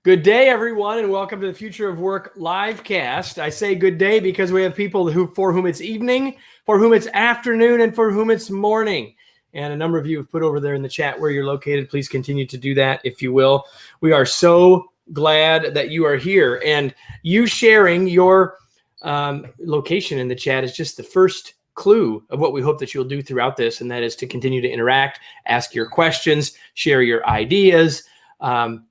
Good day, everyone, and welcome to the Future of Work Livecast. I say good day because we have people for whom it's evening, for whom it's afternoon, and for whom it's morning. And a number of you have put over there in the chat where you're located. Please continue to do that, if you will. We are so glad that you are here. And you sharing your location in the chat is just the first clue of what we hope that you'll do throughout this, and that is to continue to interact, ask your questions, share your ideas,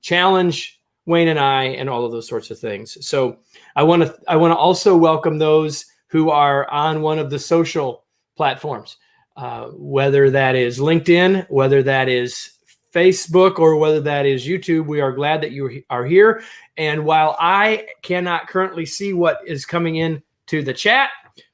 challenge Wayne and I, and all of those sorts of things. So I want to also welcome those who are on one of the social platforms, whether that is LinkedIn, whether that is Facebook, or whether that is YouTube. We are glad that you are here. And while I cannot currently see what is coming in to the chat,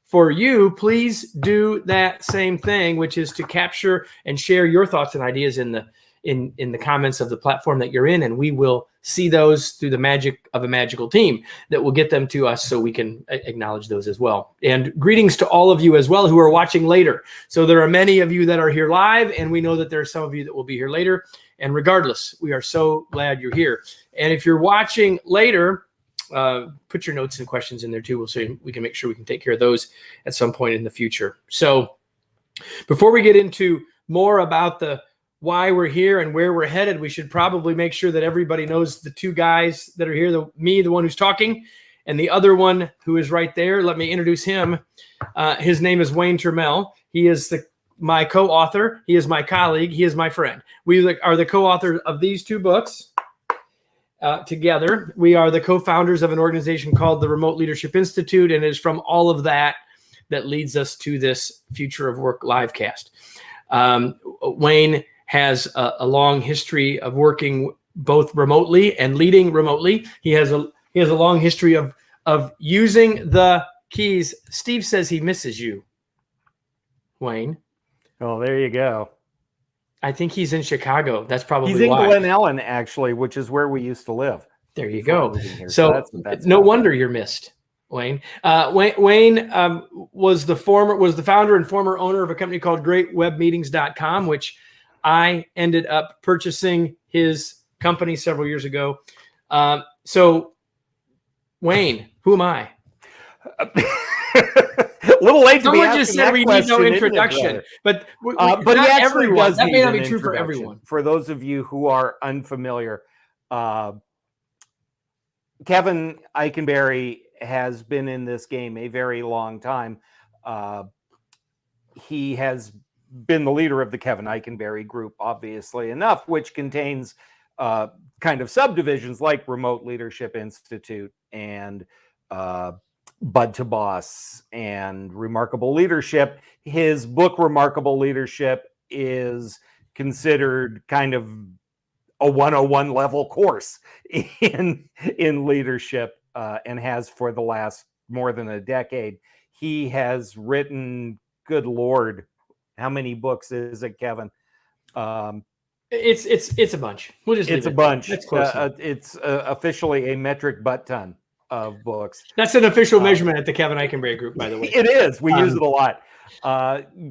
for you, please do that same thing, which is to capture and share your thoughts and ideas in the comments of the platform that you're in, and we will see those through the magic of a magical team that will get them to us so we can acknowledge those as well. And greetings to all of you as well who are watching later. So there are many of you that are here live, and we know that there are some of you that will be here later. And regardless, we are so glad you're here. And if you're watching later, put your notes and questions in there too. So we can make sure we can take care of those at some point in the future. So before we get into more about the why we're here and where we're headed, we should probably make sure that everybody knows the two guys that are here, the one who's talking, and the other one who is right there. Let me introduce him. His name is Wayne Turmel. He is my co-author. He is my colleague. He is my friend. We are the co-authors of these two books together. We are the co-founders of an organization called the Remote Leadership Institute, and it is from all of that leads us to this Future of Work Livecast. Wayne has a long history of working both remotely and leading remotely. He has a long history of using the keys. Steve says he misses you, Wayne. Oh, there you go. I think he's in Chicago. That's probably he's in why. Glen Ellen, actually, which is where we used to live. There you go. So that's no wonder you're missed, Wayne. Wayne was the founder and former owner of a company called GreatWebMeetings.com, which I ended up purchasing his company several years ago. So, Wayne, who am I? A little late to be asking that question. Someone just said we need no introduction, but not everyone. That may not be true for everyone. For those of you who are unfamiliar, Kevin Eikenberry has been in this game a very long time. He has been the leader of the Kevin Eikenberry group, obviously enough, which contains kind of subdivisions like Remote Leadership Institute and Bud to Boss and Remarkable Leadership. His book, Remarkable Leadership, is considered kind of a 101 level course in leadership and has for the last more than a decade. He has written, good Lord, how many books is it, Kevin? It's a bunch. We'll just it's a bunch. That's close. It's officially a metric butt ton of books. That's an official measurement at the Kevin Eikenberry group, by the way. It is. We use it a lot.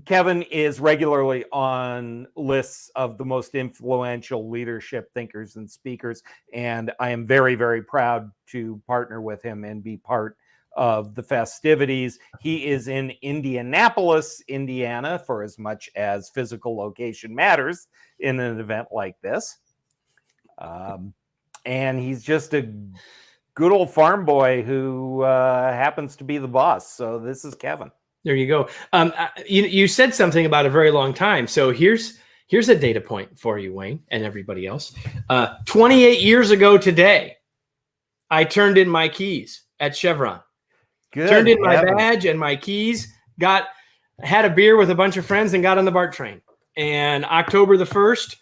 Kevin is regularly on lists of the most influential leadership thinkers and speakers, and I am very, very proud to partner with him and be part of the festivities. He is in Indianapolis, Indiana, for as much as physical location matters in an event like this. And he's just a good old farm boy who happens to be the boss. So this is Kevin. There you go. You said something about a very long time. So here's a data point for you, Wayne, and everybody else. 28 years ago today, I turned in my keys at Chevron. Good. Turned in my badge and my keys, had a beer with a bunch of friends and got on the BART train. And October the 1st,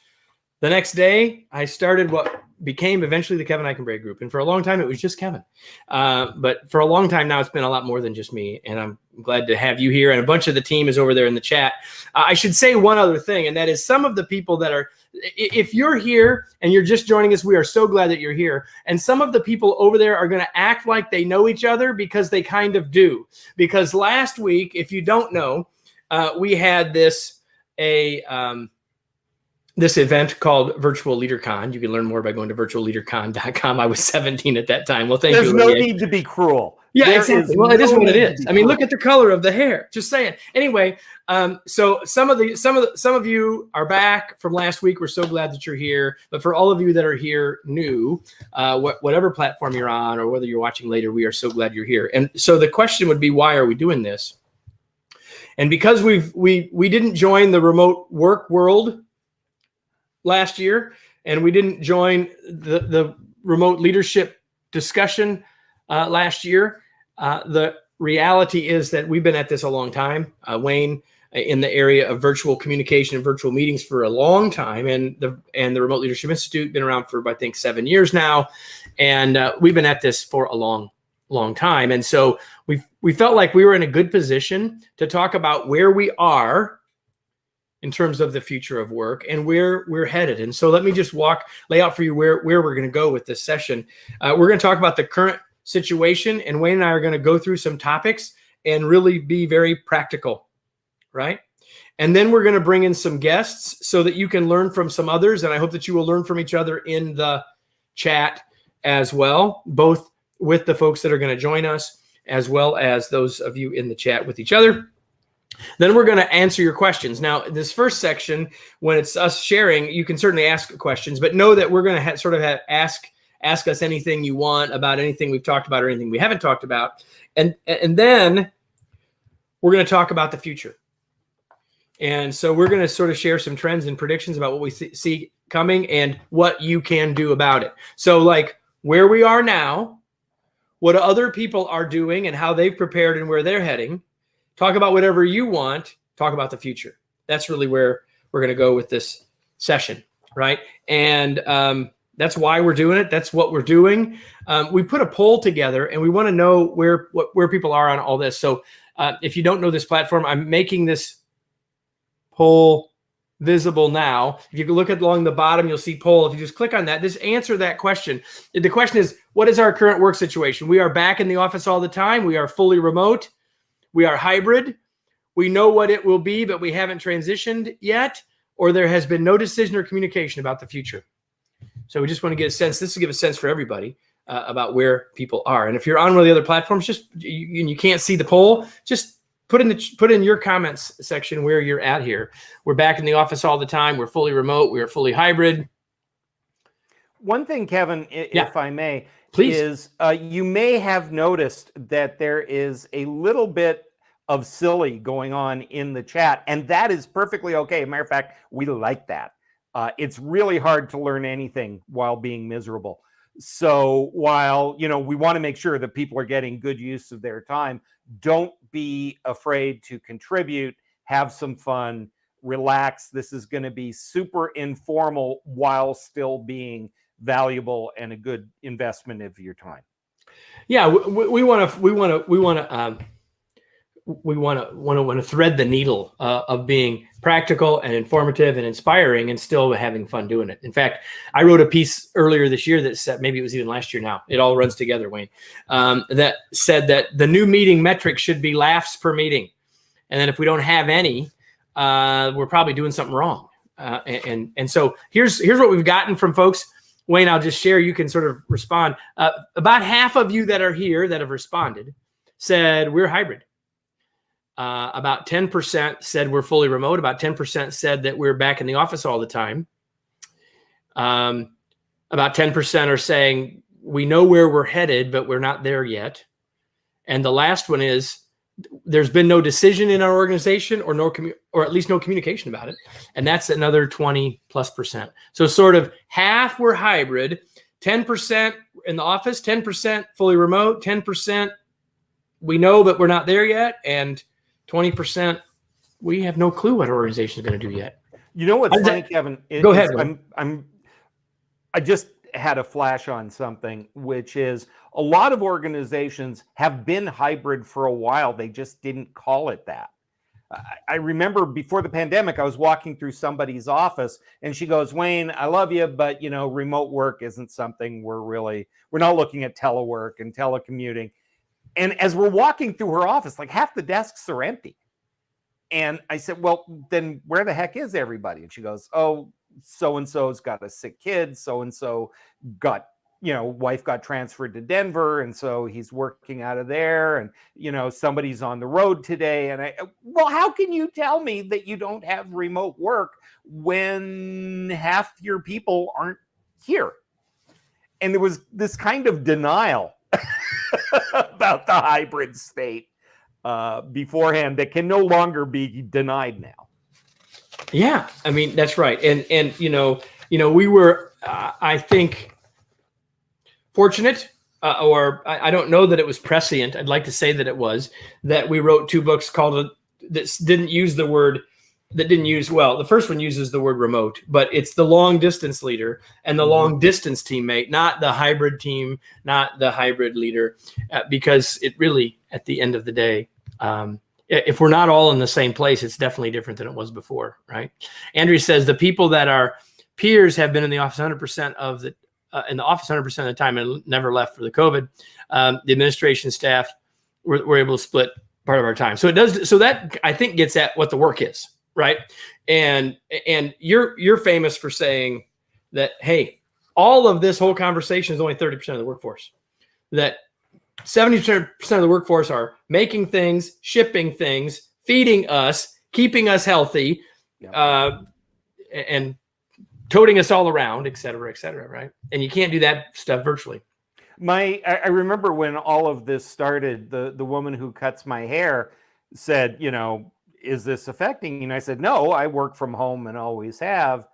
the next day, I started what became eventually the Kevin Eikenberry group. And for a long time, it was just Kevin. But for a long time now, it's been a lot more than just me. And I'm glad to have you here. And a bunch of the team is over there in the chat. I should say one other thing, and that is some of the people that are, if you're here and you're just joining us, we are so glad that you're here. And some of the people over there are going to act like they know each other because they kind of do. Because last week, if you don't know, we had this event called Virtual LeaderCon. You can learn more by going to virtualleadercon.com. I was 17 at that time. Well, thank you. There's no need to be cruel. Yeah, There exactly. is Well, it is no what it need to is. be I mean, cruel. look at the color of the hair. Just saying. Anyway, so some of you are back from last week. We're so glad that you're here. But for all of you that are here new, whatever platform you're on or whether you're watching later, we are so glad you're here. And so the question would be, why are we doing this? And because we didn't join the remote work world last year, and we didn't join the remote leadership discussion last year, the reality is that we've been at this a long time. Wayne, in the area of virtual communication and virtual meetings for a long time, and the Remote Leadership Institute been around for I think 7 years now, and we've been at this for a long time. And so we felt like we were in a good position to talk about where we are in terms of the future of work and where we're headed. And so let me just lay out for you where we're going to go with this session. We're going to talk about the current situation, and Wayne and I are going to go through some topics and really be very practical, right? And then we're going to bring in some guests so that you can learn from some others, and I hope that you will learn from each other in the chat as well, both with the folks that are going to join us as well as those of you in the chat with each other. Then we're going to answer your questions. Now, this first section, when it's us sharing, you can certainly ask questions, but know that we're going to ask us anything you want about anything we've talked about or anything we haven't talked about. And then we're going to talk about the future. And so we're going to sort of share some trends and predictions about what we see coming and what you can do about it. So like where we are now, what other people are doing and how they've prepared and where they're heading. Talk about whatever you want. Talk about the future. That's really where we're going to go with this session, right? And that's why we're doing it. That's what we're doing. We put a poll together, and we want to know where people are on all this. So if you don't know this platform, I'm making this poll visible now. If you look along the bottom, you'll see poll. If you just click on that, just answer that question. The question is, what is our current work situation? We are back in the office all the time. We are fully remote. We are hybrid. We know what it will be, but we haven't transitioned yet, or there has been no decision or communication about the future. So we just want to get a sense. This will give a sense for everybody about where people are. And if you're on one of the other platforms, just you can't see the poll, just put in your comments section where you're at here. We're back in the office all the time. We're fully remote. We are fully hybrid. One thing, Kevin, if I may, please, is you may have noticed that there is a little bit of silly going on in the chat, and that is perfectly okay. As a matter of fact, we like that. It's really hard to learn anything while being miserable. So while, we want to make sure that people are getting good use of their time, don't be afraid to contribute, have some fun, relax. This is going to be super informal while still being valuable and a good investment of your time. Yeah, we want to thread the needle of being practical and informative and inspiring and still having fun doing it. In fact, I wrote a piece earlier this year that said, maybe it was even last year now, it all runs together, Wayne, that said that the new meeting metric should be laughs per meeting. And then if we don't have any, we're probably doing something wrong. And so here's what we've gotten from folks. Wayne, I'll just share, you can sort of respond. About half of you that are here that have responded said we're hybrid. About 10% said we're fully remote. About 10% said that we're back in the office all the time. About 10% are saying we know where we're headed, but we're not there yet. And the last one is there's been no decision in our organization or at least no communication about it. And that's another 20+%. So sort of half were hybrid, 10% in the office, 10% fully remote, 10% we know, but we're not there yet. And 20%, we have no clue what our organization is going to do yet. You know what's funny, Kevin? Go ahead. I just had a flash on something, which is a lot of organizations have been hybrid for a while. They just didn't call it that. I remember before the pandemic, I was walking through somebody's office and she goes, Wayne, I love you, but remote work isn't something we're not looking at telework and telecommuting. And as we're walking through her office, like half the desks are empty. And I said, well, then where the heck is everybody? And she goes, oh, so-and-so's got a sick kid, so-and-so got, wife got transferred to Denver, and so he's working out of there, and somebody's on the road today. And well, how can you tell me that you don't have remote work when half your people aren't here? And there was this kind of denial about the hybrid state beforehand that can no longer be denied now. Yeah, I mean, that's right. And we were, I think, fortunate, or I don't know that it was prescient. I'd like to say that it was, that we wrote 2 books that didn't use the word, the first one uses the word remote, but it's the long distance leader and the long distance teammate, not the hybrid team, not the hybrid leader, because it really, at the end of the day, if we're not all in the same place, it's definitely different than it was before, right? Andrew says the people that are peers have been in the office 100% of the time and never left for the COVID. The administration staff were able to split part of our time. So it does. So that, I think, gets at what the work is, right? And you're famous for saying that, hey, all of this whole conversation is only 30% of the workforce. That 70% of the workforce are making things, shipping things, feeding us, keeping us healthy, and toting us all around, et cetera, right? And you can't do that stuff virtually. I remember when all of this started, the woman who cuts my hair said, is this affecting you? And I said, no, I work from home and always have.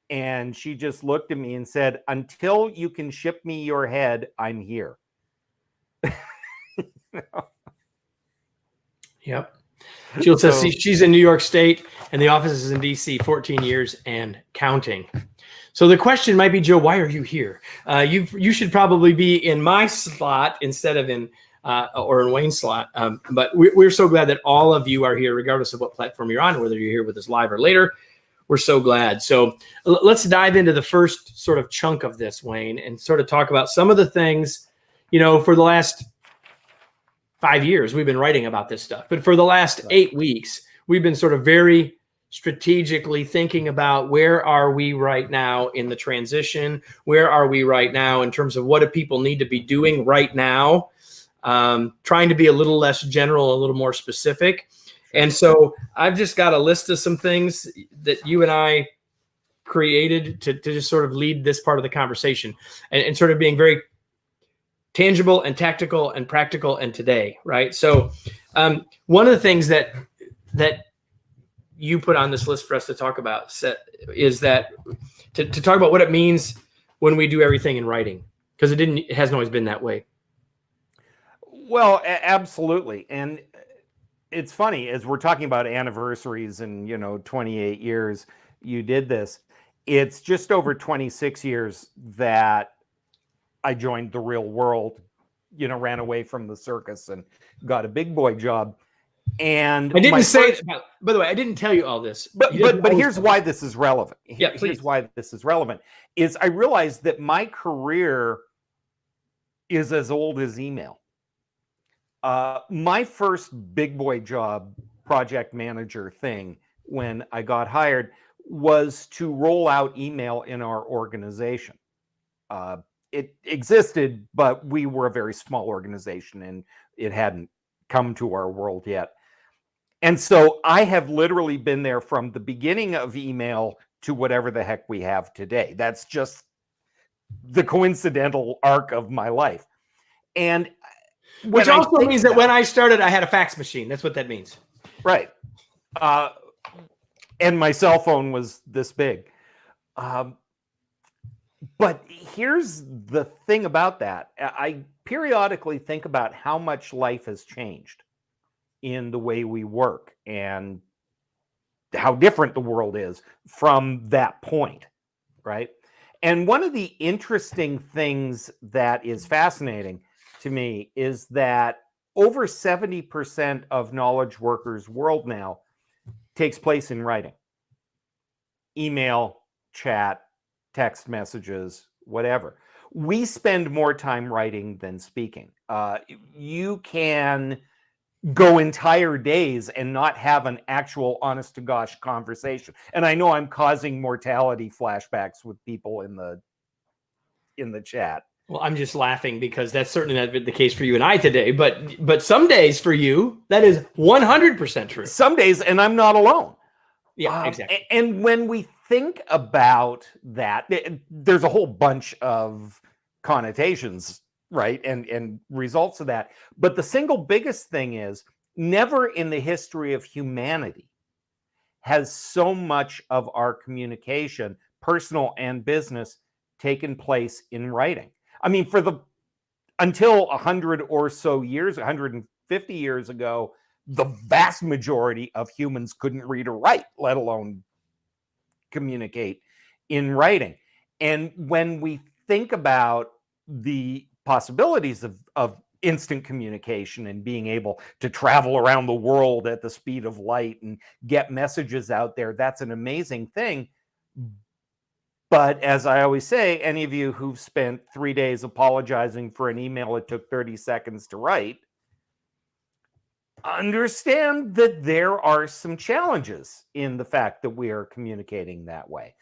And she just looked at me and said, until you can ship me your head, I'm here. Yep. Jill says she's in New York State and the office is in DC, 14 years and counting. So the question might be, Jill, why are you here? You should probably be in my slot instead of in Wayne's slot. But we're so glad that all of you are here, regardless of what platform you're on, whether you're here with us live or later. We're so glad. So let's dive into the first sort of chunk of this, Wayne, and sort of talk about some of the things, for the last 5 years, we've been writing about this stuff. But for the last 8 weeks, we've been sort of very strategically thinking about where are we right now in the transition? Where are we right now in terms of what do people need to be doing right now? Trying to be a little less general, a little more specific. And so I've just got a list of some things that you and I created to just sort of lead this part of the conversation and sort of being very tangible and tactical and practical and today, right? So one of the things that you put on this list for us to talk about is that to talk about what it means when we do everything in writing, because it hasn't always been that way. Well, absolutely. And it's funny, as we're talking about anniversaries and 28 years you did this, it's just over 26 years that I joined the real world, ran away from the circus and got a big boy job. And I didn't say, by the way, I didn't tell you all this. But here's why this is relevant. Yeah, please. Here's why this is relevant is I realized that my career is as old as email. My first big boy job, project manager thing, when I got hired, was to roll out email in our organization. It existed, but we were a very small organization and it hadn't come to our world yet. And so I have literally been there from the beginning of email to whatever the heck we have today. That's just the coincidental arc of my life. And which also means that when I started, I had a fax machine. That's what that means. Right. And my cell phone was this big. But here's the thing about that. I periodically think about how much life has changed in the way we work and how different the world is from that point, right? And one of the interesting things that is fascinating to me is that over 70% of knowledge workers' world now takes place in writing. Email, chat, text messages, whatever. We spend more time writing than speaking. You can go entire days and not have an actual honest to gosh conversation. And I know I'm causing mortality flashbacks with people in the chat. Well, I'm just laughing because that's certainly not been the case for you and I today, but some days for you, that is 100% true. Some days, and I'm not alone. Yeah, exactly. And when we think about that, there's a whole bunch of connotations, right? And results of that. But the single biggest thing is, never in the history of humanity has so much of our communication, personal and business, taken place in writing. I mean, until 100 or so years, 150 years ago, the vast majority of humans couldn't read or write, let alone communicate in writing. And when we think about the possibilities of instant communication and being able to travel around the world at the speed of light and get messages out there, that's an amazing thing. But as I always say, any of you who've spent 3 days apologizing for an email that took 30 seconds to write, understand that there are some challenges in the fact that we are communicating that way.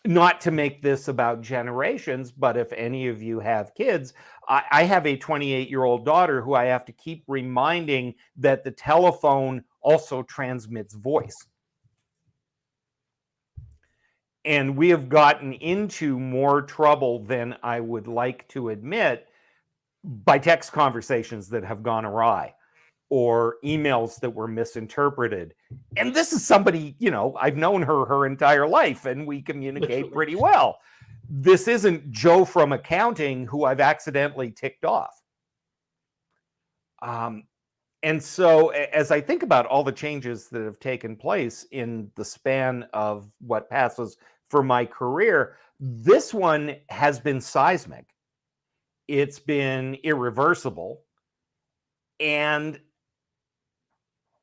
Not to make this about generations, but if any of you have kids, I have a 28-year-old daughter who I have to keep reminding that the telephone also transmits voice. And we have gotten into more trouble than I would like to admit by text conversations that have gone awry or emails that were misinterpreted. And this is somebody, I've known her entire life and we communicate pretty well. This isn't Joe from accounting who I've accidentally ticked off. And so as I think about all the changes that have taken place in the span of what passes for my career, this one has been seismic. It's been irreversible. And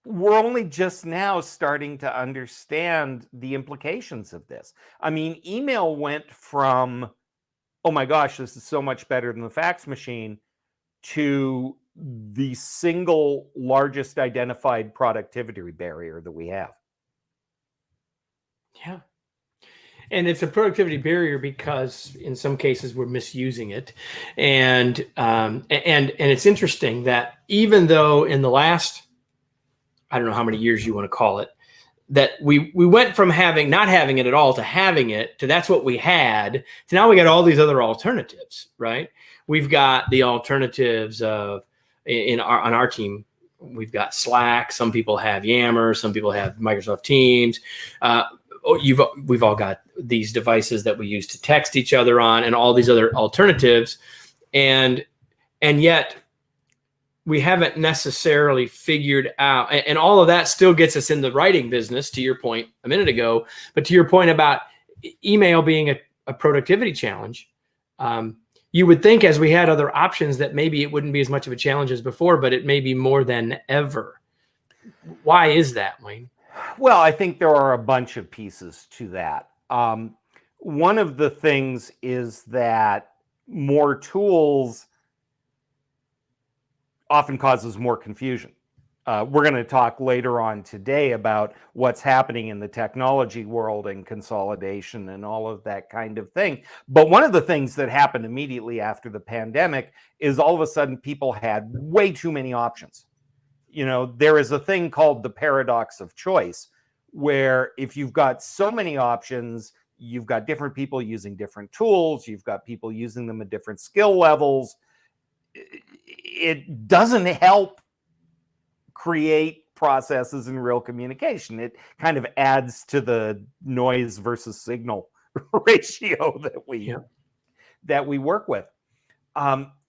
we're only just now starting to understand the implications of this. I mean, email went from, oh my gosh, this is so much better than the fax machine, to the single largest identified productivity barrier that we have. Yeah. And it's a productivity barrier because in some cases we're misusing it. And it's interesting that even though in the last, I don't know how many years you want to call it, that we went from not having it at all to having it, to that's what we had, to now we got all these other alternatives, right? We've got the alternatives of on our team. We've got Slack. Some people have Yammer. Some people have Microsoft Teams. We've all got these devices that we use to text each other on, and all these other alternatives, and yet we haven't necessarily figured out, and all of that still gets us in the writing business, to your point a minute ago, but to your point about email being a productivity challenge, you would think as we had other options that maybe it wouldn't be as much of a challenge as before, but it may be more than ever. Why is that, Wayne? Well, I think there are a bunch of pieces to that. One of the things is that more tools often causes more confusion. We're going to talk later on today about what's happening in the technology world and consolidation and all of that kind of thing. But one of the things that happened immediately after the pandemic is all of a sudden people had way too many options. There is a thing called the paradox of choice, where if you've got so many options, you've got different people using different tools, you've got people using them at different skill levels. It doesn't help create processes in real communication. It kind of adds to the noise versus signal ratio that we work with.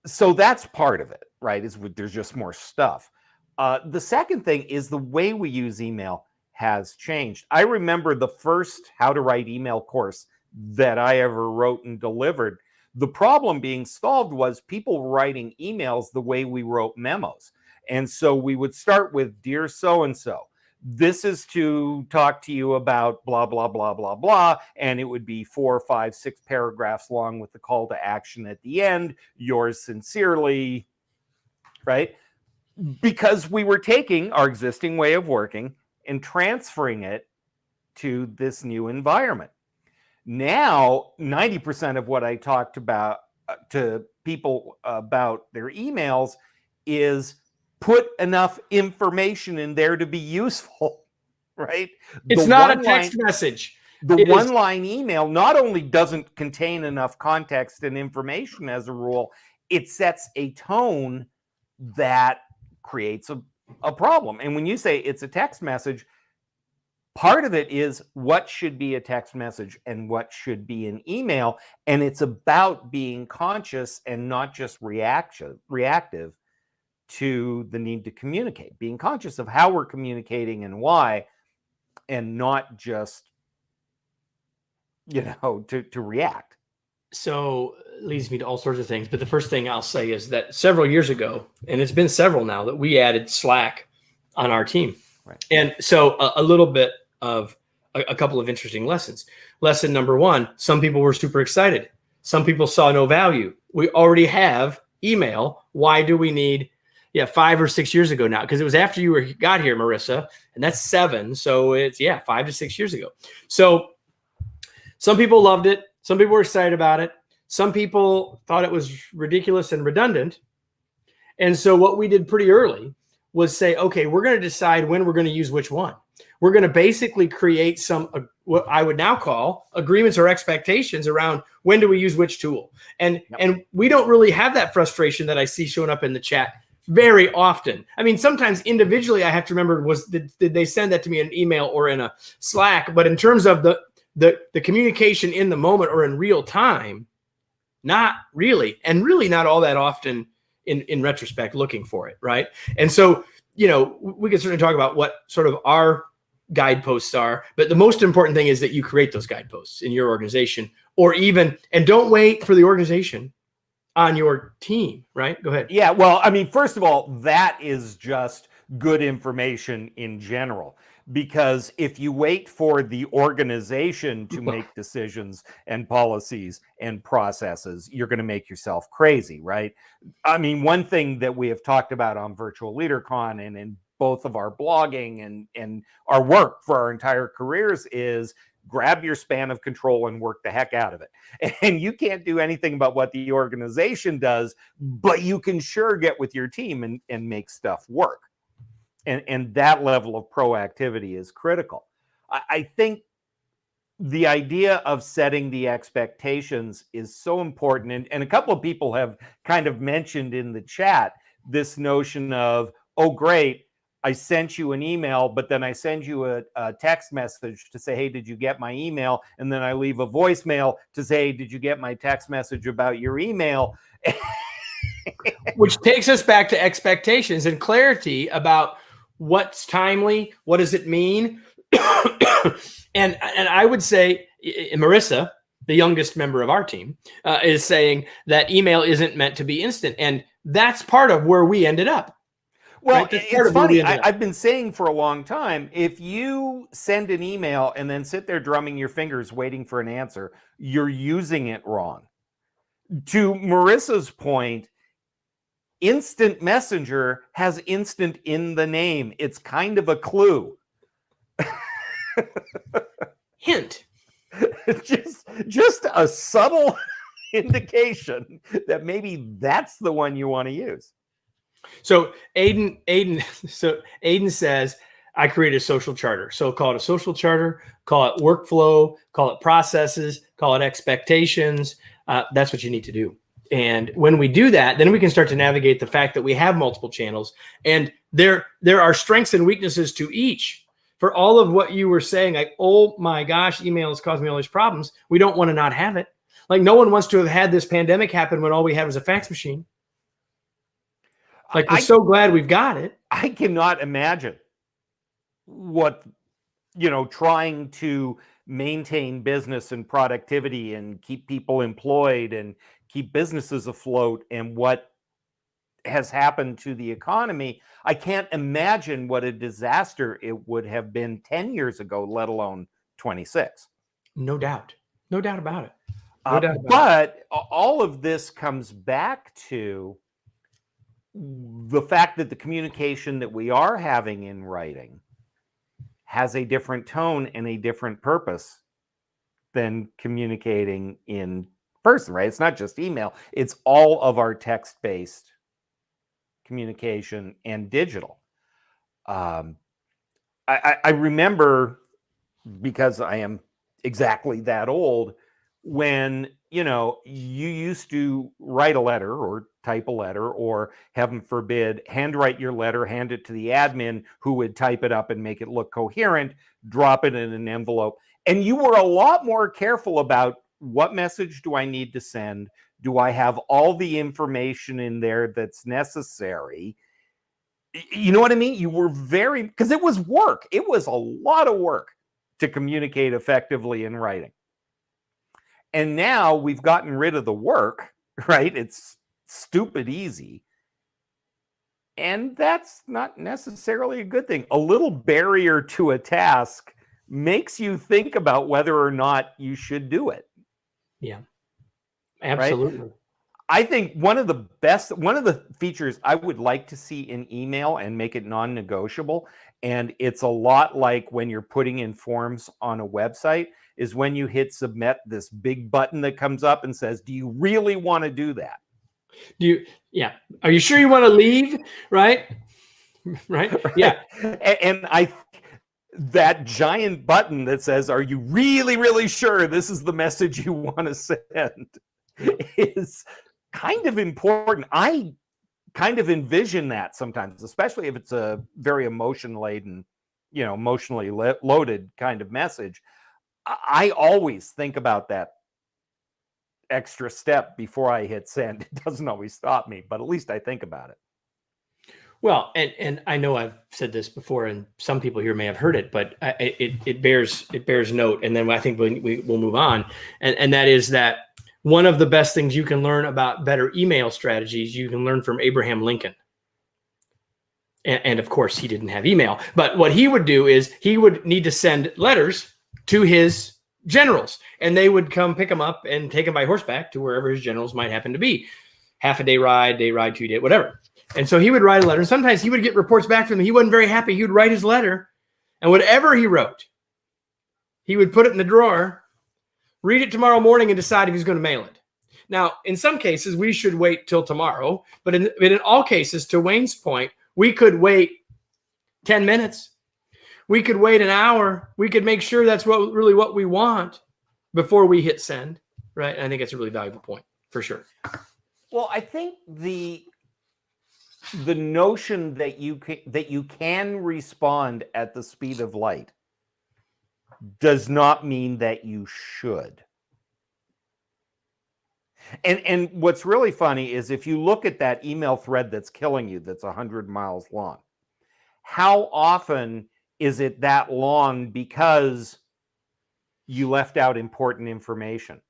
So that's part of it, right? There's just more stuff. The second thing is the way we use email has changed. I remember the first How to Write Email course that I ever wrote and delivered. The problem being solved was people writing emails the way we wrote memos. And so we would start with, "Dear so-and-so, this is to talk to you about blah, blah, blah, blah, blah." And it would be 4, 5, 6 paragraphs long with the call to action at the end. "Yours sincerely," right? because we were taking our existing way of working and transferring it to this new environment. Now, 90% of what I talked about to people about their emails is put enough information in there to be useful, right? It's not a text message. The one-line email not only doesn't contain enough context and information as a rule, it sets a tone that creates a problem. And when you say it's a text message, part of it is what should be a text message and what should be an email. And it's about being conscious and not just reactive to the need to communicate, being conscious of how we're communicating and why, and not just, to react. So it leads me to all sorts of things. But the first thing I'll say is that several years ago, and it's been several now, that we added Slack on our team. Right. And so a little bit of a couple of interesting lessons. Lesson number one, some people were super excited. Some people saw no value. We already have email. Why do we need 5 or 6 years ago now? Because it was after you got here, Marissa, and that's 7. So it's 5 to 6 years ago. So some people loved it. Some people were excited about it. Some people thought it was ridiculous and redundant. And so what we did pretty early was say, okay, we're going to decide when we're going to use which one. We're going to basically create some, what I would now call agreements or expectations around when do we use which tool. And we don't really have that frustration that I see showing up in the chat very often. I mean, sometimes individually I have to remember, did they send that to me in an email or in a Slack? But in terms of the communication in the moment or in real time, not really, and really not all that often in retrospect looking for it, right? And so, we can certainly talk about what sort of our guideposts are, but the most important thing is that you create those guideposts in your organization, and don't wait for the organization on your team, right? Go ahead. Yeah, well, I mean, first of all, that is just good information in general. Because if you wait for the organization to make decisions and policies and processes, you're going to make yourself crazy, right? I mean, one thing that we have talked about on Virtual LeaderCon and in both of our blogging and our work for our entire careers is grab your span of control and work the heck out of it. And you can't do anything about what the organization does, but you can sure get with your team and make stuff work. And that level of proactivity is critical. I think the idea of setting the expectations is so important. And a couple of people have kind of mentioned in the chat this notion of, oh, great, I sent you an email, but then I send you a text message to say, hey, did you get my email? And then I leave a voicemail to say, hey, did you get my text message about your email? Which takes us back to expectations and clarity about what's timely, what does it mean? and I would say, Marissa, the youngest member of our team, is saying that email isn't meant to be instant. And that's part of where we ended up. Well, right? It's funny. I've been saying for a long time, if you send an email and then sit there drumming your fingers waiting for an answer, you're using it wrong. To Marissa's point, instant messenger has instant in the name. It's kind of a clue. Hint. just a subtle indication that maybe that's the one you want to use. So Aiden says, I created a social charter. So call it a social charter, call it workflow, call it processes, call it expectations. That's what you need to do. And when we do that, then we can start to navigate the fact that we have multiple channels, and there are strengths and weaknesses to each. For all of what you were saying, like, oh my gosh, email is causing me all these problems. We don't want to not have it. Like, no one wants to have had this pandemic happen when all we had was a fax machine. Like, we're so glad we've got it. I cannot imagine what, trying to maintain business and productivity and keep people employed and keep businesses afloat and what has happened to the economy. I can't imagine what a disaster it would have been 10 years ago, let alone 26. No doubt. No doubt about it. But all of this comes back to the fact that the communication that we are having in writing has a different tone and a different purpose than communicating in person, right? It's not just email, it's all of our text-based communication and digital. I remember, because I am exactly that old, when you used to write a letter or type a letter, or heaven forbid, handwrite your letter, hand it to the admin who would type it up and make it look coherent, drop it in an envelope. And you were a lot more careful about what message do I need to send? Do I have all the information in there that's necessary? You know what I mean? You were very, because it was work. It was a lot of work to communicate effectively in writing. And now we've gotten rid of the work, right? It's stupid easy. And that's not necessarily a good thing. A little barrier to a task makes you think about whether or not you should do it. Yeah, absolutely. Right? I think one of the features I would like to see in email and make it non-negotiable, and it's a lot like when you're putting in forms on a website, is when you hit submit, this big button that comes up and says, do you really want to do that? Yeah. Are you sure you want to leave? Right. Right. Yeah. And that giant button that says, are you really, really sure this is the message you want to send, is kind of important. I kind of envision that sometimes, especially if it's a very emotionally loaded kind of message. I always think about that extra step before I hit send. It doesn't always stop me, but at least I think about it. Well, and I know I've said this before, and some people here may have heard it, but it bears note. And then I think we'll move on, and that is that one of the best things you can learn about better email strategies, you can learn from Abraham Lincoln. And of course, he didn't have email, but what he would do is he would need to send letters to his generals, and they would come pick him up and take him by horseback to wherever his generals might happen to be. Half a day ride, 2 day, whatever. And so he would write a letter. And sometimes he would get reports back from him. He wasn't very happy. He would write his letter, and whatever he wrote, he would put it in the drawer, read it tomorrow morning, and decide if he's going to mail it. Now, in some cases, we should wait till tomorrow. But in all cases, to Wayne's point, we could wait 10 minutes. We could wait an hour. We could make sure that's really what we want before we hit send, right? And I think that's a really valuable point, for sure. Well, I think the notion that you can respond at the speed of light does not mean that you should. And what's really funny is if you look at that email thread that's killing you, that's 100 miles long, how often is it that long because you left out important information,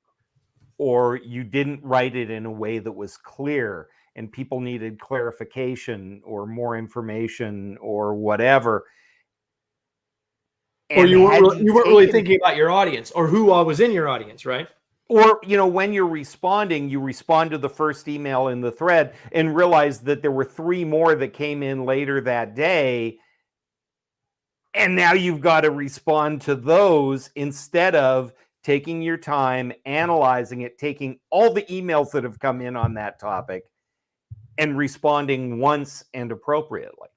or you didn't write it in a way that was clear and people needed clarification or more information or whatever? Or you weren't really thinking about your audience or who was in your audience, right? Or, when you're responding, you respond to the first email in the thread and realize that there were 3 more that came in later that day. And now you've got to respond to those instead of taking your time, analyzing it, taking all the emails that have come in on that topic and responding once and appropriately.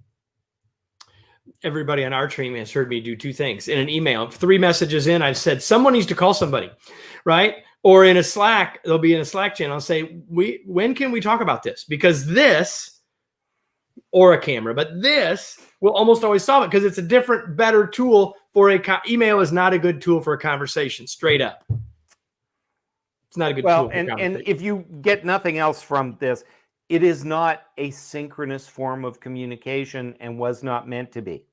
Everybody on our team has heard me do 2 things. In an email, 3 messages in, I've said, someone needs to call somebody, right? Or in a Slack, they'll be in a Slack channel, I'll say, when can we talk about this? Because this, or a camera, but this will almost always solve it because it's a different, better tool for email is not a good tool for a conversation, straight up. It's not a good tool for a conversation. And if you get nothing else from this, it is not a synchronous form of communication and was not meant to be.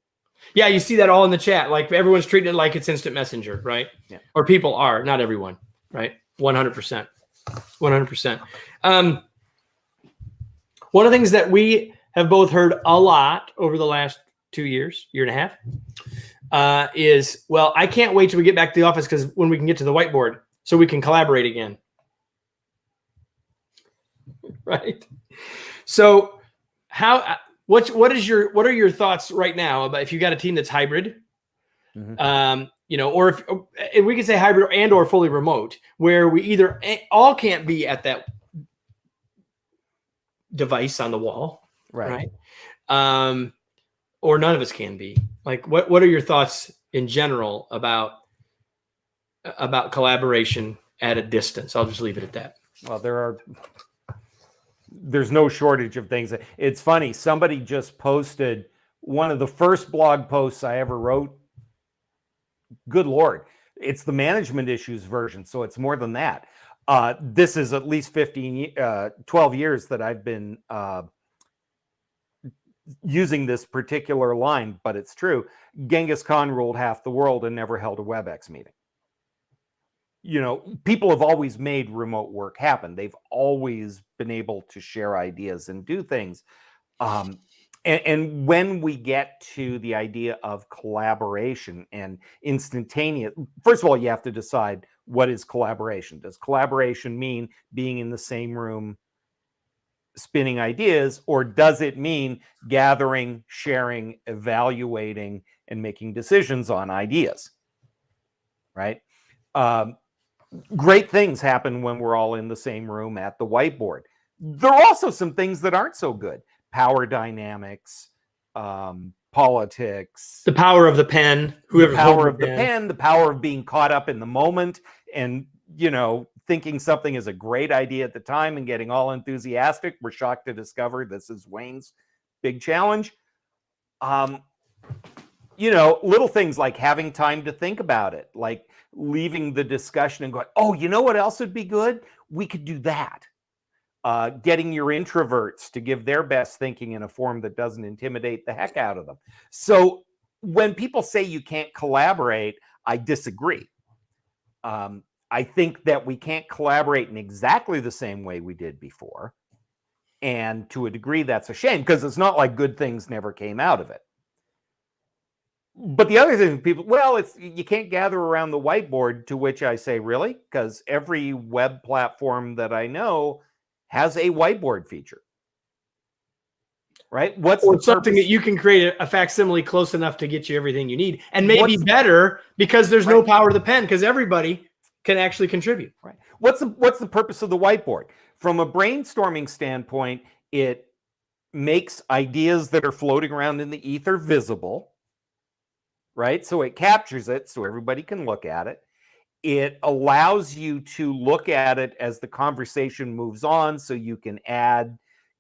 Yeah, you see that all in the chat. Like everyone's treating it like it's instant messenger, right? Yeah. Or people are, not everyone, right? 100%. 100%. One of the things that we have both heard a lot over the last 2 years, year and a half, is, well, I can't wait till we get back to the office because when we can get to the whiteboard so we can collaborate again. Right? So what are your thoughts right now about if you got a team that's hybrid? Or if we can say hybrid and or fully remote, where we either all can't be at that device on the wall, right? Or none of us can be. Like, what are your thoughts in general about collaboration at a distance? I'll just leave it at that. Well, there's no shortage of things. It's funny. Somebody just posted one of the first blog posts I ever wrote. Good Lord. It's the management issues version. So it's more than that. This is at least 12 years that I've been using this particular line, but it's true. Genghis Khan ruled half the world and never held a WebEx meeting. People have always made remote work happen. They've always been able to share ideas and do things. And when we get to the idea of collaboration and instantaneous, first of all, you have to decide, what is collaboration? Does collaboration mean being in the same room, spinning ideas, or does it mean gathering, sharing, evaluating, and making decisions on ideas? Right? Great things happen when we're all in the same room at the whiteboard. There are also some things that aren't so good. Power dynamics, politics. The power of the pen. The power of the pen, the power of being caught up in the moment and, thinking something is a great idea at the time and getting all enthusiastic. We're shocked to discover this is Wayne's big challenge. Little things like having time to think about it, like leaving the discussion and going, oh, you know what else would be good? We could do that. Getting your introverts to give their best thinking in a form that doesn't intimidate the heck out of them. So when people say you can't collaborate, I disagree. I think that we can't collaborate in exactly the same way we did before. And to a degree, that's a shame, because it's not like good things never came out of it. But the other thing, people, you can't gather around the whiteboard, to which I say, really? Because every web platform that I know has a whiteboard feature. Right? Or something that you can create a facsimile close enough to get you everything you need, and maybe better because there's no power to the pen, because everybody can actually contribute. Right. What's the purpose of the whiteboard? From a brainstorming standpoint, it makes ideas that are floating around in the ether visible, right? So it captures it so everybody can look at it. It allows you to look at it as the conversation moves on, so you can add,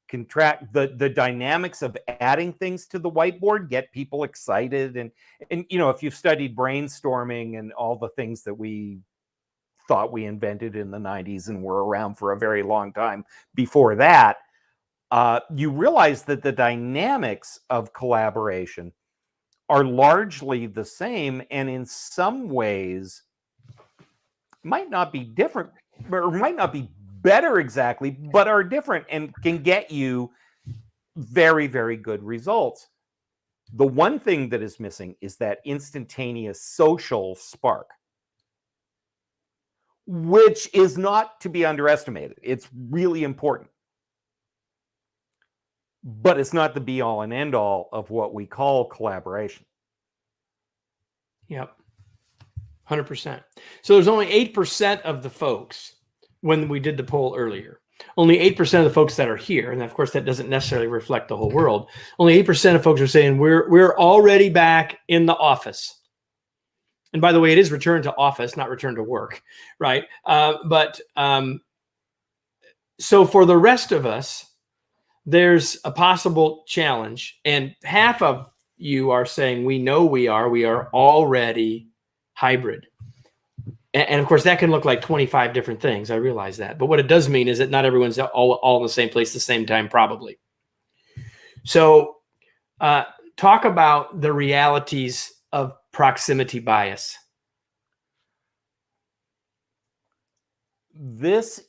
contract. The dynamics of adding things to the whiteboard get people excited. And if you've studied brainstorming and all the things that we thought we invented in the 90s and were around for a very long time before that, you realize that the dynamics of collaboration are largely the same, and in some ways might not be different, or might not be better exactly, but are different and can get you very, very good results. The one thing that is missing is that instantaneous social spark, which is not to be underestimated. It's really important. But it's not the be-all and end-all of what we call collaboration. Yep. 100%. So there's only 8% of the folks, when we did the poll earlier, only 8% of the folks that are here, and of course that doesn't necessarily reflect the whole world, only 8% of folks are saying we're already back in the office. And by the way, it is return to office, not return to work, right? So for the rest of us, there's a possible challenge, and half of you are saying we are already hybrid. And of course, that can look like 25 different things. I realize that. But what it does mean is that not everyone's all in the same place at the same time, probably. So talk about the realities of proximity bias. There's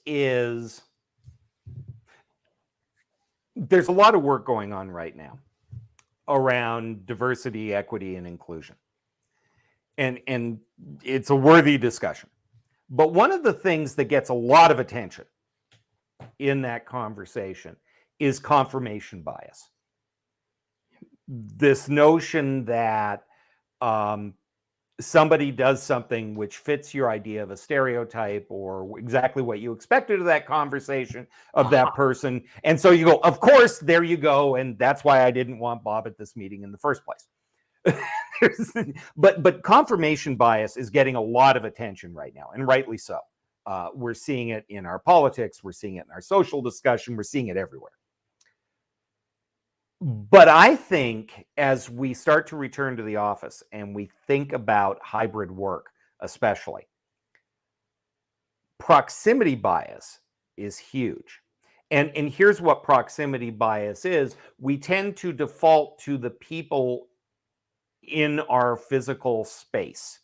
a lot of work going on right now around diversity, equity, and inclusion. And it's a worthy discussion. But one of the things that gets a lot of attention in that conversation is confirmation bias. this notion that somebody does something which fits your idea of a stereotype or exactly what you expected of that conversation of that person. And so you go, of course, there you go. And that's why I didn't want Bob at this meeting in the first place. but confirmation bias is getting a lot of attention right now, and rightly so. We're seeing it in our politics. We're seeing it in our social discussion. We're seeing it everywhere. But I think as we start to return to the office and we think about hybrid work, especially, proximity bias is huge. And here's what proximity bias is. We tend to default to the people in our physical space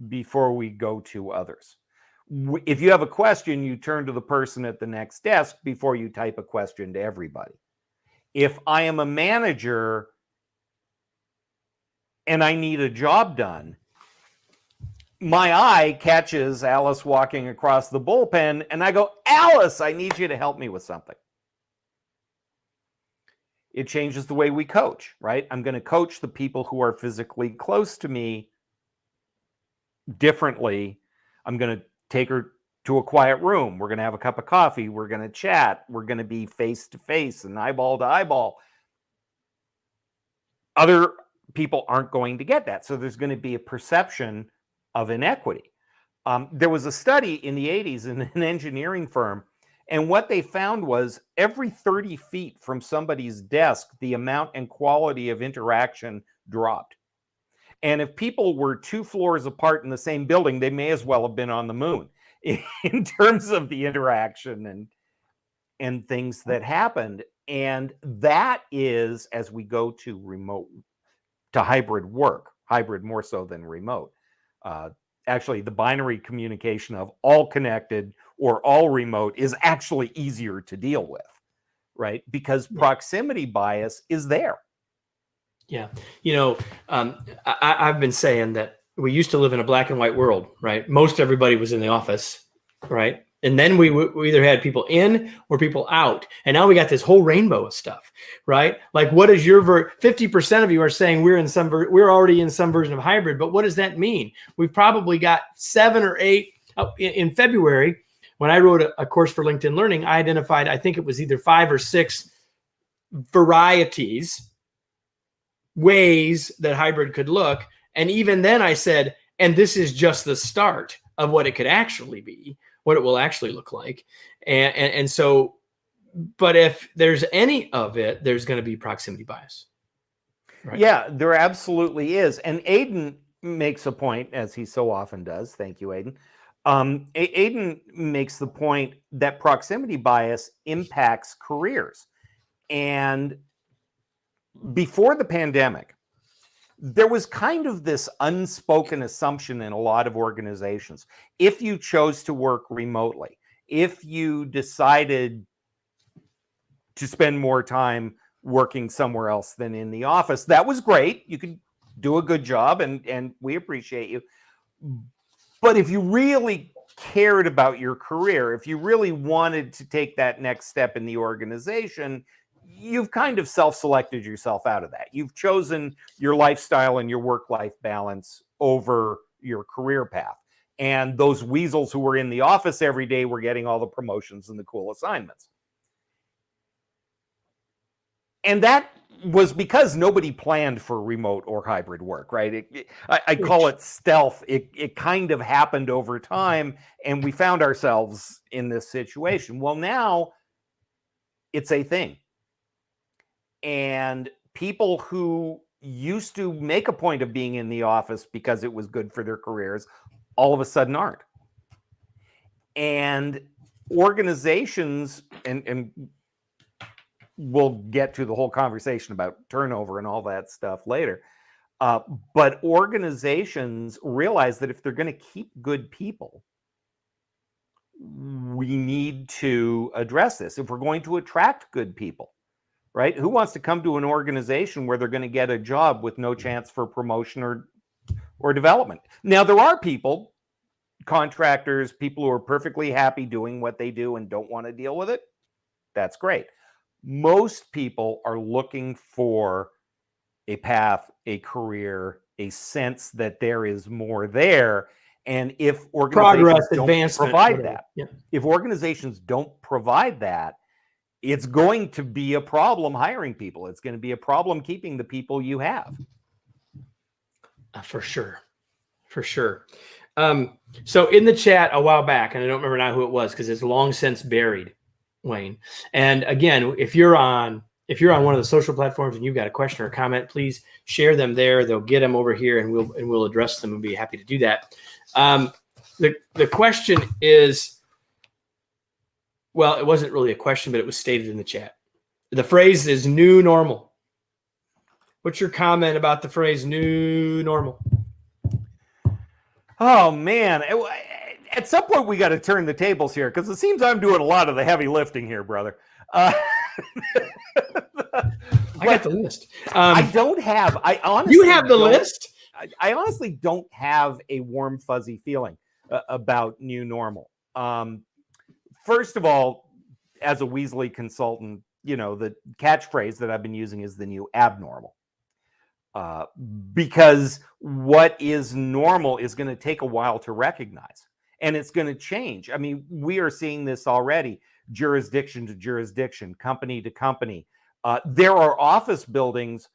before we go to others. If you have a question, you turn to the person at the next desk before you type a question to everybody. If I am a manager and I need a job done, my eye catches Alice walking across the bullpen and I go, Alice, I need you to help me with something. It changes the way we coach, right? I'm going to coach the people who are physically close to me differently. I'm going to take her to a quiet room. We're going to have a cup of coffee. We're going to chat. We're going to be face to face and eyeball to eyeball. Other people aren't going to get that. So there's going to be a perception of inequity. There was a study in the 80s in an engineering firm, and what they found was every 30 feet from somebody's desk, the amount and quality of interaction dropped. And if people were 2 floors apart in the same building, they may as well have been on the moon in terms of the interaction and things that happened. And that is, as we go to hybrid work, hybrid more so than remote. Actually, the binary communication of all connected or all remote is actually easier to deal with, right? Because proximity bias is there. Yeah. I've been saying that we used to live in a black and white world, right? Most everybody was in the office, right? And then we either had people in or people out. And now we got this whole rainbow of stuff, right? Like, what is your 50% of you are saying we're already in some version of hybrid, but what does that mean? We've probably got 7 or 8 in February. When I wrote a course for LinkedIn Learning, I identified, I think it was either 5 or 6 ways that hybrid could look. And even then I said, and this is just the start of what it could actually be, what it will actually look like. And so, but if there's any of it, there's going to be proximity bias. Right? Yeah, there absolutely is. And Aidan makes a point, as he so often does. Thank you, Aidan. Aidan makes the point that proximity bias impacts careers. And before the pandemic, there was kind of this unspoken assumption in a lot of organizations. If you chose to work remotely, if you decided to spend more time working somewhere else than in the office, that was great. You could do a good job and we appreciate you. But if you really cared about your career, if you really wanted to take that next step in the organization, you've kind of self-selected yourself out of that. You've chosen your lifestyle and your work-life balance over your career path. And those weasels who were in the office every day were getting all the promotions and the cool assignments. And that was because nobody planned for remote or hybrid work, right? I call it stealth. It kind of happened over time, and we found ourselves in this situation. Well, now it's a thing. And people who used to make a point of being in the office because it was good for their careers, all of a sudden aren't. And organizations, and we'll get to the whole conversation about turnover and all that stuff later, but organizations realize that if they're going to keep good people, we need to address this. If we're going to attract good people, right? Who wants to come to an organization where they're going to get a job with no chance for promotion or development? Now, there are people, contractors, people who are perfectly happy doing what they do and don't want to deal with it. That's great. Most people are looking for a path, a career, a sense that there is more there. And if organizations Progress, don't advancement, provide whatever. that, Yeah. if organizations don't provide that, it's going to be a problem hiring people. It's going to be a problem keeping the people you have. For sure. For sure. So in the chat a while back, and I don't remember now who it was because it's long since buried, Wayne. And again, if you're on one of the social platforms and you've got a question or a comment, please share them there. They'll get them over here, and we'll address them and be happy to do that. The question is, well, it wasn't really a question, but it was stated in the chat. The phrase is new normal. What's your comment about the phrase new normal? Oh, man. At some point, we got to turn the tables here because it seems I'm doing a lot of the heavy lifting here, brother. I got the list. I honestly you have the list? I honestly don't have a warm, fuzzy feeling about new normal. First of all, as a Weasley consultant, the catchphrase that I've been using is the new abnormal. Because what is normal is going to take a while to recognize, and it's going to change. I mean, we are seeing this already, jurisdiction to jurisdiction, company to company. There are office buildings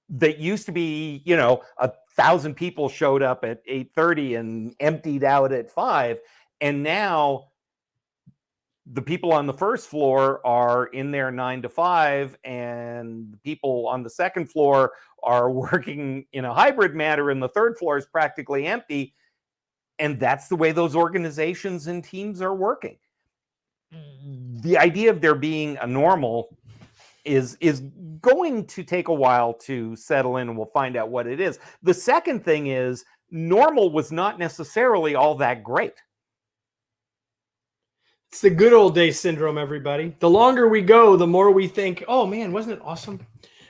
that used to be, 1,000 people showed up at 8:30 and emptied out at 5, and now the people on the first floor are in there 9 to 5, and the people on the second floor are working in a hybrid manner, and the third floor is practically empty. And that's the way those organizations and teams are working. The idea of there being a normal is going to take a while to settle in, and we'll find out what it is. The second thing is normal was not necessarily all that great. It's the good old days syndrome, everybody. The longer we go, the more we think, oh man, wasn't it awesome?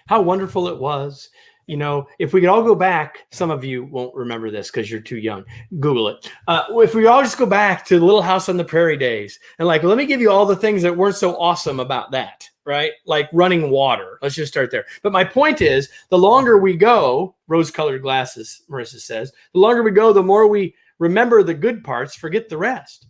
How wonderful it was. If we could all go back, some of you won't remember this because you're too young. Google it. If we all just go back to the Little House on the Prairie days and let me give you all the things that weren't so awesome about that, right? Like running water. Let's just start there. But my point is, the longer we go, rose-colored glasses, Marissa says, the longer we go, the more we remember the good parts, forget the rest.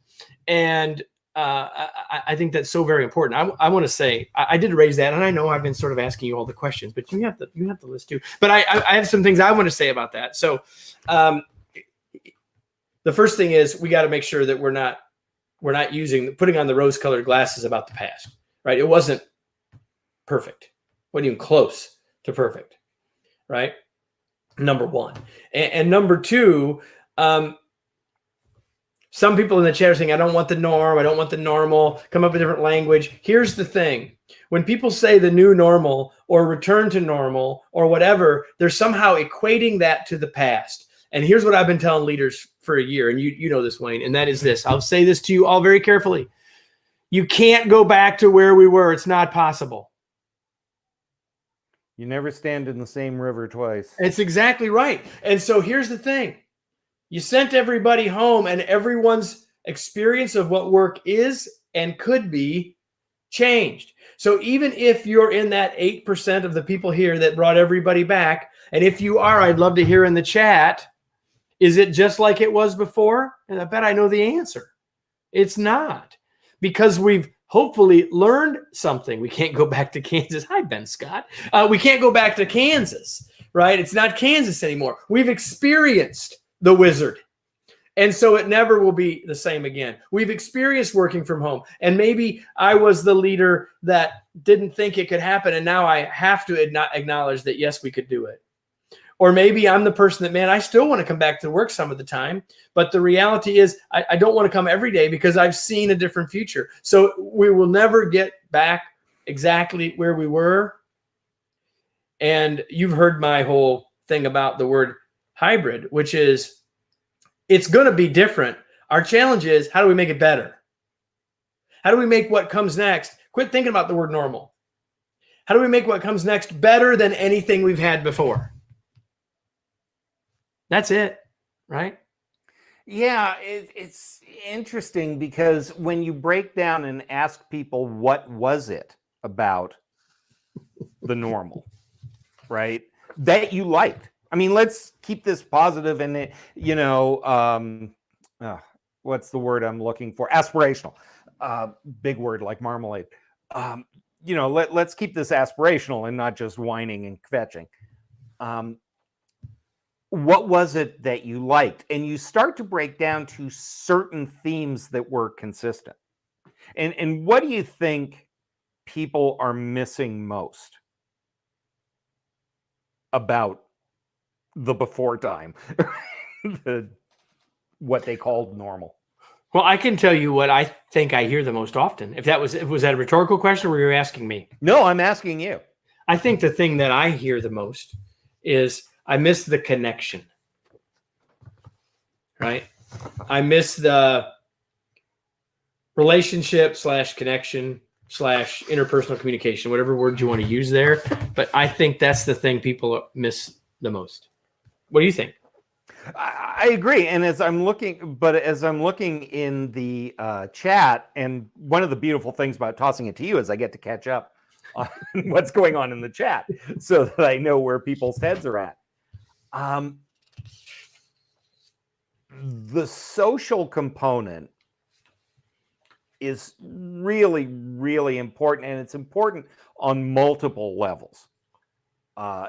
And I think that's so very important. I want to say I did raise that, and I know I've been sort of asking you all the questions, but you have the list too. But I have some things I want to say about that. So the first thing is we got to make sure that we're not putting on the rose-colored glasses about the past, right? It wasn't perfect, wasn't even close to perfect, right? Number one, and number two. Some people in the chat are saying, I don't want the norm. I don't want the normal. Come up with a different language. Here's the thing. When people say the new normal or return to normal or whatever, they're somehow equating that to the past. And here's what I've been telling leaders for a year. And you know this, Wayne, and that is this. I'll say this to you all very carefully. You can't go back to where we were. It's not possible. You never stand in the same river twice. It's exactly right. And so here's the thing. You sent everybody home, and everyone's experience of what work is and could be changed. So even if you're in that 8% of the people here that brought everybody back, and if you are, I'd love to hear in the chat, is it just like it was before? And I bet I know the answer. It's not, because we've hopefully learned something. We can't go back to Kansas. Hi, Ben Scott. We can't go back to Kansas, right? It's not Kansas anymore. We've experienced the wizard. And so it never will be the same again. We've experienced working from home. And maybe I was the leader that didn't think it could happen. And now I have to acknowledge that, yes, we could do it. Or maybe I'm the person that, man, I still want to come back to work some of the time. But the reality is I don't want to come every day because I've seen a different future. So we will never get back exactly where we were. And you've heard my whole thing about the word hybrid, which is it's going to be different. Our challenge is, how do we make it better? How do we make what comes next? Quit thinking about the word normal. How do we make what comes next better than anything we've had before? That's it, right? Yeah, it's interesting because when you break down and ask people what was it about the normal, right? That you liked. I mean, let's keep this positive and, what's the word I'm looking for? Aspirational. Big word like marmalade. Let's keep this aspirational and not just whining and kvetching. What was it that you liked? And you start to break down to certain themes that were consistent. And what do you think people are missing most about the before time, what they called normal? Well, I can tell you what I think I hear the most often. Was that a rhetorical question, or were you asking me? No, I'm asking you. I think the thing that I hear the most is I miss the connection. Right? I miss the relationship / connection / interpersonal communication, whatever word you want to use there. But I think that's the thing people miss the most. What do you think? I agree. And as I'm looking in the chat, and one of the beautiful things about tossing it to you is I get to catch up on what's going on in the chat so that I know where people's heads are at. The social component is really, really important, and it's important on multiple levels.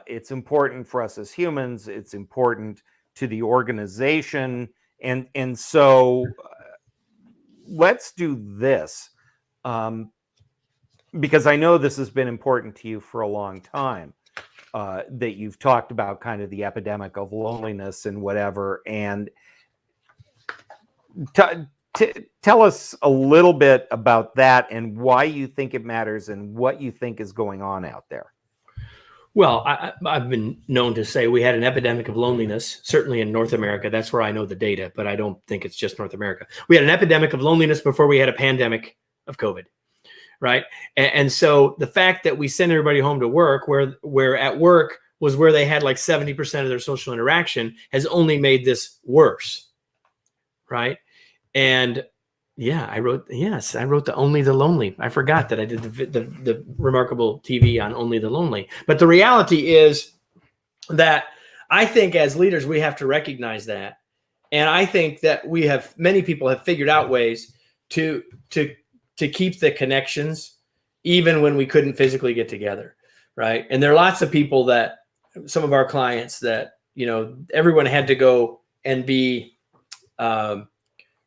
It's important for us as humans. It's important to the organization, and so let's do this because I know this has been important to you for a long time. That you've talked about kind of the epidemic of loneliness and whatever, and tell us a little bit about that and why you think it matters and what you think is going on out there. Well, I've been known to say we had an epidemic of loneliness, certainly in North America. That's where I know the data, but I don't think it's just North America. We had an epidemic of loneliness before we had a pandemic of COVID, right? And so the fact that we send everybody home to work, where at work was where they had like 70% of their social interaction, has only made this worse, right? And yeah, I wrote the Only the Lonely. I forgot that I did the remarkable TV on Only the Lonely. But the reality is that I think as leaders, we have to recognize that. And I think that many people have figured out ways to keep the connections, even when we couldn't physically get together. Right. And there are lots of people some of our clients that, everyone had to go and be,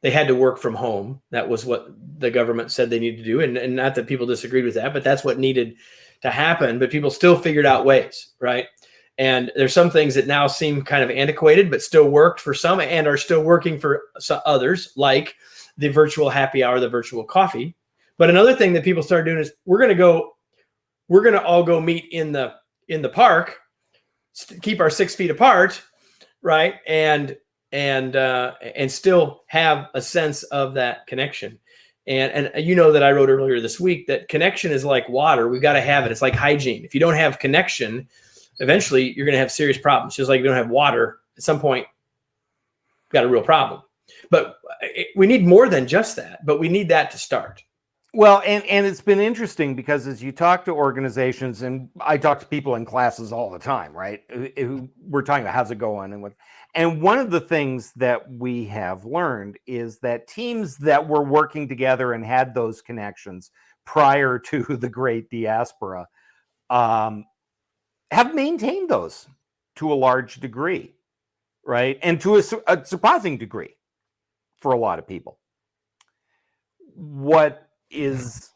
they had to work from home. That was what the government said they needed to do. And not that people disagreed with that, but that's what needed to happen. But people still figured out ways, right? And there's some things that now seem kind of antiquated, but still worked for some and are still working for others, like the virtual happy hour, the virtual coffee. But another thing that people started doing is we're going to all go meet in the park, keep our 6 feet apart, right? And still have a sense of that connection. And that I wrote earlier this week that connection is like water. We've got to have it. It's like hygiene. If you don't have connection, eventually you're going to have serious problems. Just like you don't have water, at some point, you've got a real problem. But we need more than just that, but we need that to start. Well, and it's been interesting because as you talk to organizations, and I talk to people in classes all the time, right? Who we're talking about how's it going and one of the things that we have learned is that teams that were working together and had those connections prior to the Great Diaspora have maintained those to a large degree, right? And to a surprising degree for a lot of people. What is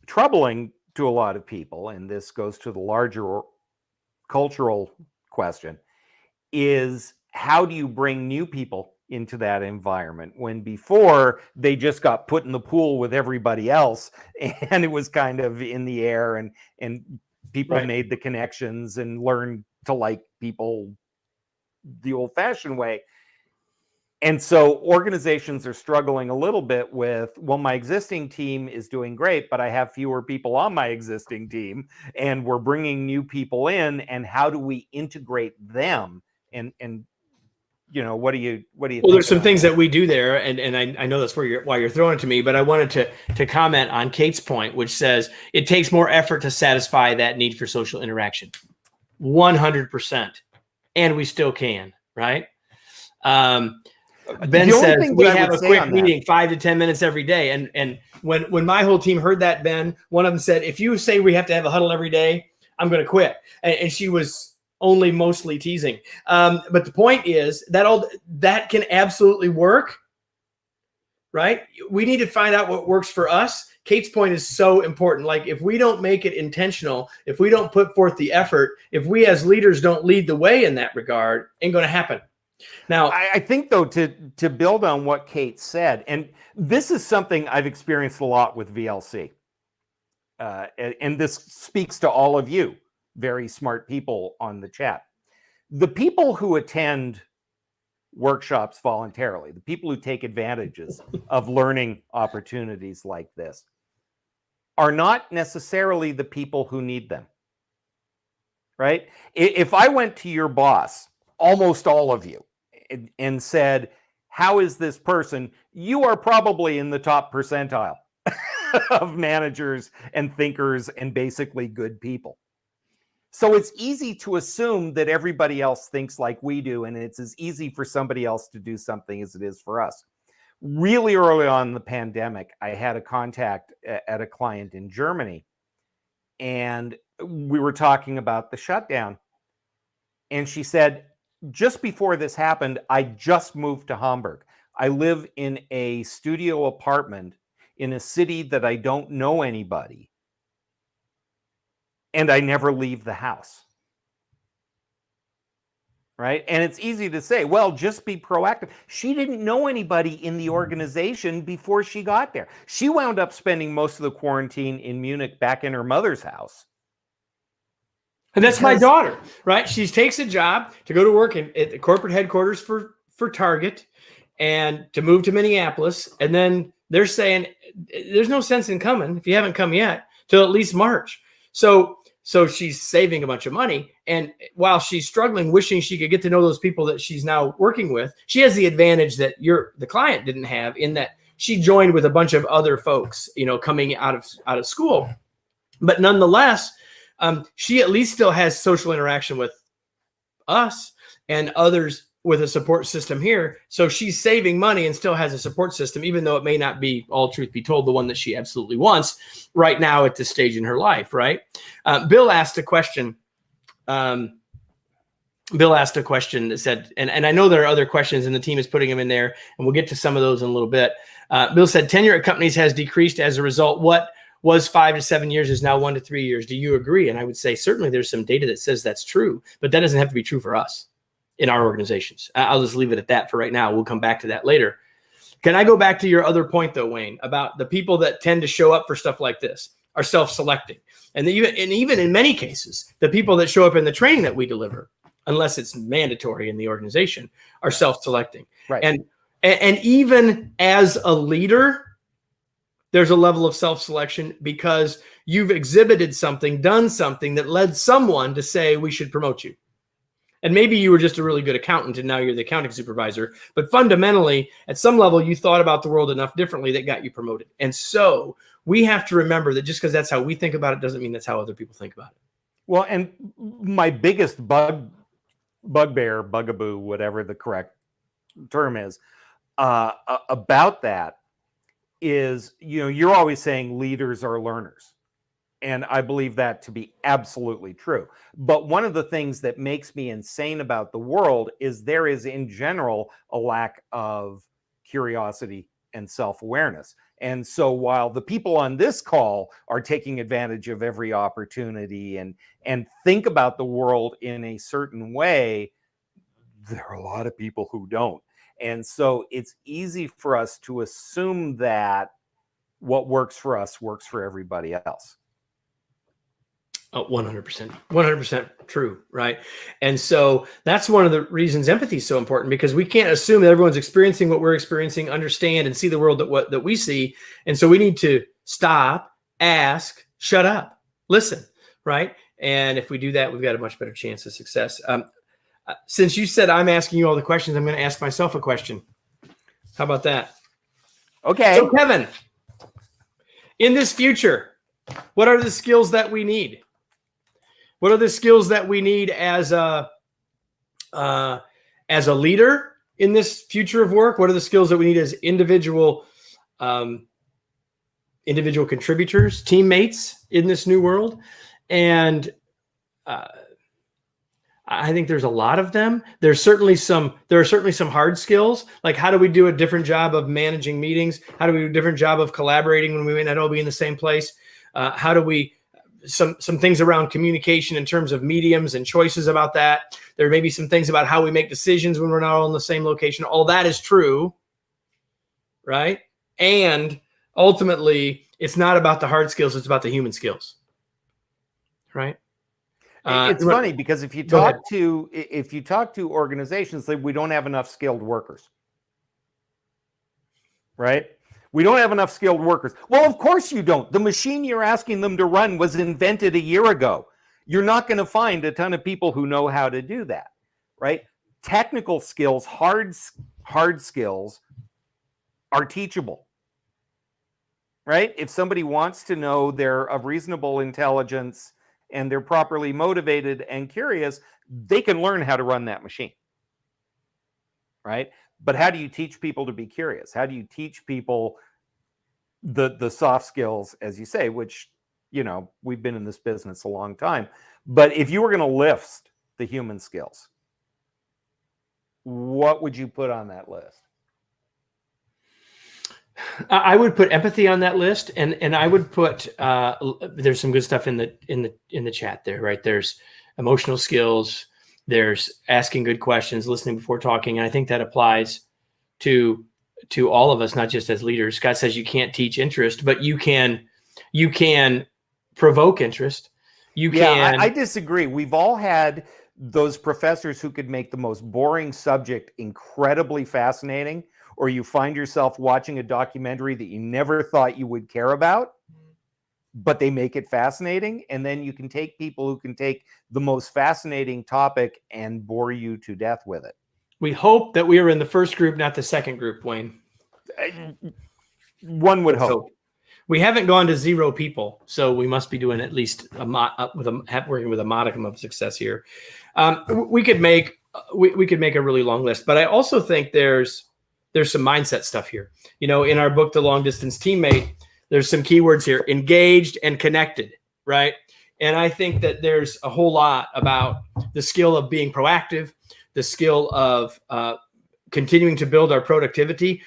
troubling to a lot of people, and this goes to the larger cultural question, is how do you bring new people into that environment when before they just got put in the pool with everybody else and it was kind of in the air and people right. made the connections and learned to like people the old-fashioned way. And so organizations are struggling a little bit with, well, my existing team is doing great, but I have fewer people on my existing team and we're bringing new people in, and how do we integrate them? And what do you well, there's some things that we do there, and I know that's why you're throwing it to me, but I wanted to comment on Kate's point, which says it takes more effort to satisfy that need for social interaction. 100%. And we still can, right? Ben The only says thing we that I have would a say quick on that- meeting, 5 to 10 minutes every day. And when my whole team heard that, Ben, one of them said, if you say we have to have a huddle every day, I'm going to quit. And she was only mostly teasing. But the point is that can absolutely work, right? We need to find out what works for us. Kate's point is so important. Like, if we don't make it intentional, if we don't put forth the effort, if we as leaders don't lead the way in that regard, ain't going to happen. Now, I think, though, to build on what Kate said, and this is something I've experienced a lot with VLC, and this speaks to all of you, very smart people on the chat. The people who attend workshops voluntarily, the people who take advantages of learning opportunities like this, are not necessarily the people who need them, right? If I went to your boss, almost all of you, and said, how is this person? You are probably in the top percentile of managers and thinkers and basically good people. So it's easy to assume that everybody else thinks like we do, and it's as easy for somebody else to do something as it is for us. Really early on in the pandemic, I had a contact at a client in Germany, and we were talking about the shutdown. And she said, just before this happened, I just moved to Hamburg. I live in a studio apartment in a city that I don't know anybody, and I never leave the house. Right? And it's easy to say, well, just be proactive. She didn't know anybody in the organization before she got there. She wound up spending most of the quarantine in Munich back in her mother's house. And that's my daughter, right? She takes a job to go to work at the corporate headquarters for Target and to move to Minneapolis. And then they're saying there's no sense in coming if you haven't come yet till at least March. So she's saving a bunch of money. And while she's struggling, wishing she could get to know those people that she's now working with, she has the advantage that the client didn't have, in that she joined with a bunch of other folks, coming out of school. But nonetheless, she at least still has social interaction with us and others with a support system here. So she's saving money and still has a support system, even though it may not be, all truth be told, the one that she absolutely wants right now at this stage in her life, right? Bill asked a question. Bill asked a question that said, and I know there are other questions and the team is putting them in there, and we'll get to some of those in a little bit. Bill said, tenure at companies has decreased as a result. What was 5 to 7 years is now 1 to 3 years. Do you agree? And I would say certainly there's some data that says that's true, but that doesn't have to be true for us in our organizations. I'll just leave it at that for right now. We'll come back to that later. Can I go back to your other point though, Wayne, about the people that tend to show up for stuff like this are self-selecting? And even in many cases, the people that show up in the training that we deliver, unless it's mandatory in the organization, are self-selecting. Right. And even as a leader, there's a level of self-selection because you've exhibited something, done something that led someone to say, we should promote you. And maybe you were just a really good accountant and now you're the accounting supervisor, but fundamentally at some level you thought about the world enough differently that got you promoted. And so we have to remember that just because that's how we think about it doesn't mean that's how other people think about it. Well, and my biggest bugbear, bugaboo, whatever the correct term is, about that is, you're always saying leaders are learners. And I believe that to be absolutely true. But one of the things that makes me insane about the world is there is, in general, a lack of curiosity and self-awareness. And so while the people on this call are taking advantage of every opportunity and think about the world in a certain way, there are a lot of people who don't. And so it's easy for us to assume that what works for us works for everybody else. 100% true, right? And so that's one of the reasons empathy is so important, because we can't assume that everyone's experiencing what we're experiencing, understand and see the world that we see. And so we need to stop, ask, shut up, listen, right? And if we do that, we've got a much better chance of success. Since you said I'm asking you all the questions, I'm going to ask myself a question. How about that? Okay. So Kevin, in this future, what are the skills that we need? What are the skills that we need as a leader in this future of work? What are the skills that we need as individual contributors, teammates in this new world? And I think there's a lot of them. There are certainly some hard skills, like how do we do a different job of managing meetings? How do we do a different job of collaborating when we may not all be in the same place? How do we some things around communication in terms of mediums and choices about that? There may be some things about how we make decisions when we're not all in the same location. All that is true, right? And ultimately, it's not about the hard skills; it's about the human skills, right? It's funny because if you talk to organizations, we don't have enough skilled workers, right? We don't have enough skilled workers. Well, of course you don't. The machine you're asking them to run was invented a year ago. You're not going to find a ton of people who know how to do that, right? Technical skills, hard skills are teachable, right? If somebody wants to know they're of reasonable intelligence and they're properly motivated and curious, they can learn how to run that machine, right? But how do you teach people to be curious? How do you teach people the soft skills, as you say, which, we've been in this business a long time. But if you were going to list the human skills, what would you put on that list? I would put empathy on that list, and I would put there's some good stuff in the chat there, right? There's emotional skills, there's asking good questions, listening before talking, and I think that applies to all of us, not just as leaders. Scott says you can't teach interest, but you can provoke interest. I disagree. We've all had those professors who could make the most boring subject incredibly fascinating, or you find yourself watching a documentary that you never thought you would care about, but they make it fascinating. And then you can take people who can take the most fascinating topic and bore you to death with it. We hope that we are in the first group, not the second group, Wayne. One would hope. We haven't gone to 0 people, so we must be doing at least working with a modicum of success here. We could make a really long list, but I also think there's some mindset stuff here. In our book, The Long Distance Teammate, there's some keywords here: engaged and connected, right? And I think that there's a whole lot about the skill of being proactive, the skill of continuing to build our productivity.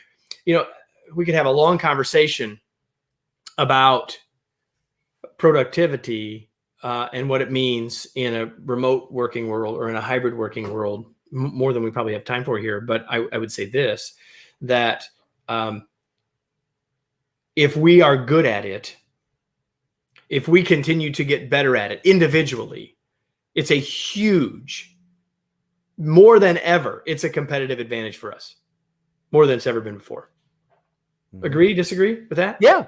We could have a long conversation about productivity and what it means in a remote working world or in a hybrid working world, more than we probably have time for here. But I would say this, that if we are good at it, if we continue to get better at it individually, it's a huge, more than ever, it's a competitive advantage for us, more than it's ever been before. Agree, disagree with that? Yeah.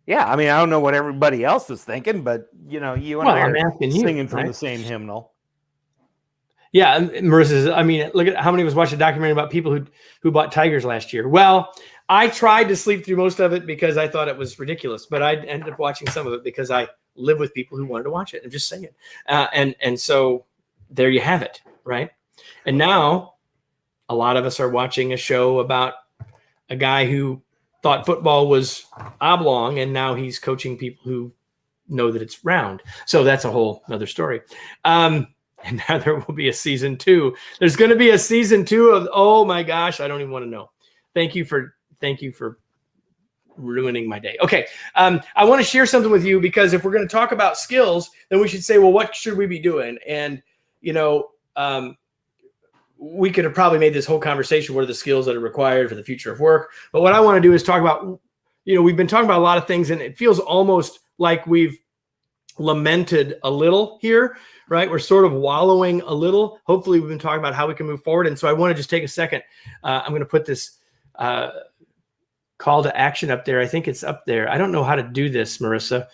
Yeah, I mean, I don't know what everybody else is thinking, but, you and I are singing from the same hymnal. Yeah, Marissa, look at how many of us watched a documentary about people who bought tigers last year. Well, I tried to sleep through most of it because I thought it was ridiculous, but I ended up watching some of it because I live with people who wanted to watch it. I'm just saying. And so there you have it, right? And now a lot of us are watching a show about a guy who thought football was oblong, and now he's coaching people who know that it's round. So that's a whole other story. And now there will be a season 2. There's going to be a season 2 of, oh my gosh, I don't even want to know. Thank you for ruining my day. Okay. I want to share something with you, because if we're going to talk about skills, then we should say, well, what should we be doing? And, we could have probably made this whole conversation, what are the skills that are required for the future of work? But what I want to do is talk about, we've been talking about a lot of things, and it feels almost like we've lamented a little here, right? We're sort of wallowing a little. Hopefully we've been talking about how we can move forward. And so I want to just take a second. I'm going to put this call to action up there. I think it's up there. I don't know how to do this, Marissa.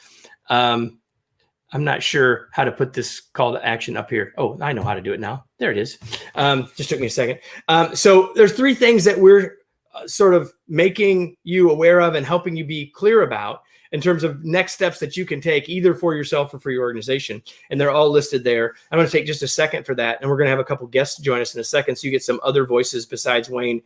I'm not sure how to put this call to action up here. Oh, I know how to do it now. There it is. Just took me a second. So there's 3 things that we're sort of making you aware of and helping you be clear about in terms of next steps that you can take either for yourself or for your organization. And they're all listed there. I'm going to take just a second for that. And we're going to have a couple guests join us in a second, so you get some other voices besides Wayne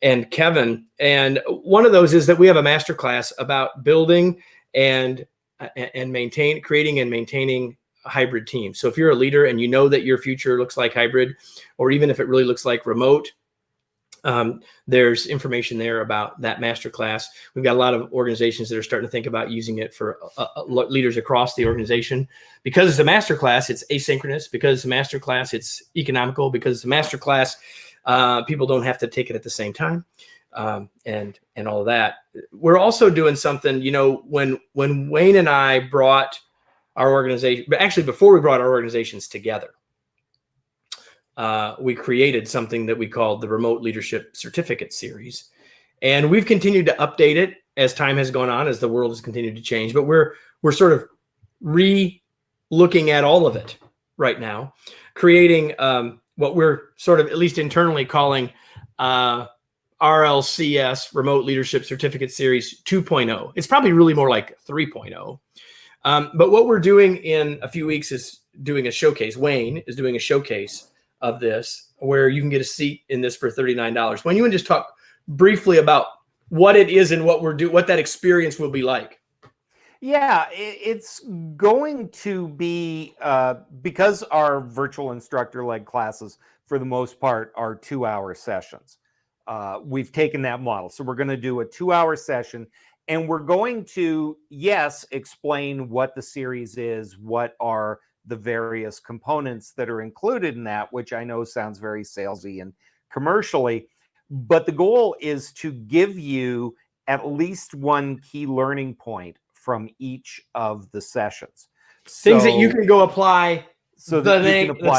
and Kevin. And one of those is that we have a masterclass about building and creating and maintaining hybrid teams. So if you're a leader and you know that your future looks like hybrid, or even if it really looks like remote, there's information there about that masterclass. We've got a lot of organizations that are starting to think about using it for leaders across the organization. Because it's a masterclass, it's asynchronous. Because it's a masterclass, it's economical. Because it's a masterclass, people don't have to take it at the same time, and all of that. We're also doing something, when Wayne and I brought our organization, but actually before we brought our organizations together, we created something that we called the Remote Leadership Certificate Series. And we've continued to update it as time has gone on, as the world has continued to change. But we're sort of re-looking at all of it right now, creating what we're sort of, at least internally, calling RLCS, Remote Leadership Certificate Series 2.0. It's probably really more like 3.0. But what we're doing in a few weeks is doing a showcase. Wayne is doing a showcase of this, where you can get a seat in this for $39. Wayne, you want to just talk briefly about what it is and what that experience will be like? Yeah, it's going to be, because our virtual instructor-led classes, for the most part, are 2-hour sessions. We've taken that model. So we're going to do a 2-hour session, and we're going to, yes, explain what the series is, what are the various components that are included in that, which I know sounds very salesy and commercially, but the goal is to give you at least one key learning point from each of the sessions. Things that you can go apply the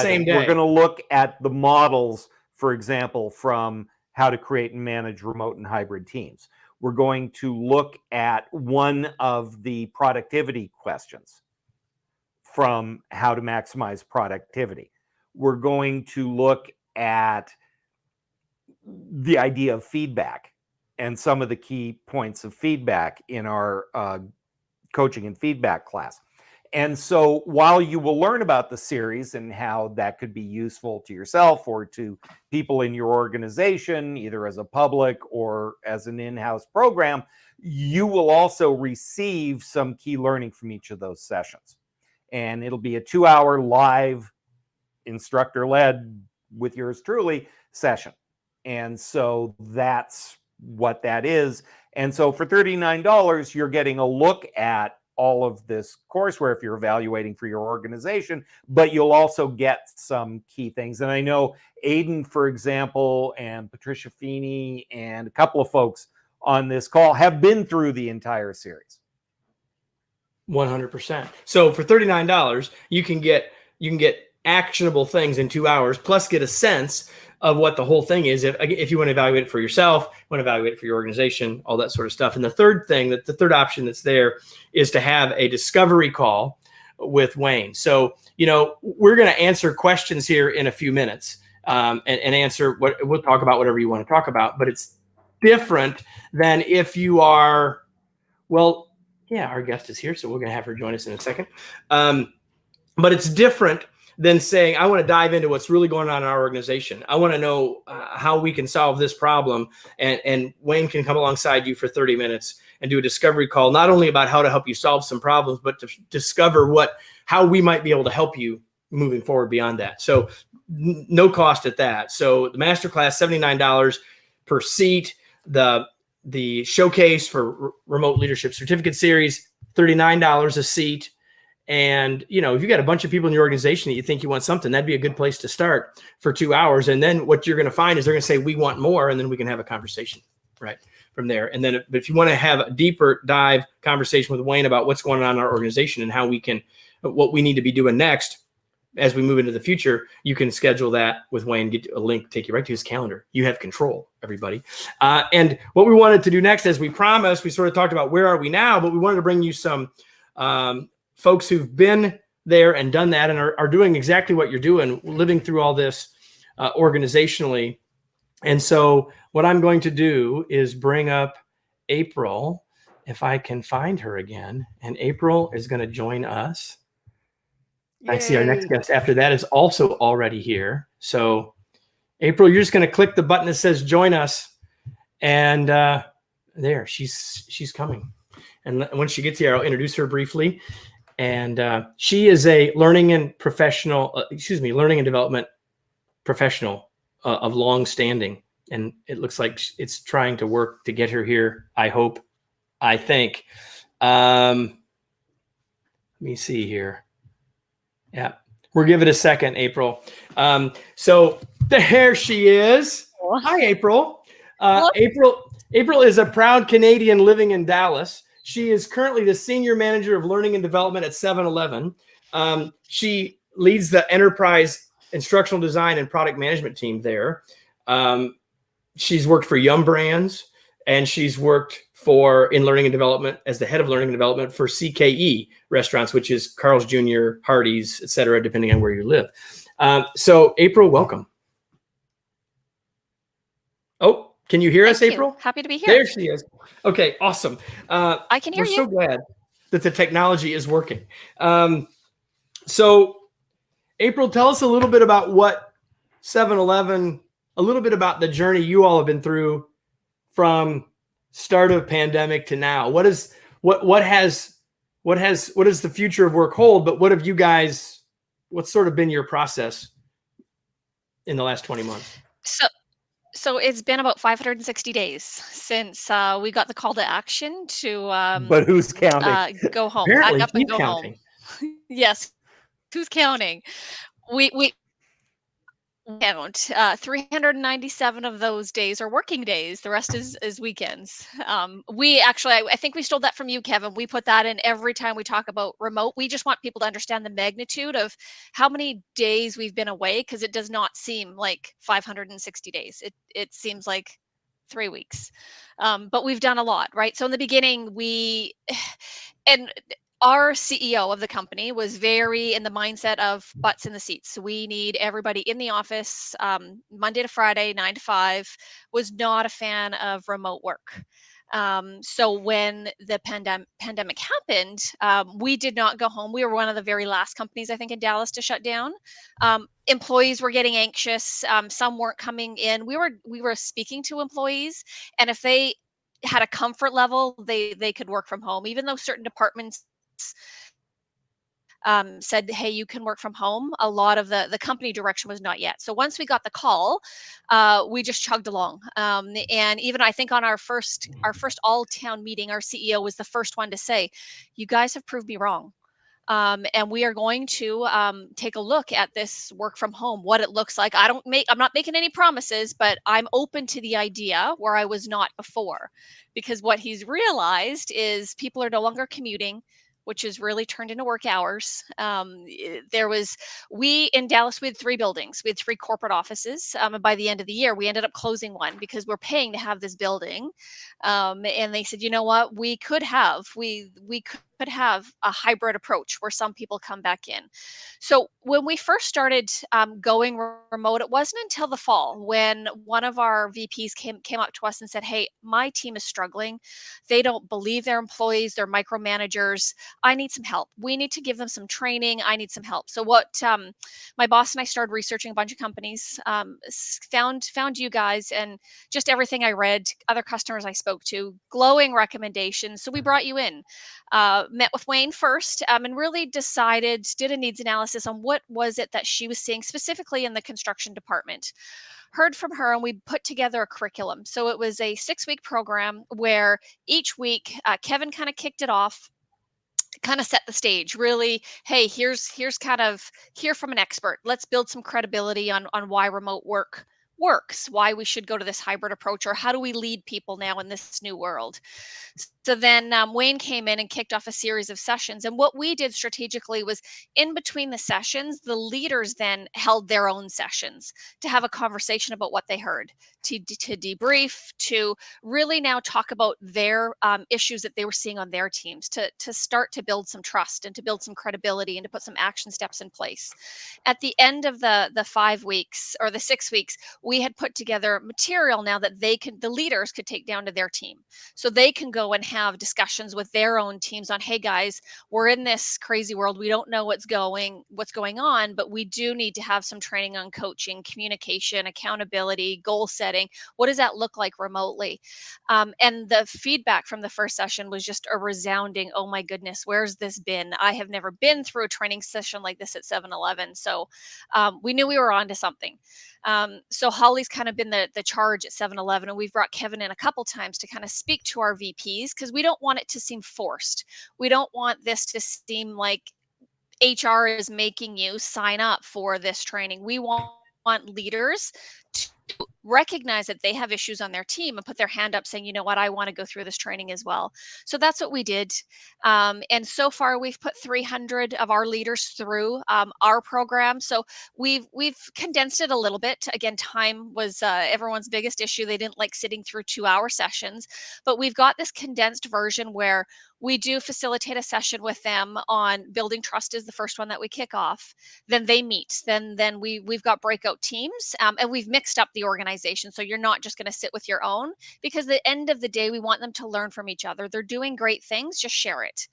same day. We're going to look at the models, for example, from how to create and manage remote and hybrid teams. We're going to look at one of the productivity questions from how to maximize productivity. We're going to look at the idea of feedback and some of the key points of feedback in our coaching and feedback class. And so while you will learn about the series and how that could be useful to yourself or to people in your organization, either as a public or as an in-house program, you will also receive some key learning from each of those sessions. And it'll be a 2-hour live instructor-led, with yours truly, session. And so that's what that is. And so for $39, you're getting a look at all of this courseware if you're evaluating for your organization, but you'll also get some key things. And I know Aiden, for example, and Patricia Feeney and a couple of folks on this call have been through the entire series. 100%. So for $39, you can get actionable things in 2 hours, plus get a sense of what the whole thing is. If you want to evaluate it for yourself, want to evaluate it for your organization, all that sort of stuff. And the third option that's there is to have a discovery call with Wayne. So, we're going to answer questions here in a few minutes, and answer we'll talk about whatever you want to talk about, but it's different than if you are, our guest is here, so we're going to have her join us in a second. But it's different than saying, I want to dive into what's really going on in our organization. I want to know how we can solve this problem. And Wayne can come alongside you for 30 minutes and do a discovery call, not only about how to help you solve some problems, but to discover how we might be able to help you moving forward beyond that. So no cost at that. So the masterclass, $79 per seat. The showcase for Remote Leadership Certificate Series, $39 a seat. And, if you got a bunch of people in your organization that you think you want something, that'd be a good place to start for 2 hours. And then what you're going to find is they're going to say, we want more. And then we can have a conversation right from there. And then if you want to have a deeper dive conversation with Wayne about what's going on in our organization and what we need to be doing next as we move into the future, you can schedule that with Wayne, get a link, take you right to his calendar. You have control, everybody. And what we wanted to do next, as we promised, we sort of talked about where are we now, but we wanted to bring you some folks who've been there and done that and are doing exactly what you're doing, living through all this organizationally. And so what I'm going to do is bring up April, if I can find her again. And April is going to join us. I see our next Yay. guest after that is also already here. So April, you're just going to click the button that says join us. And there, she's coming. And when she gets here, I'll introduce her briefly. And she is a learning and development professional of long standing. And it looks like it's trying to work to get her here. I think. Let me see here. Yeah, we'll give it a second, April. So there she is. Hi, April. April is a proud Canadian living in Dallas. She is currently the senior manager of learning and development at 7-Eleven. She leads the enterprise instructional design and product management team there. She's worked for Yum Brands, and she's worked in learning and development as the head of learning and development for CKE restaurants, which is Carl's Jr., Hardee's, et cetera, depending on where you live. So April, welcome. Oh, can you hear us, April? Happy to be here. There she is. Okay, awesome. I can hear you. We're so glad that the technology is working. So April, tell us a little bit about what 7-Eleven, a little bit about the journey you all have been through from start of pandemic to now. What does the future of work hold? But what's sort of been your process in the last 20 months? So it's been about 560 days since we got the call to action to But who's counting? Go home. Apparently, Pack up and keep go counting. home. Yes. Who's counting? We count 397 of those days are working days. The rest is weekends. I think we stole that from you, Kevin. We put that in every time we talk about remote. We just want people to understand the magnitude of how many days we've been away, because it does not seem like 560 days. It seems like 3 weeks. But we've done a lot, right? So in the beginning, and our CEO of the company was very in the mindset of butts in the seats. So we need everybody in the office Monday to Friday, 9 to 5, was not a fan of remote work. So when the pandemic happened, we did not go home. We were one of the very last companies, I think, in Dallas to shut down. Employees were getting anxious. Some weren't coming in. We were speaking to employees, and if they had a comfort level, they could work from home, even though certain departments said, hey, you can work from home. A lot of the company direction was not yet. So once we got the call, we just chugged along. And even I think on our first all town meeting, our CEO was the first one to say, you guys have proved me wrong. And we are going to take a look at this work from home, what it looks like. I'm not making any promises, but I'm open to the idea where I was not before, because what he's realized is people are no longer commuting, which is really turned into work hours. We in Dallas, we had 3 buildings. We had 3 corporate offices. And by the end of the year, we ended up closing one because we're paying to have this building. And they said, you know what, we could have a hybrid approach where some people come back in. So when we first started going remote, it wasn't until the fall when one of our VPs came up to us and said, hey, my team is struggling. They don't believe their employees, they're micromanagers. I need some help. We need to give them some training. I need some help. So what my boss and I started researching a bunch of companies, found you guys, and just everything I read, other customers I spoke to, glowing recommendations. So we brought you in. Met with Wayne first, and really did a needs analysis on what was it that she was seeing specifically in the construction department. Heard from her, and we put together a curriculum. So it was a 6-week program where each week Kevin kind of kicked it off, kind of set the stage. Really, hey, here's kind of hear from an expert. Let's build some credibility on why remote work works, why we should go to this hybrid approach, or how do we lead people now in this new world. So then Wayne came in and kicked off a series of sessions. And what we did strategically was, in between the sessions, the leaders then held their own sessions to have a conversation about what they heard, to debrief, to really now talk about their issues that they were seeing on their teams, to start to build some trust and to build some credibility and to put some action steps in place. At the end of the 5 weeks or the 6 weeks, we had put together material now that the leaders could take down to their team. So they can go and have discussions with their own teams on, hey guys, we're in this crazy world. We don't know what's going on, but we do need to have some training on coaching, communication, accountability, goal setting. What does that look like remotely? And the feedback from the first session was just a resounding, oh my goodness, where's this been? I have never been through a training session like this at 7-Eleven. So we knew we were onto something. So Holly's kind of been the charge at 7-Eleven, and we've brought Kevin in a couple times to kind of speak to our VPs, because we don't want it to seem forced. We don't want this to seem like HR is making you sign up for this training. We want leaders to recognize that they have issues on their team and put their hand up saying, you know what, I want to go through this training as well. So that's what we did. And so far we've put 300 of our leaders through our program. So we've condensed it a little bit. Again, time was everyone's biggest issue. They didn't like sitting through 2-hour sessions, but we've got this condensed version where we do facilitate a session with them on building trust is the first one that we kick off. Then they meet. Then we've got breakout teams, and we've mixed up the organization. So you're not just going to sit with your own, because at the end of the day, we want them to learn from each other. They're doing great things. Just share it.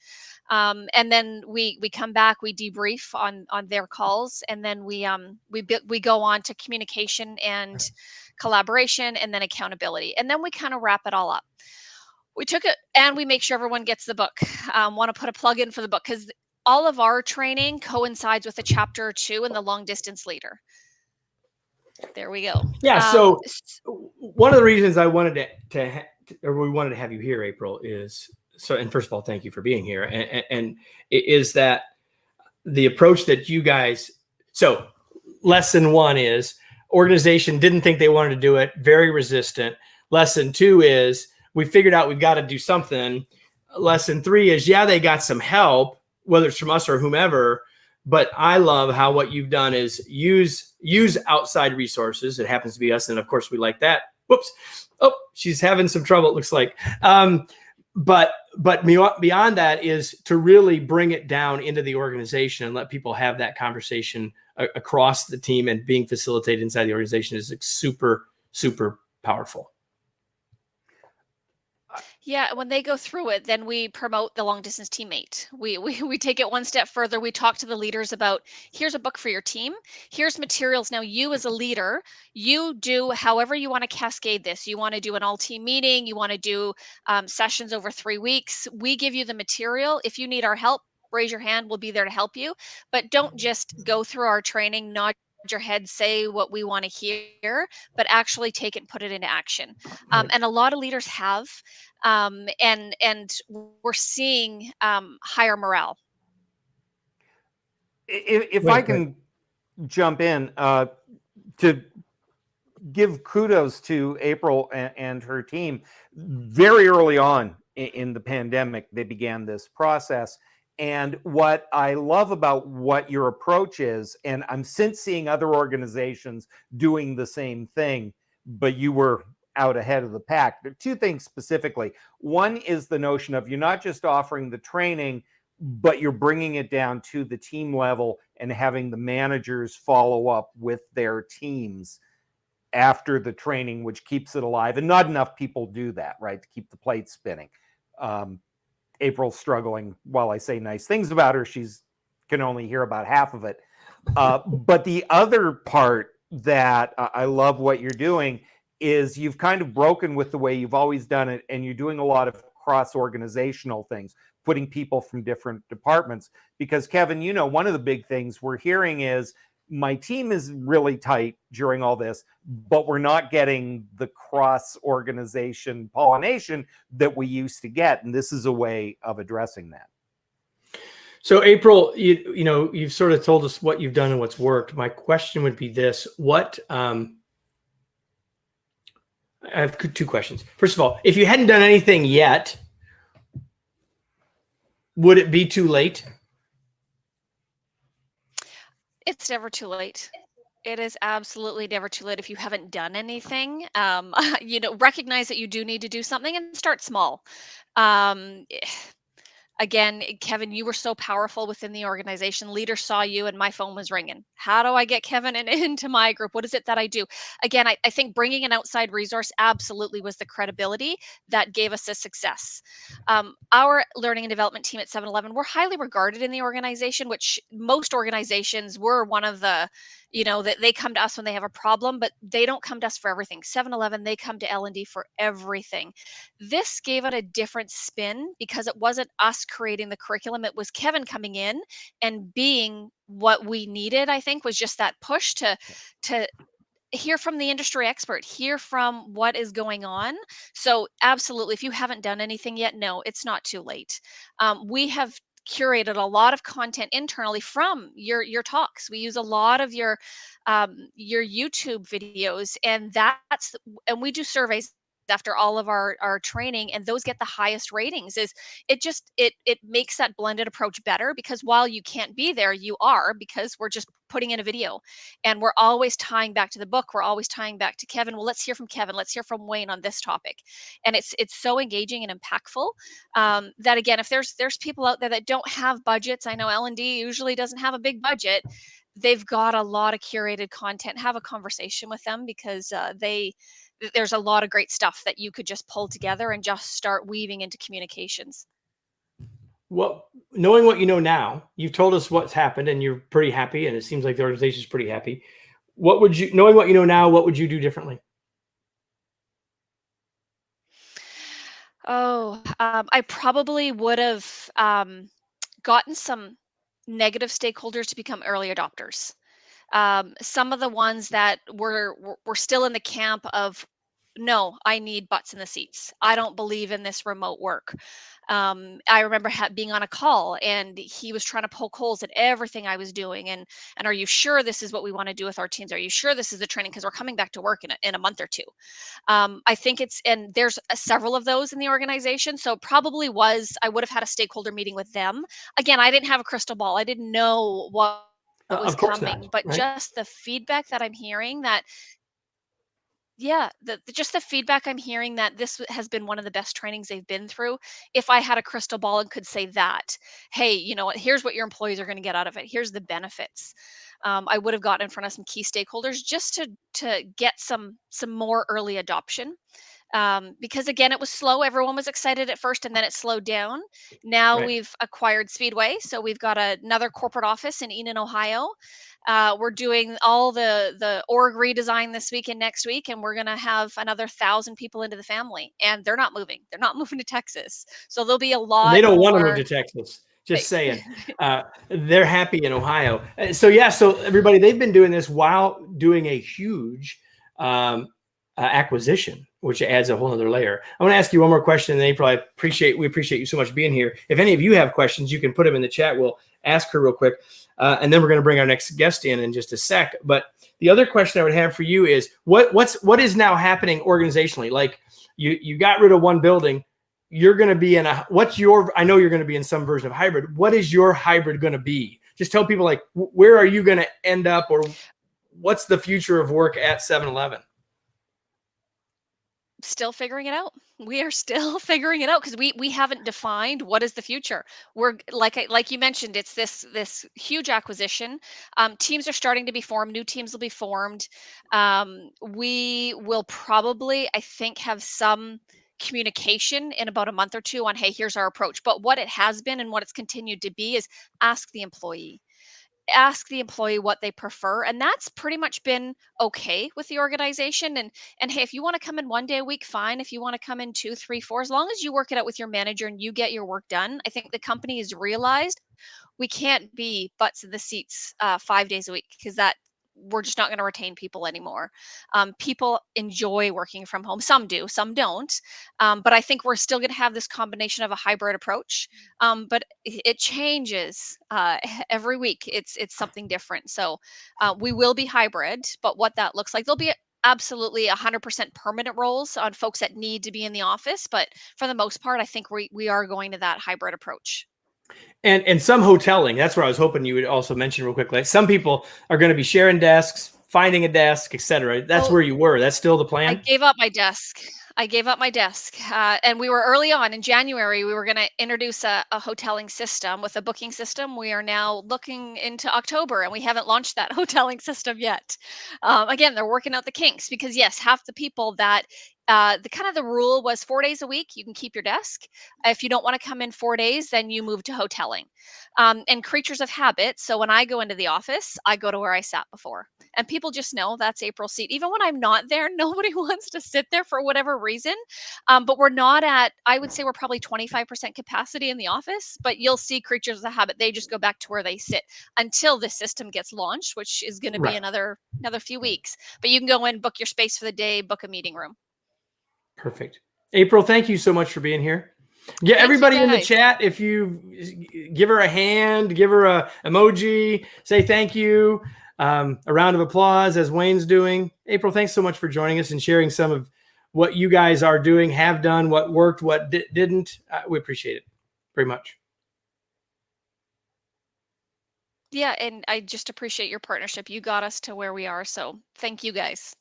And then we come back, we debrief on their calls, and then we go on to communication and collaboration, and then accountability, and then we kind of wrap it all up. We took it and we make sure everyone gets the book. Want to put a plug in for the book, because all of our training coincides with a chapter or two in the long distance leader. There we go. Yeah. So one of the reasons I wanted we wanted to have you here, April, is and first of all, thank you for being here. And is that the approach that you guys, so lesson 1 is organization didn't think they wanted to do it, very resistant. Lesson 2 is we figured out we've got to do something. Lesson 3 is, yeah, they got some help, whether it's from us or whomever, but I love how what you've done is use outside resources. It happens to be us. And of course we like that. Whoops. Oh, she's having some trouble, it looks like. But beyond that is to really bring it down into the organization and let people have that conversation across the team, and being facilitated inside the organization is super, super powerful. Yeah, when they go through it, then we promote the long distance teammate. We take it one step further. We talk to the leaders about, here's a book for your team. Here's materials. Now you as a leader, you do however you want to cascade this. You want to do an all team meeting. You want to do sessions over 3 weeks. We give you the material. If you need our help, raise your hand. We'll be there to help you. But don't just go through our training, nod your head, say what we want to hear, but actually take it and put it into action. And a lot of leaders have. And we're seeing higher morale. If I can jump in to give kudos to April and her team, very early on in the pandemic, they began this process. And what I love about what your approach is, and I'm since seeing other organizations doing the same thing, but you were out ahead of the pack. There are 2 things specifically. One is the notion of you're not just offering the training, but you're bringing it down to the team level and having the managers follow up with their teams after the training, which keeps it alive. And not enough people do that, right, to keep the plate spinning. April's struggling. While I say nice things about her, she's can only hear about half of it. But the other part that I love what you're doing is you've kind of broken with the way you've always done it, and you're doing a lot of cross-organizational things, putting people from different departments. Because Kevin, you know, one of the big things we're hearing is, my team is really tight during all this, but we're not getting the cross-organization pollination that we used to get. And this is a way of addressing that. So April, you know, you've sort of told us what you've done and what's worked. My question would be this: I have 2 questions. First of all, if you hadn't done anything yet, would it be too late? It's never too late. It is absolutely never too late if you haven't done anything. You know, recognize that you do need to do something and start small. Again, Kevin, you were so powerful within the organization. Leaders saw you and my phone was ringing. How do I get Kevin into my group? What is it that I do? Again, I think bringing an outside resource absolutely was the credibility that gave us the success. Our learning and development team at 7-Eleven, we're highly regarded in the organization, which most organizations were one of the, that they come to us when they have a problem, but they don't come to us for everything. 7-Eleven, they come to L&D for everything. This gave it a different spin because it wasn't us creating the curriculum. It was Kevin coming in and being what we needed. I think was just that push to hear from the industry expert, hear from what is going on. So absolutely, if you haven't done anything yet, no, it's not too late. We have curated a lot of content internally from your talks. We use a lot of your YouTube videos, and we do surveys after all of our training, and those get the highest ratings. Is it makes that blended approach better, because while you can't be there, you are, because we're just putting in a video, and we're always tying back to the book, we're always tying back to Kevin. Well, let's hear from Kevin, let's hear from Wayne on this topic. And it's so engaging and impactful, that again, if there's people out there that don't have budgets, I know L&D usually doesn't have a big budget, they've got a lot of curated content. Have a conversation with them, because there's a lot of great stuff that you could just pull together and just start weaving into communications. Well, knowing what you know now, you've told us what's happened and you're pretty happy, and it seems like the organization's pretty happy. Knowing what you know now, what would you do differently? I probably would have gotten some negative stakeholders to become early adopters. Some of the ones that were still in the camp of, no, I need butts in the seats, I don't believe in this remote work. I remember being on a call, and he was trying to poke holes at everything I was doing. And are you sure this is what we want to do with our teams? Are you sure this is the training? Because we're coming back to work in a month or two. I think and there's several of those in the organization. So probably I would have had a stakeholder meeting with them. Again, I didn't have a crystal ball. I didn't know what was coming, but right? Just the feedback that I'm hearing, that just the feedback I'm hearing, that this has been one of the best trainings they've been through. If I had a crystal ball and could say that, hey, you know what, here's what your employees are going to get out of it, here's the benefits, I would have gotten in front of some key stakeholders just to get some more early adoption. Because again, it was slow. Everyone was excited at first, and then it slowed down. Now right. We've acquired Speedway, so we've got another corporate office in Enon, Ohio. We're doing all the org redesign this week and next week, and we're going to have another 1,000 people into the family, and they're not moving. They're not moving to Texas, so there'll be a lot. They don't want to move to Texas. Just saying. They're happy in Ohio. So everybody, they've been doing this while doing a huge acquisition, which adds a whole other layer. I want to ask you one more question, and April, we appreciate you so much being here. If any of you have questions, you can put them in the chat. We'll ask her real quick. And then we're going to bring our next guest in just a sec. But the other question I would have for you is what is now happening organizationally? Like you got rid of one building. You're going to be in I know you're going to be in some version of hybrid. What is your hybrid going to be? Just tell people, like, where are you going to end up, or what's the future of work at 7-Eleven? Still figuring it out. We are still figuring it out, because we haven't defined what is the future. We're like you mentioned, it's this huge acquisition. Teams are starting to be formed. New teams will be formed. We will probably, I think, have some communication in about a month or two on, hey, here's our approach. But what it has been and what it's continued to be is ask the employee what they prefer, and that's pretty much been okay with the organization. And hey, if you want to come in 1 day a week, fine. If you want to come in 2, 3, 4, as long as you work it out with your manager and you get your work done. I think the company has realized we can't be butts in the seats 5 days a week, because we're just not going to retain people anymore. People enjoy working from home. Some do, some don't. But I think we're still going to have this combination of a hybrid approach. But it changes every week. It's something different. So we will be hybrid, but what that looks like, there'll be absolutely 100% permanent roles on folks that need to be in the office. But for the most part, I think we are going to that hybrid approach. And some hoteling. That's where I was hoping you would also mention real quickly. Some people are going to be sharing desks, finding a desk, etc. That's where you were. That's still the plan? I gave up my desk. I gave up my desk. And we were early on in January, we were going to introduce a hoteling system with a booking system. We are now looking into October and we haven't launched that hoteling system yet. Again, they're working out the kinks because, yes, half the people that the rule was 4 days a week, you can keep your desk. If you don't want to come in 4 days, then you move to hoteling. And creatures of habit. So when I go into the office, I go to where I sat before. And people just know that's April's seat. Even when I'm not there, nobody wants to sit there for whatever reason. But we're not at, I would say we're probably 25% capacity in the office, but you'll see creatures of habit. They just go back to where they sit until the system gets launched, which is going to be Right. another few weeks. But you can go in, book your space for the day, book a meeting room. Perfect. April, thank you so much for being here. Yeah, Thank everybody you in the guys. chat, if you give her a hand, give her a emoji, say thank you, a round of applause as Wayne's doing. April, thanks so much for joining us and sharing some of what you guys are doing, have done, what worked, what didn't. We appreciate it very much. Yeah, and I just appreciate your partnership. You got us to where we are, so thank you guys.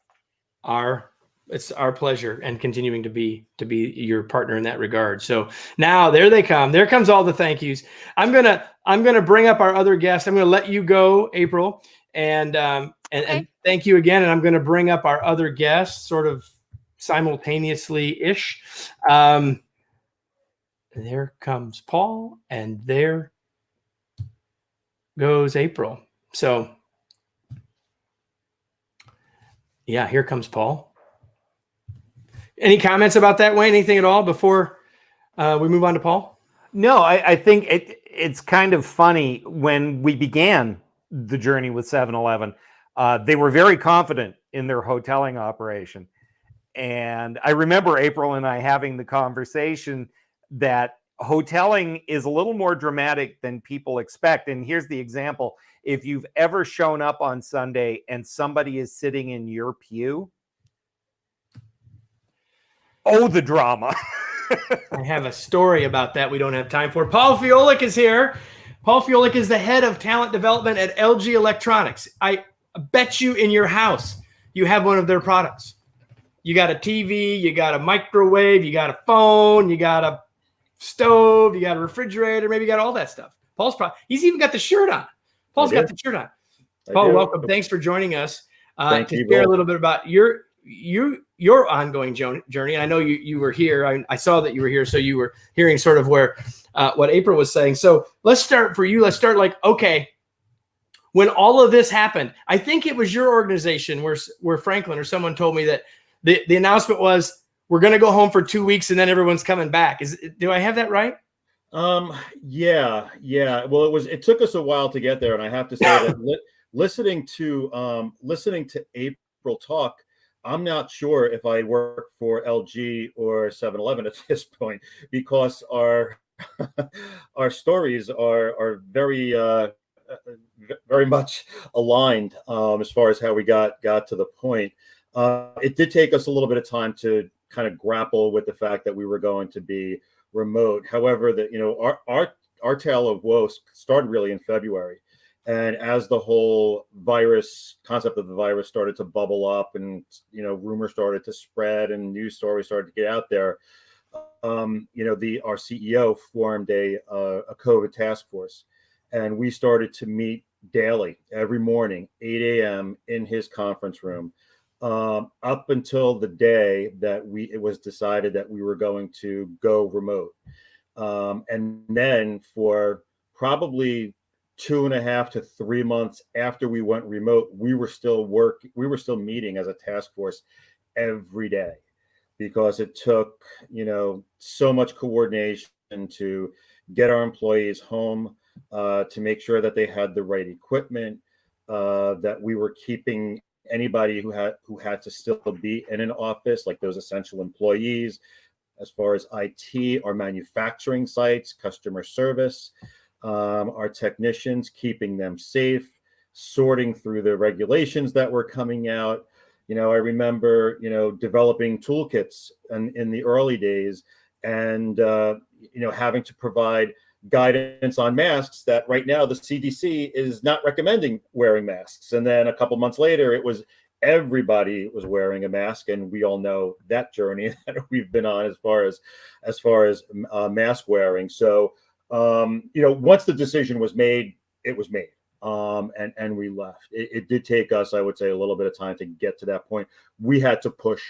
It's our pleasure and continuing to be your partner in that regard. So now there they come. There comes all the thank yous. I'm gonna bring up our other guest. I'm gonna let you go, April, and Okay. thank you again. And I'm gonna bring up our other guest sort of simultaneously ish. There comes Paul, and there goes April. So yeah, here comes Paul. Any comments about that, Wayne? Anything at all before we move on to Paul? No, I think it's kind of funny. When we began the journey with 7-Eleven, they were very confident in their hoteling operation. And I remember April and I having the conversation that hoteling is a little more dramatic than people expect. And here's the example. If you've ever shown up on Sunday and somebody is sitting in your pew, oh, the drama. I have a story about that we don't have time for. Paul Feolick is here. Paul Feolick is the head of talent development at LG Electronics. I bet you in your house you have one of their products. You got a TV, you got a microwave, you got a phone, you got a stove, you got a refrigerator, maybe you got all that stuff. He's even got the shirt on. Paul's got the shirt on. Paul, welcome. Thanks for joining us to share a little bit about your ongoing journey. And I know you were here. I saw that you were here, so you were hearing sort of where what April was saying. So let's start for you. Let's start okay, when all of this happened, I think it was your organization where Franklin or someone told me that the announcement was, we're going to go home for 2 weeks and then everyone's coming back. Do I have that right? Yeah. Well, it took us a while to get there. And I have to say that listening to April talk, I'm not sure if I work for LG or 7-Eleven at this point, because our stories are very very much aligned as far as how we got to the point. It did take us a little bit of time to kind of grapple with the fact that we were going to be remote. However, our tale of woe started really in February. And as the whole concept of the virus started to bubble up, and rumors started to spread, and news stories started to get out there, our CEO formed a COVID task force, and we started to meet daily, every morning, 8 a.m. in his conference room, up until the day that it was decided that we were going to go remote, and then for probably 2.5 to 3 months after we went remote, we were still meeting as a task force every day, because it took, so much coordination to get our employees home, to make sure that they had the right equipment, that we were keeping anybody who had to still be in an office, like those essential employees, as far as IT, our manufacturing sites, customer service, our technicians, keeping them safe, sorting through the regulations that were coming out. I remember, developing toolkits in the early days, and, having to provide guidance on masks that right now the CDC is not recommending wearing masks. And then a couple months later, it was everybody was wearing a mask, and we all know that journey that we've been on as far as mask wearing. So once the decision was made, it was made, and we left. It did take us, I would say, a little bit of time to get to that point. We had to push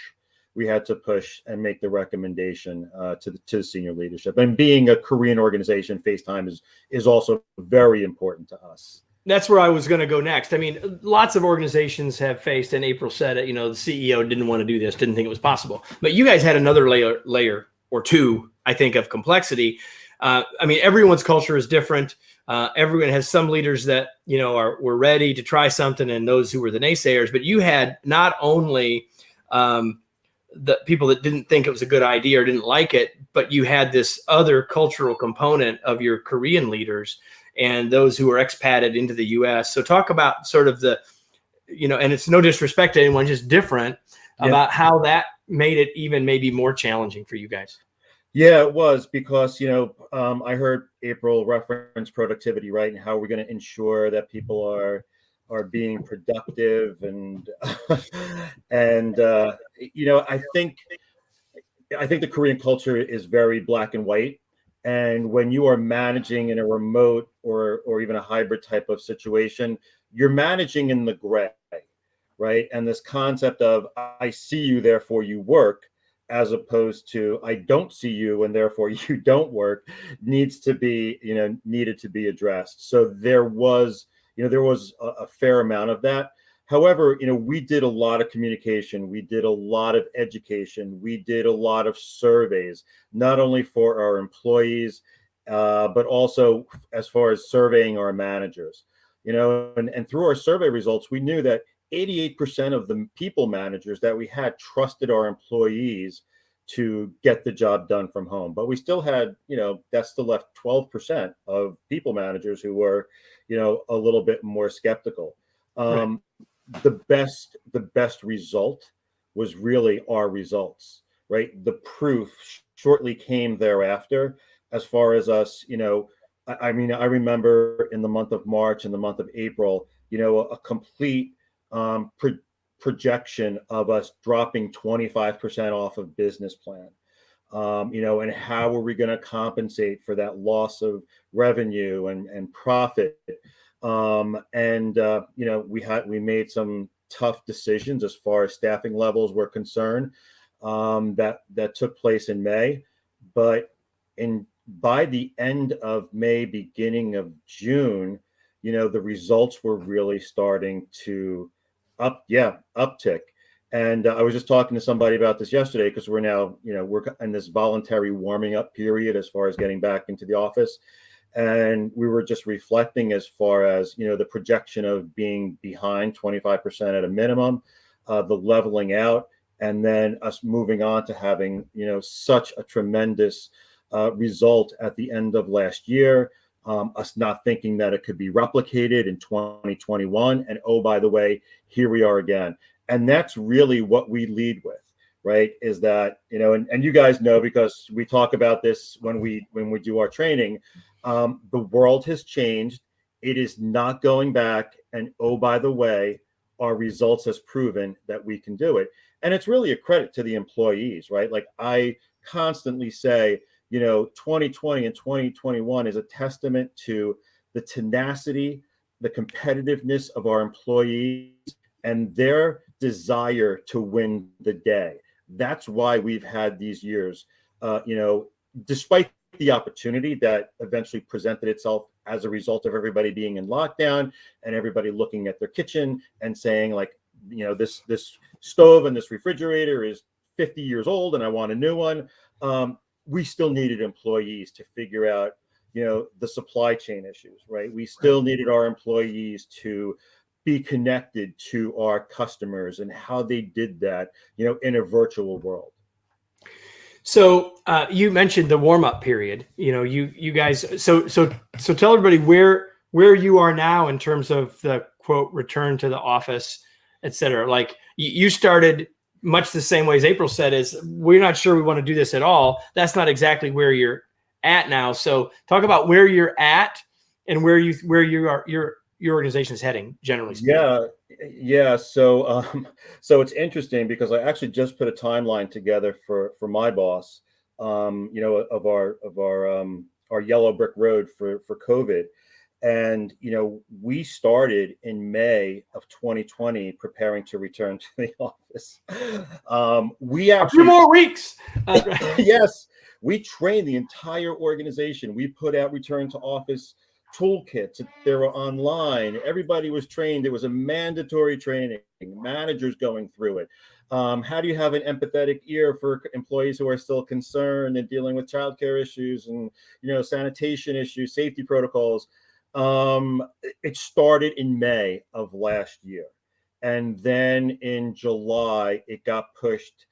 and make the recommendation to the senior leadership. And being a Korean organization, FaceTime is also very important to us. That's where I was going to go next. I mean, lots of organizations have faced, and April said it, the CEO didn't want to do this, didn't think it was possible. But you guys had another layer or two, I think, of complexity. I mean, everyone's culture is different. Everyone has some leaders that, were ready to try something, and those who were the naysayers. But you had not only the people that didn't think it was a good idea or didn't like it, but you had this other cultural component of your Korean leaders and those who are expated into the U.S. So talk about sort of the, and it's no disrespect to anyone, just different about how that made it even maybe more challenging for you guys. Yeah, it was, because, I heard April reference productivity, right? And how we're going to ensure that people are being productive. And, I think the Korean culture is very black and white. And when you are managing in a remote or even a hybrid type of situation, you're managing in the gray, right? And this concept of I see you, therefore you work, as opposed to I don't see you and therefore you don't work, needed to be addressed. So there was a fair amount of that. However, we did a lot of communication, we did a lot of education, we did a lot of surveys, not only for our employees, but also as far as surveying our managers. And through our survey results, we knew that 88% of the people managers that we had trusted our employees to get the job done from home. But we still had, that still left 12% of people managers who were, a little bit more skeptical. Right. The best result was really our results, right? The proof shortly came thereafter as far as us, I remember in the month of March and the month of April, a complete projection of us dropping 25% off of business plan, and how are we going to compensate for that loss of revenue and profit? We made some tough decisions as far as staffing levels were concerned, that took place in May, but by the end of May, beginning of June, the results were really starting to uptick. And I was just talking to somebody about this yesterday, because we're now, we're in this voluntary warming up period as far as getting back into the office. And we were just reflecting as far as, the projection of being behind 25% at a minimum, the leveling out, and then us moving on to having, such a tremendous result at the end of last year, us not thinking that it could be replicated in 2021. And oh, by the way, here we are again. And that's really what we lead with, right? Is that, and you guys know, because we talk about this when we do our training, the world has changed. It is not going back. And oh, by the way, our results has proven that we can do it. And it's really a credit to the employees, right? Like I constantly say, 2020 and 2021 is a testament to the tenacity, the competitiveness of our employees, and their desire to win the day. That's why we've had these years, despite the opportunity that eventually presented itself as a result of everybody being in lockdown and everybody looking at their kitchen and saying, like, this stove and this refrigerator is 50 years old and I want a new one. We still needed employees to figure out, the supply chain issues, right? We still needed our employees to be connected to our customers and how they did that, in a virtual world. So you mentioned the warm up period. You guys. So tell everybody where you are now in terms of the quote return to the office, et cetera. Like you started much the same way as April said, is we're not sure we want to do this at all. That's not exactly where you're at now. So talk about where you're at and where your organization is heading, generally speaking. Yeah, so it's interesting because I actually just put a timeline together for my boss, of our yellow brick road for COVID, and we started in May of 2020 preparing to return to the office. We A few actually more weeks. yes, we trained the entire organization. We put out return to office toolkits. They were online. Everybody was trained. It was a mandatory training. Managers going through it. How do you have an empathetic ear for employees who are still concerned and dealing with childcare issues and sanitation issues, safety protocols? It started in May of last year, and then in July it got pushed,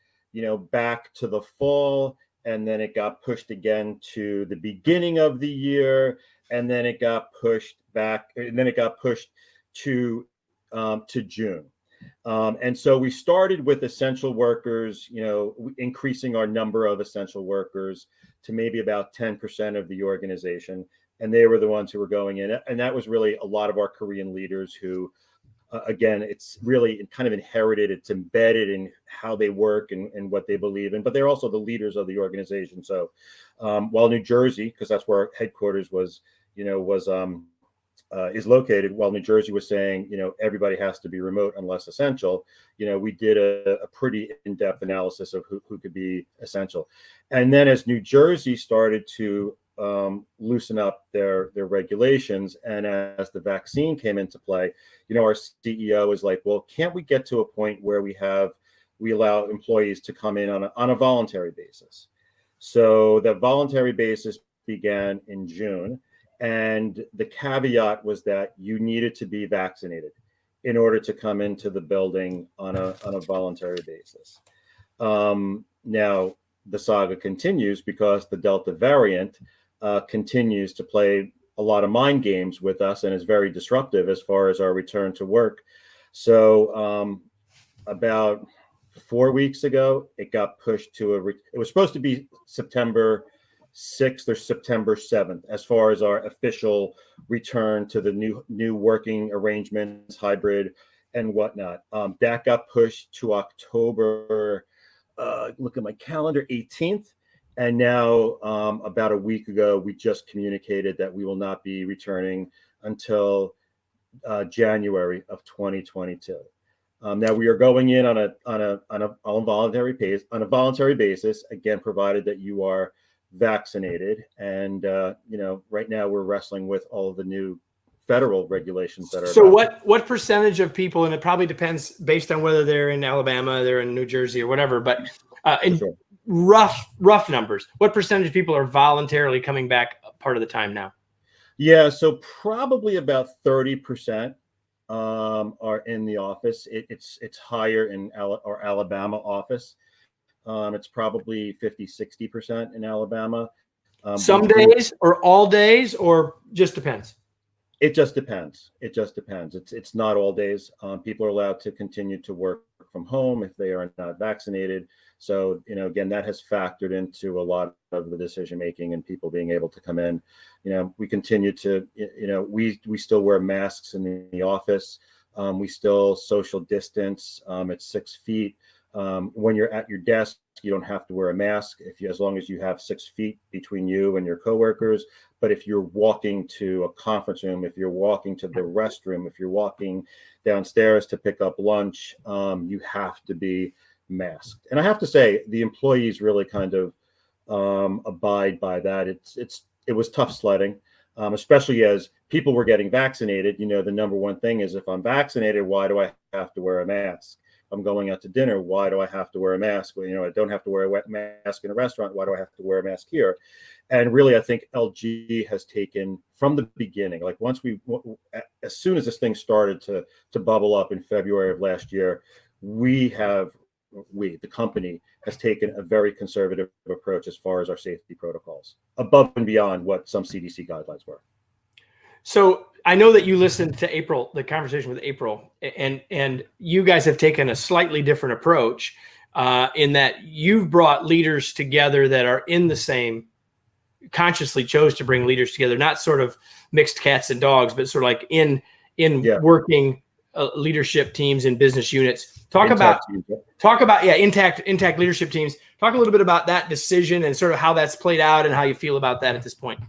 back to the fall, and then it got pushed again to the beginning of the year, and then it got pushed back, and then it got pushed to June. And so we started with essential workers, increasing our number of essential workers to maybe about 10% of the organization. And they were the ones who were going in. And that was really a lot of our Korean leaders who, again, it's really kind of inherited. It's embedded in how they work and what they believe in. But they're also the leaders of the organization. So while New Jersey, because that's where our headquarters is located, while New Jersey was saying, everybody has to be remote unless essential, we did a pretty in-depth analysis of who could be essential. And then as New Jersey started to loosen up their regulations, and as the vaccine came into play, our CEO is like, well, can't we get to a point where we allow employees to come in on a voluntary basis? So that voluntary basis began in June. And the caveat was that you needed to be vaccinated in order to come into the building on a voluntary basis. Now, the saga continues because the Delta variant continues to play a lot of mind games with us and is very disruptive as far as our return to work. So about 4 weeks ago, it got pushed to it was supposed to be September 6th or September 7th, as far as our official return to the new working arrangements, hybrid and whatnot. That got pushed to October, look at my calendar, 18th. And now about a week ago, we just communicated that we will not be returning until January of 2022. Now we are going in on a voluntary basis, again, provided that you are vaccinated. And right now we're wrestling with all of the new federal regulations that are. So what percentage of people, and it probably depends based on whether they're in Alabama, they're in New Jersey or whatever, but Sure. rough numbers, what percentage of people are voluntarily coming back part of the time now? Yeah, so probably about 30% are in the office. It's higher in our Alabama office. It's probably 50-60% in Alabama. Some days or all days, or just depends? It just depends. It's not all days. People are allowed to continue to work from home if they are not vaccinated. So, again, that has factored into a lot of the decision making and people being able to come in. We continue to, we still wear masks in the office. We still social distance. It's 6 feet. When you're at your desk, you don't have to wear a mask as long as you have 6 feet between you and your coworkers. But if you're walking to a conference room, if you're walking to the restroom, if you're walking downstairs to pick up lunch, you have to be masked. And I have to say, the employees really kind of abide by that. It was tough sledding, especially as people were getting vaccinated. The number one thing is, if I'm vaccinated, why do I have to wear a mask? I'm going out to dinner, why do I have to wear a mask? Well, I don't have to wear a wet mask in a restaurant. Why do I have to wear a mask here? And really, I think LG has taken from the beginning, like as soon as this thing started to bubble up in February of last year, the company has taken a very conservative approach as far as our safety protocols, above and beyond what some CDC guidelines were. So I know that you listened to April, the conversation with April, and you guys have taken a slightly different approach in that you've brought leaders together that are in the same, consciously chose to bring leaders together, not sort of mixed cats and dogs, but sort of like in working leadership teams and business units. Talk Intact about intact leadership teams. Talk a little bit about that decision and sort of how that's played out and how you feel about that at this point.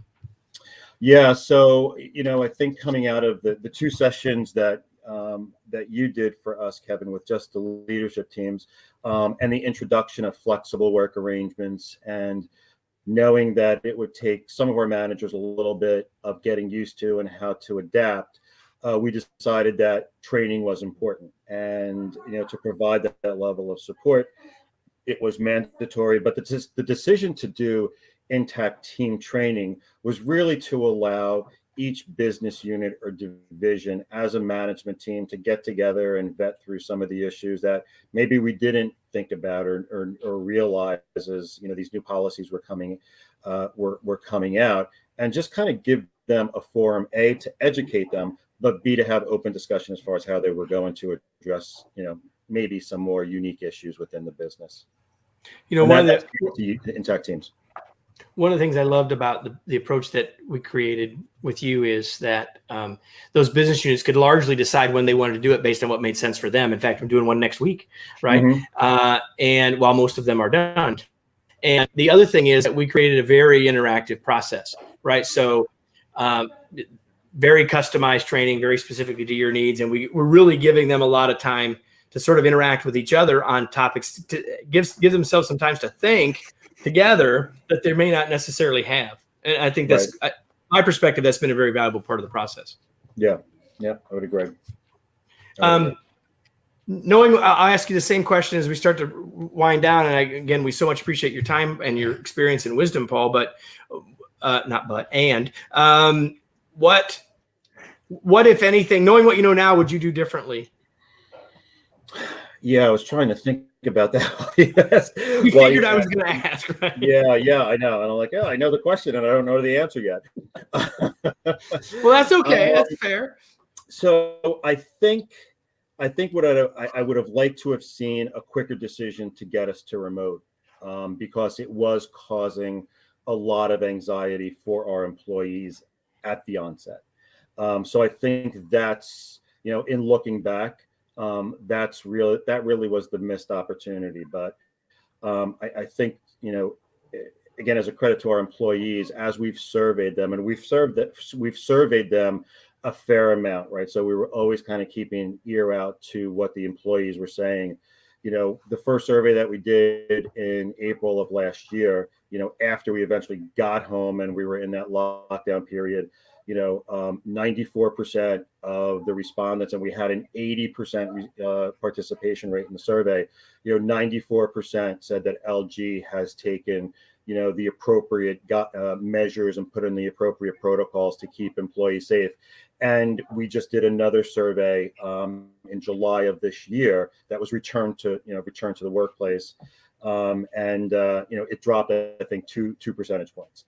Yeah, so I think coming out of the two sessions that you did for us, Kevin, with just the leadership teams, and the introduction of flexible work arrangements, and knowing that it would take some of our managers a little bit of getting used to and how to adapt, we decided that training was important, and to provide that level of support, it was mandatory. But the decision to do intact team training was really to allow each business unit or division as a management team to get together and vet through some of the issues that maybe we didn't think about or realize as these new policies were coming out, and just kind of give them a forum, A, to educate them, but B, to have open discussion as far as how they were going to address maybe some more unique issues within the business. One of the intact teams. One of the things I loved about the approach that we created with you is that those business units could largely decide when they wanted to do it based on what made sense for them. In fact, I'm doing one next week, right? Mm-hmm. And while most of them are done. And the other thing is that we created a very interactive process, right? So very customized training, very specifically to your needs. And we're really giving them a lot of time to sort of interact with each other on topics, to give themselves some time to think together that they may not necessarily have. And I think that's my perspective. That's been a very valuable part of the process. Yeah, I would agree. Knowing, I'll ask you the same question as we start to wind down. And again, we so much appreciate your time and your experience and wisdom, Paul, but what, if anything, knowing what you know now, would you do differently? Yeah, I was trying to think about that. You figured I was going to ask, right? Yeah, I know. And I'm like, I know the question and I don't know the answer yet. Well, that's okay. That's fair. So I think what I would have liked to have seen a quicker decision to get us to remote, because it was causing a lot of anxiety for our employees at the onset. So I think that's, in looking back, that really was the missed opportunity. But I think, again, as a credit to our employees, as we've surveyed them, and we've surveyed them a fair amount, right? So we were always kind of keeping ear out to what the employees were saying. The first survey that we did in April of last year, after we eventually got home and we were in that lockdown period, 94% of the respondents, and we had an 80% participation rate in the survey, 94% said that LG has taken, the appropriate measures and put in the appropriate protocols to keep employees safe. And we just did another survey in July of this year that was return to the workplace. It dropped, I think, two percentage points.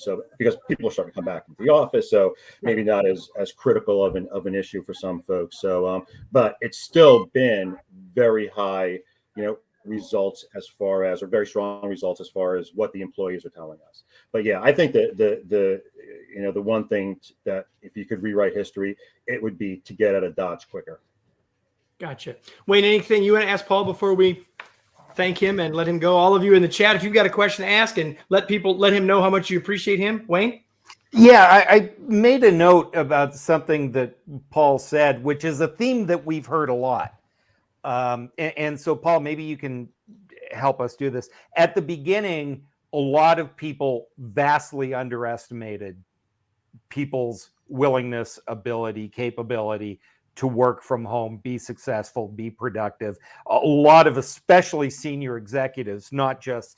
So because people are starting to come back into the office, so maybe not as critical of an issue for some folks. So, but it's still been very high, results as far as, or very strong results as far as what the employees are telling us. But yeah, I think that the one thing that if you could rewrite history, it would be to get out of Dodge quicker. Gotcha. Wayne, anything you want to ask Paul before we thank him and let him go? All of you in the chat, if you've got a question to ask, and let him know how much you appreciate him. Wayne? Yeah, I made a note about something that Paul said, which is a theme that we've heard a lot. And so, Paul, maybe you can help us do this. At the beginning, a lot of people vastly underestimated people's willingness, ability, capability to work from home, be successful, be productive. A lot of especially senior executives, not just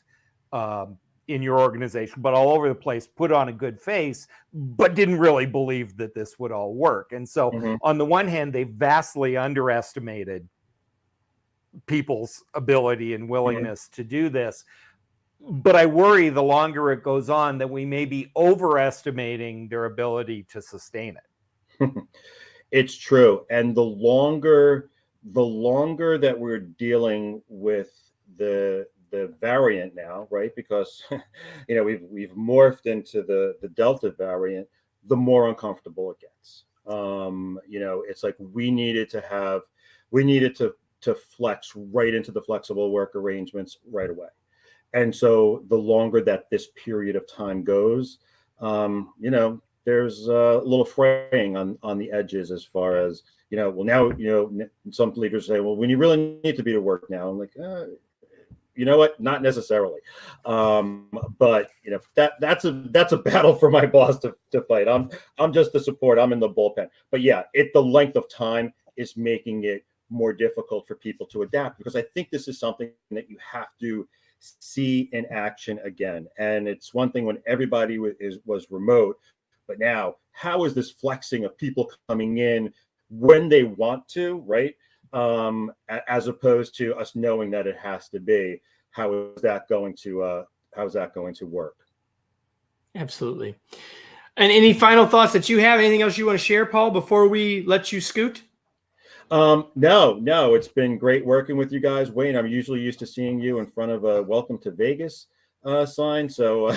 in your organization, but all over the place, put on a good face, but didn't really believe that this would all work. And so on the one hand, they vastly underestimated people's ability and willingness to do this. But I worry the longer it goes on that we may be overestimating their ability to sustain it. It's true. And the longer that we're dealing with the variant now, right? Because we've morphed into the Delta variant, the more uncomfortable it gets. It's like we needed to flex right into the flexible work arrangements right away. And so the longer that this period of time goes, there's a little fraying on the edges as far as, some leaders say, well, we really need to be to work now. I'm like, you know what? Not necessarily. But that's a battle for my boss to fight. I'm just the support. I'm in the bullpen. But yeah, the length of time is making it more difficult for people to adapt, because I think this is something that you have to see in action again. And it's one thing when everybody was remote, but now how is this flexing of people coming in when they want to, right? As opposed to us knowing that it has to be. How is that going to work? Absolutely. And any final thoughts that you have? Anything else you want to share, Paul, before we let you scoot? No, it's been great working with you guys. Wayne, I'm usually used to seeing you in front of a Welcome to Vegas sign. So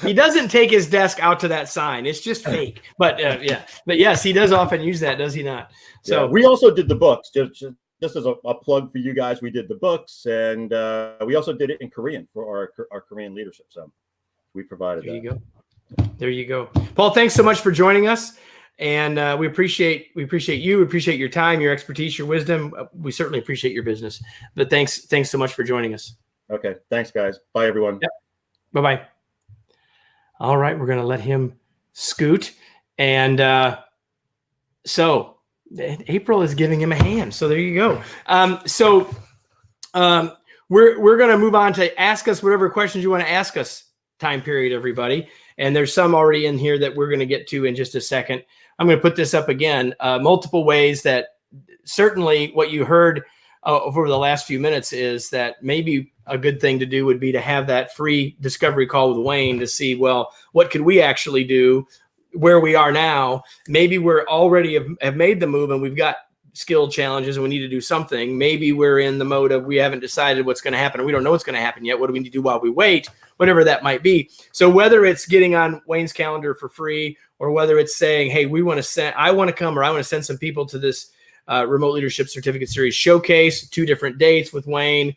he doesn't take his desk out to that sign. It's just fake. But yes, he does often use that, does he not? So we also did the books. Just as a plug for you guys, we did the books, and we also did it in Korean for our Korean leadership. So we provided that. There you go. Paul, thanks so much for joining us. And we appreciate you. We appreciate your time, your expertise, your wisdom. We certainly appreciate your business. But thanks so much for joining us. Okay. Thanks, guys. Bye, everyone. Yep. Bye-bye. All right. We're going to let him scoot. And so April is giving him a hand. So there you go. We're going to move on to ask us whatever questions you want to ask us time period, everybody. And there's some already in here that we're going to get to in just a second. I'm going to put this up again, multiple ways that certainly what you heard over the last few minutes is that maybe a good thing to do would be to have that free discovery call with Wayne to see, well, what could we actually do where we are now? Maybe we're already have made the move and we've got skill challenges and we need to do something. Maybe we're in the mode of we haven't decided what's going to happen. We don't know what's going to happen yet. What do we need to do while we wait? Whatever that might be. So whether it's getting on Wayne's calendar for free, or whether it's saying, hey, I want to come, or I want to send some people to this Remote Leadership Certificate Series showcase, 2 different dates with Wayne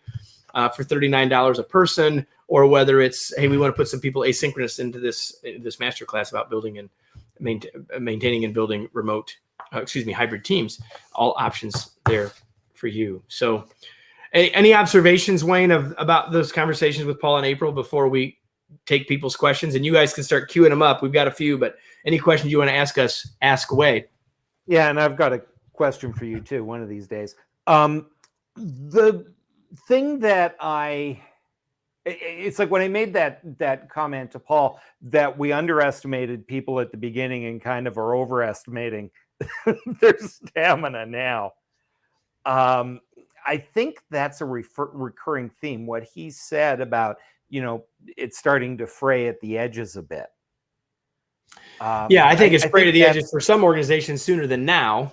for $39 a person, or whether it's, hey, we want to put some people asynchronous into this masterclass about building and maintaining and building hybrid teams. All options there for you. So any observations, Wayne, about those conversations with Paul and April before we take people's questions? And you guys can start queuing them up. We've got a few, but any questions you want to ask us, ask away. Yeah, and I've got a question for you too one of these days. The thing that it's like when I made that comment to Paul that we underestimated people at the beginning and kind of are overestimating their stamina now. I think that's a recurring theme, what he said about, it's starting to fray at the edges a bit. I think it's frayed at the edges for some organizations sooner than now.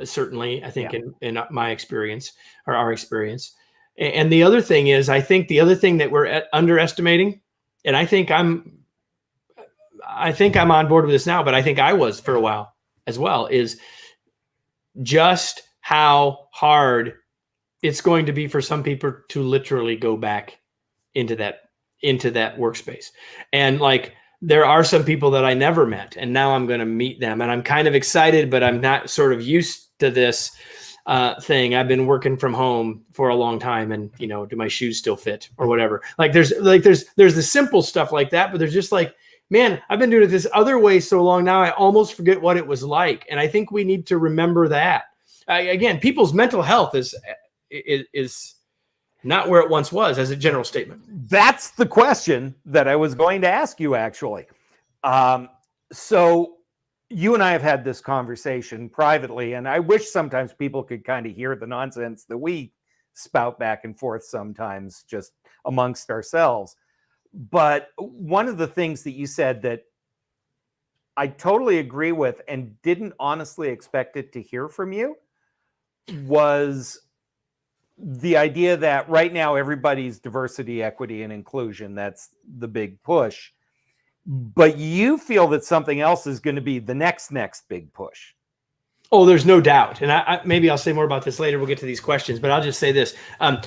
Certainly, I think in my experience or our experience. And the other thing is, I think the other thing that we're underestimating, and I think I'm on board with this now, but I think I was for a while as well, is just how hard it's going to be for some people to literally go back into that workspace. And like, there are some people that I never met, and now I'm going to meet them, and I'm kind of excited, but I'm not sort of used to this thing. I've been working from home for a long time, and do my shoes still fit or whatever? There's the simple stuff like that, but there's just like, man, I've been doing it this other way so long now, I almost forget what it was like. And I think we need to remember that. Again, people's mental health is not where it once was, as a general statement. That's the question that I was going to ask you, actually. So you and I have had this conversation privately, and I wish sometimes people could kind of hear the nonsense that we spout back and forth sometimes just amongst ourselves. But one of the things that you said that I totally agree with and didn't honestly expect it to hear from you was the idea that right now everybody's diversity, equity, and inclusion. That's the big push. but you feel that something else is going to be the next big push. Oh, there's no doubt. And maybe I'll say more about this later. We'll get to these questions, but I'll just say this. I've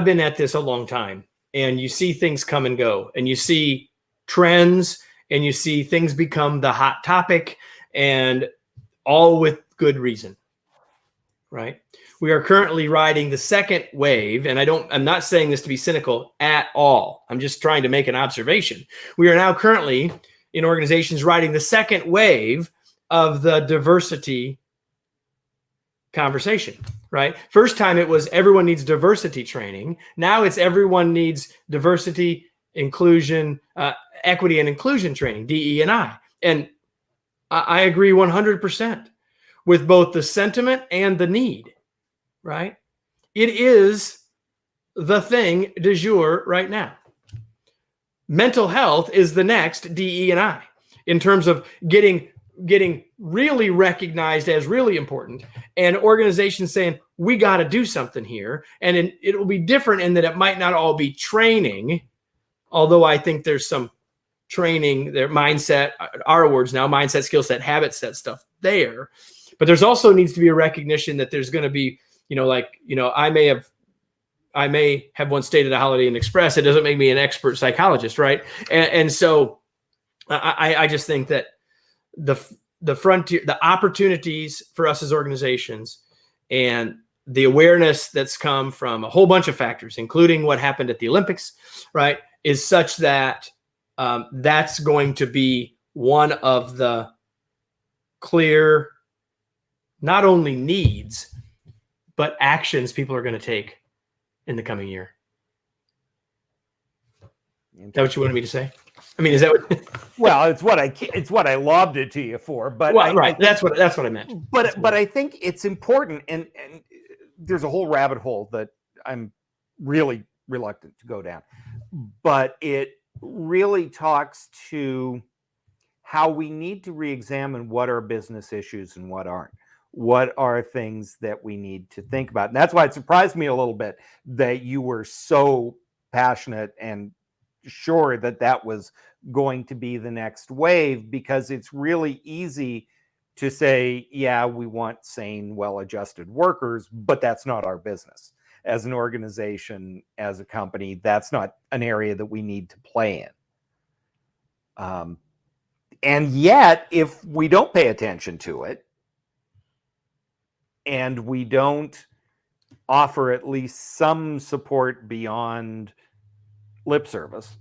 been at this a long time, and you see things come and go, and you see trends, and you see things become the hot topic, and all with good reason, right? We are currently riding the second wave, and I'm not saying this to be cynical at all. I'm just trying to make an observation. We are now currently in organizations riding the second wave of the diversity conversation, right? First time it was everyone needs diversity training. Now it's everyone needs diversity, inclusion, equity and inclusion training, DE&I. And I agree 100% with both the sentiment and the need, right? It is the thing du jour right now. Mental health is the next DE&I in terms of getting really recognized as really important, and organizations saying, we got to do something here. And it will be different in that it might not all be training, although I think there's some training, their mindset, our words now, mindset, skill set, habit set stuff there. But there's also needs to be a recognition that there's going to be, I may have once stated a Holiday Inn Express. It doesn't make me an expert psychologist, right? And so I just think that the frontier, the opportunities for us as organizations, and the awareness that's come from a whole bunch of factors, including what happened at the Olympics, right, is such that that's going to be one of the clear, not only needs, but actions people are going to take in the coming year. Is that what you wanted me to say? I mean, is that what? Well, it's what I lobbed it to you for, but right. That's what I meant. But I think it's important, and there's a whole rabbit hole that I'm really reluctant to go down, but it really talks to how we need to re-examine what are business issues and what aren't. What are things that we need to think about? And that's why it surprised me a little bit that you were so passionate and sure that was going to be the next wave, because it's really easy to say, yeah, we want sane, well-adjusted workers, but that's not our business. As an organization, as a company, that's not an area that we need to play in. And yet, if we don't pay attention to it, and we don't offer at least some support beyond lip service,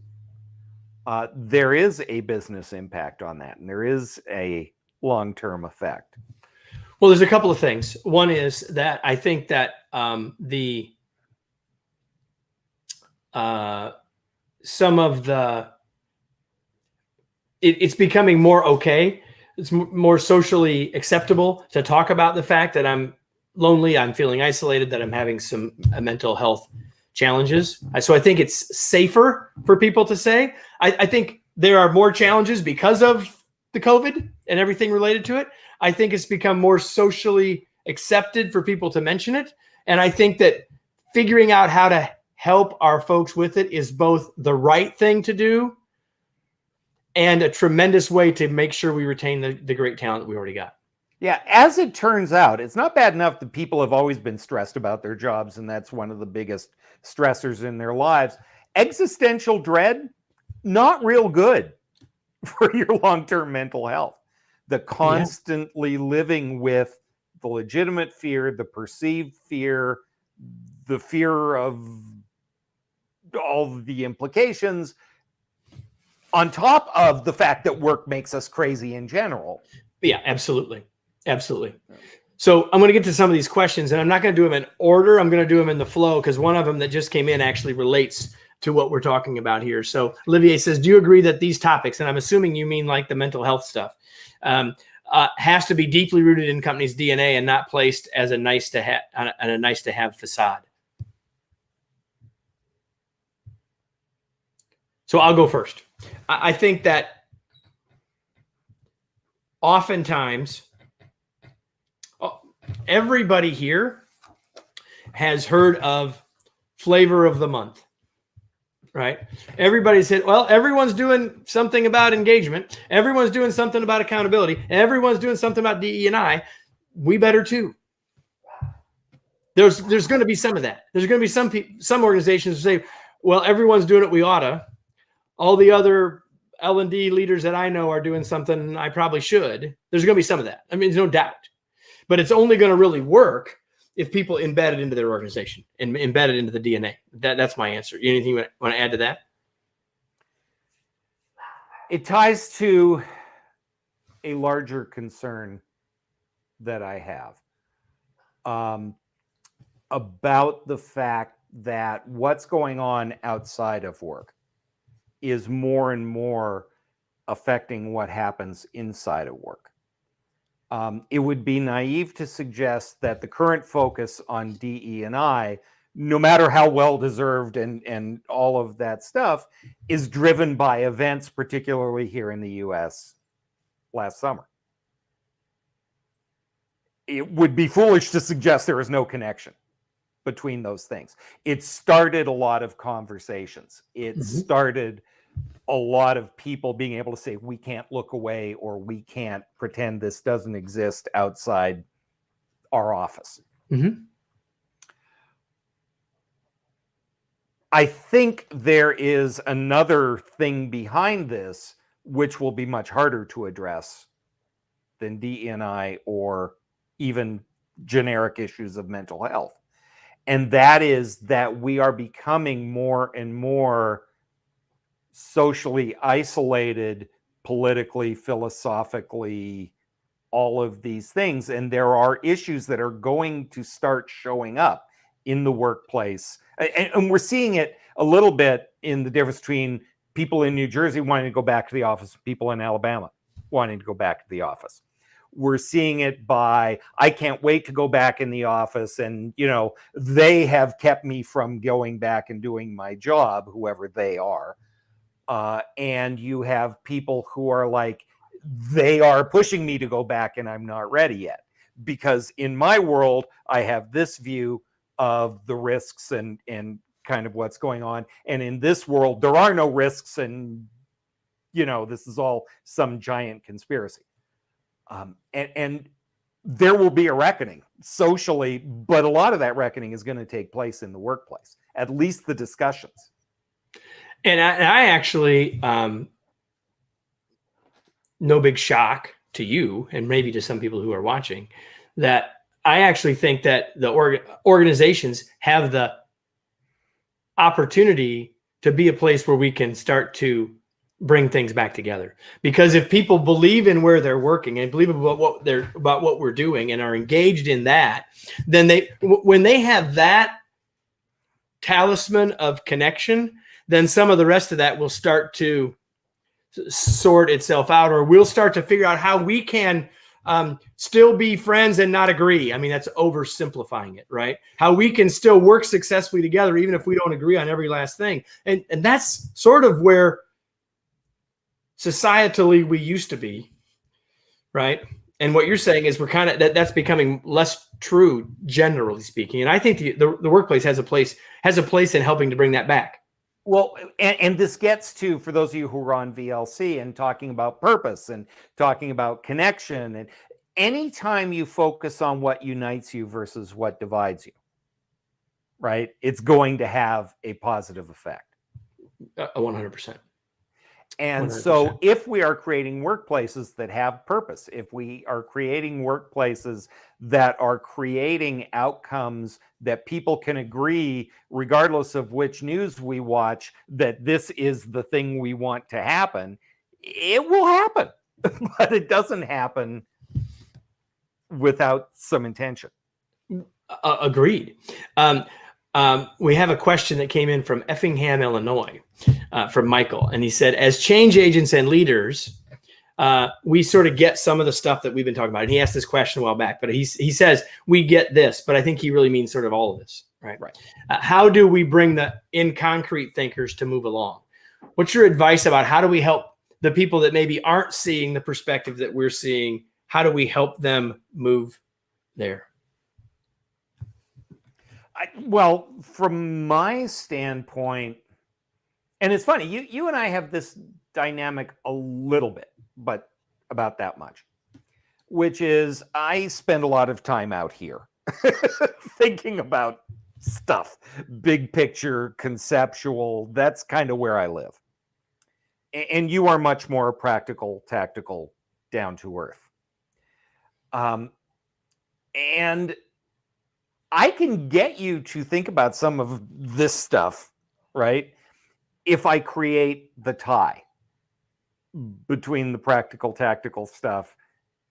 there is a business impact on that, and there is a long-term effect. Well, there's a couple of things. One is that I think that it's becoming more okay. It's more socially acceptable to talk about the fact that I'm lonely, I'm feeling isolated, that I'm having some mental health challenges. So I think it's safer for people to say. I think there are more challenges because of the COVID and everything related to it. I think it's become more socially accepted for people to mention it. And I think that figuring out how to help our folks with it is both the right thing to do and a tremendous way to make sure we retain the great talent that we already got. Yeah, as it turns out, it's not bad enough that people have always been stressed about their jobs, and that's one of the biggest stressors in their lives. Existential dread, not real good for your long-term mental health. The constantly living with the legitimate fear, the perceived fear, the fear of all the implications, on top of the fact that work makes us crazy in general. Yeah, absolutely. Absolutely. So I'm going to get to some of these questions, and I'm not going to do them in order. I'm going to do them in the flow, because one of them that just came in actually relates to what we're talking about here. So Olivier says, do you agree that these topics, and I'm assuming you mean like the mental health stuff, has to be deeply rooted in company's DNA and not placed as a nice to have facade? So I'll go first. I think that oftentimes everybody here has heard of flavor of the month. right? Everybody said, well, everyone's doing something about engagement. Everyone's doing something about accountability. Everyone's doing something about DE&I. We better too. There's going to be some of that. There's going to be some organizations who say, well, everyone's doing it, we oughta. All the other L&D leaders that I know are doing something I probably should. There's going to be some of that. I mean, there's no doubt. But it's only going to really work if people embed it into their organization and embed it into the DNA. That's my answer. Anything you want to add to that? It ties to a larger concern that I have about the fact that what's going on outside of work is more and more affecting what happens inside of work. It would be naive to suggest that the current focus on DE&I, no matter how well-deserved and all of that stuff, is driven by events, particularly here in the US last summer. It would be foolish to suggest there is no connection between those things. It started a lot of conversations. It started a lot of people being able to say, we can't look away, or we can't pretend this doesn't exist outside our office. I think there is another thing behind this, which will be much harder to address than DE&I or even generic issues of mental health. And that is that we are becoming more and more socially isolated, politically, philosophically, all of these things. And there are issues that are going to start showing up in the workplace. And we're seeing it a little bit in the difference between people in New Jersey wanting to go back to the office, people in Alabama wanting to go back to the office. We're seeing it by, I can't wait to go back in the office, and, you know, they have kept me from going back and doing my job, whoever they are. And you have people who are like, they are pushing me to go back and I'm not ready yet. Because in my world, I have this view of the risks and kind of what's going on. And in this world, there are no risks, and, you know, this is all some giant conspiracy. And there will be a reckoning socially, but a lot of that reckoning is going to take place in the workplace, at least the discussions. And I actually, no big shock to you, and maybe to some people who are watching, that I actually think that the organizations have the opportunity to be a place where we can start to bring things back together. Because if people believe in where they're working and believe about what we're doing and are engaged in that, then when they have that talisman of connection, then some of the rest of that will start to sort itself out, or we'll start to figure out how we can still be friends and not agree. I mean, that's oversimplifying it, right? How we can still work successfully together, even if we don't agree on every last thing. And that's sort of where societally we used to be, right? And what you're saying is we're kind of, that's becoming less true, generally speaking. And I think the workplace has a place in helping to bring that back. Well, and this gets to, for those of you who are on VLC and talking about purpose and talking about connection, and anytime you focus on what unites you versus what divides you, right, it's going to have a positive effect. 100%. And 100%. so if we are creating workplaces that have purpose, if we are creating workplaces that are creating outcomes that people can agree, regardless of which news we watch, that this is the thing we want to happen, it will happen. But it doesn't happen without some intention. Agreed. We have a question that came in from Effingham, Illinois, from Michael. And he said, as change agents and leaders, we sort of get some of the stuff that we've been talking about. And he asked this question a while back, but he says, we get this, but I think he really means sort of all of this, right? Right. How do we bring the in concrete thinkers to move along? What's your advice about how do we help the people that maybe aren't seeing the perspective that we're seeing? How do we help them move there? Well, from my standpoint, And it's funny, you and I have this dynamic a little bit, but about that much, which is I spend a lot of time out here thinking about stuff, big picture, conceptual. That's kind of where I live. And you are much more practical, tactical, down to earth. And I can get you to think about some of this stuff, right? If I create the tie between the practical, tactical stuff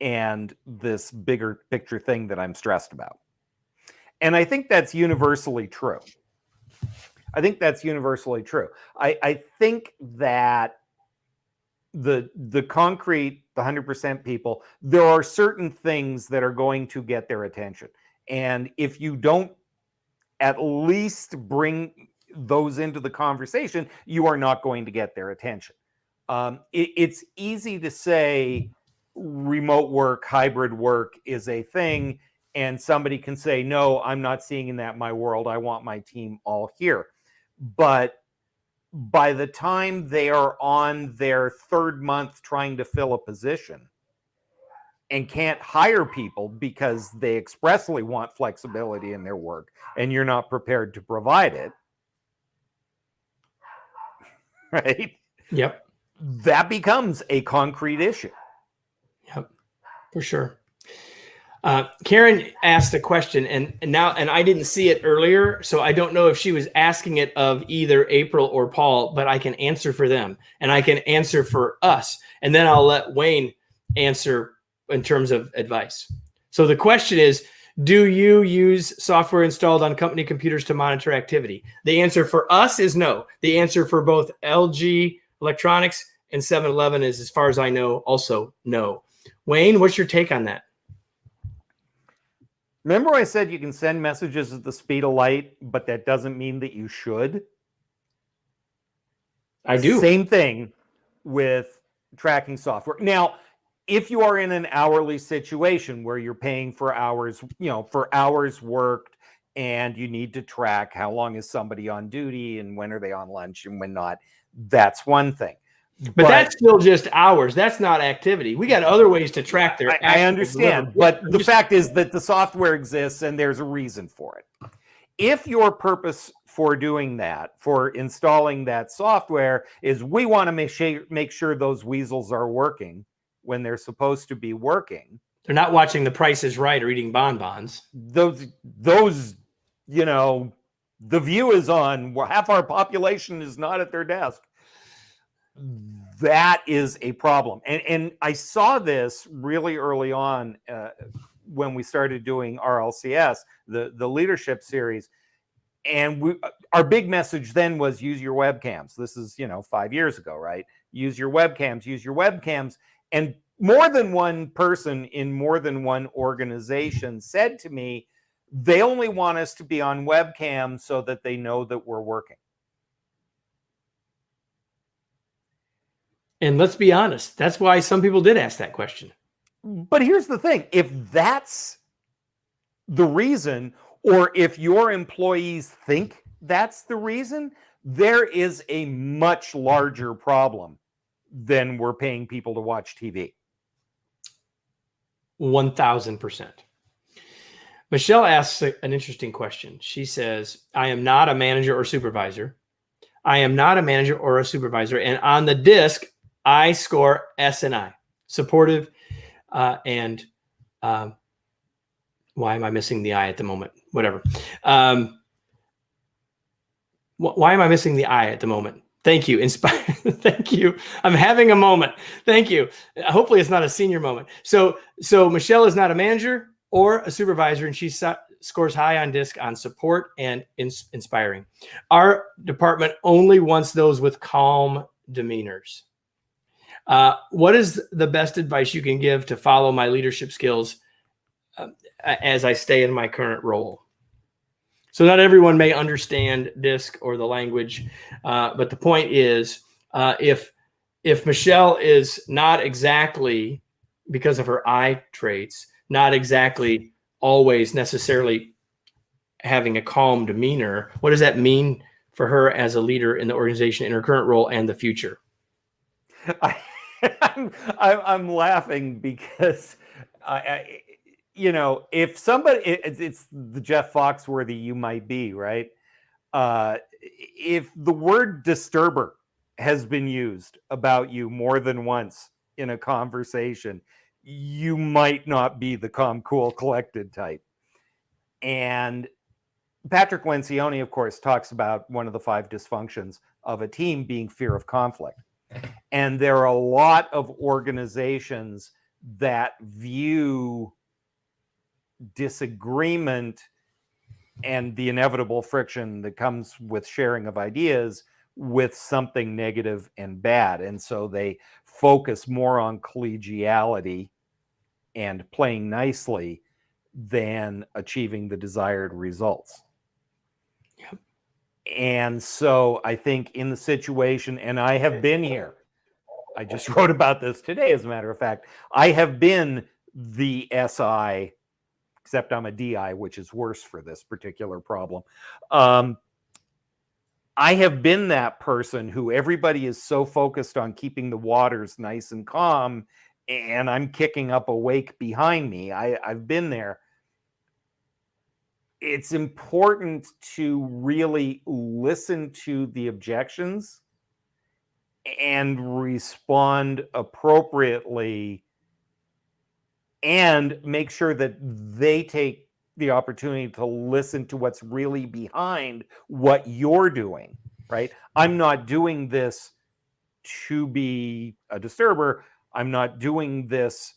and this bigger picture thing that I'm stressed about. And I think that's universally true. I think that the concrete, the 100% people, there are certain things that are going to get their attention. And if you don't at least bring those into the conversation, you are not going to get their attention. It's easy to say remote work, hybrid work is a thing, and somebody can say, no, I'm not seeing that in my world. I want my team all here. But by the time they are on their third month trying to fill a position and can't hire people because they expressly want flexibility in their work and you're not prepared to provide it, right? Yep. That becomes a concrete issue. Yep, for sure. Karen asked a question, and I didn't see it earlier, so I don't know if she was asking it of either April or Paul, but I can answer for them, and I can answer for us, and then I'll let Wayne answer in terms of advice. So the question is, do you use software installed on company computers to monitor activity? The answer for us is no. The answer for both LG Electronics and 7-Eleven is, as far as I know, also no. Wayne, what's your take on that? Remember I said you can send messages at the speed of light, but that doesn't mean that you should? I do. Same thing with tracking software. Now, if you are in an hourly situation where you're paying for hours, for hours worked, and you need to track how long is somebody on duty and when are they on lunch and when not, that's one thing. But that's still just hours. That's not activity. We got other ways to track their activity. I understand, but the fact is that the software exists and there's a reason for it. If your purpose for doing that, for installing that software, is we want to make sure those weasels are working when they're supposed to be working. They're not watching The Price is Right or eating bonbons. Those, the view is on. Half our population is not at their desk. That is a problem. And I saw this really early on when we started doing RLCS, the leadership series. And our big message then was use your webcams. This is, 5 years ago, right? Use your webcams. And more than one person in more than one organization said to me, they only want us to be on webcam so that they know that we're working. And let's be honest, that's why some people did ask that question. But here's the thing. If that's the reason, or if your employees think that's the reason, there is a much larger problem than we're paying people to watch TV. 1000%. Michelle asks an interesting question. She says, I am not a manager or supervisor. And on the disc, I score S and I, supportive, and why am I missing the I at the moment? Whatever. Why am I missing the I at the moment? Thank you. Inspire. Thank you. I'm having a moment. Thank you. Hopefully it's not a senior moment. So Michelle is not a manager or a supervisor, and she scores high on disc on support and inspiring. Our department only wants those with calm demeanors. What is the best advice you can give to follow my leadership skills as I stay in my current role? So not everyone may understand DISC or the language, but the point is, if Michelle is not exactly, because of her I traits, not exactly always necessarily having a calm demeanor, what does that mean for her as a leader in the organization in her current role and the future? I'm laughing because if somebody, it's the Jeff Foxworthy "you might be," right? If the word disturber has been used about you more than once in a conversation, you might not be the calm, cool, collected type. And Patrick Lencioni, of course, talks about one of the 5 dysfunctions of a team being fear of conflict. And there are a lot of organizations that view disagreement and the inevitable friction that comes with sharing of ideas with something negative and bad. And so they focus more on collegiality and playing nicely than achieving the desired results. Yep. And so I think in the situation, and I have been here, I just wrote about this today, as a matter of fact, I have been the SI, except I'm a DI, which is worse for this particular problem. I have been that person who everybody is so focused on keeping the waters nice and calm, and I'm kicking up a wake behind me. I've been there. It's important to really listen to the objections and respond appropriately, and make sure that they take the opportunity to listen to what's really behind what you're doing, right? I'm not doing this to be a disturber. I'm not doing this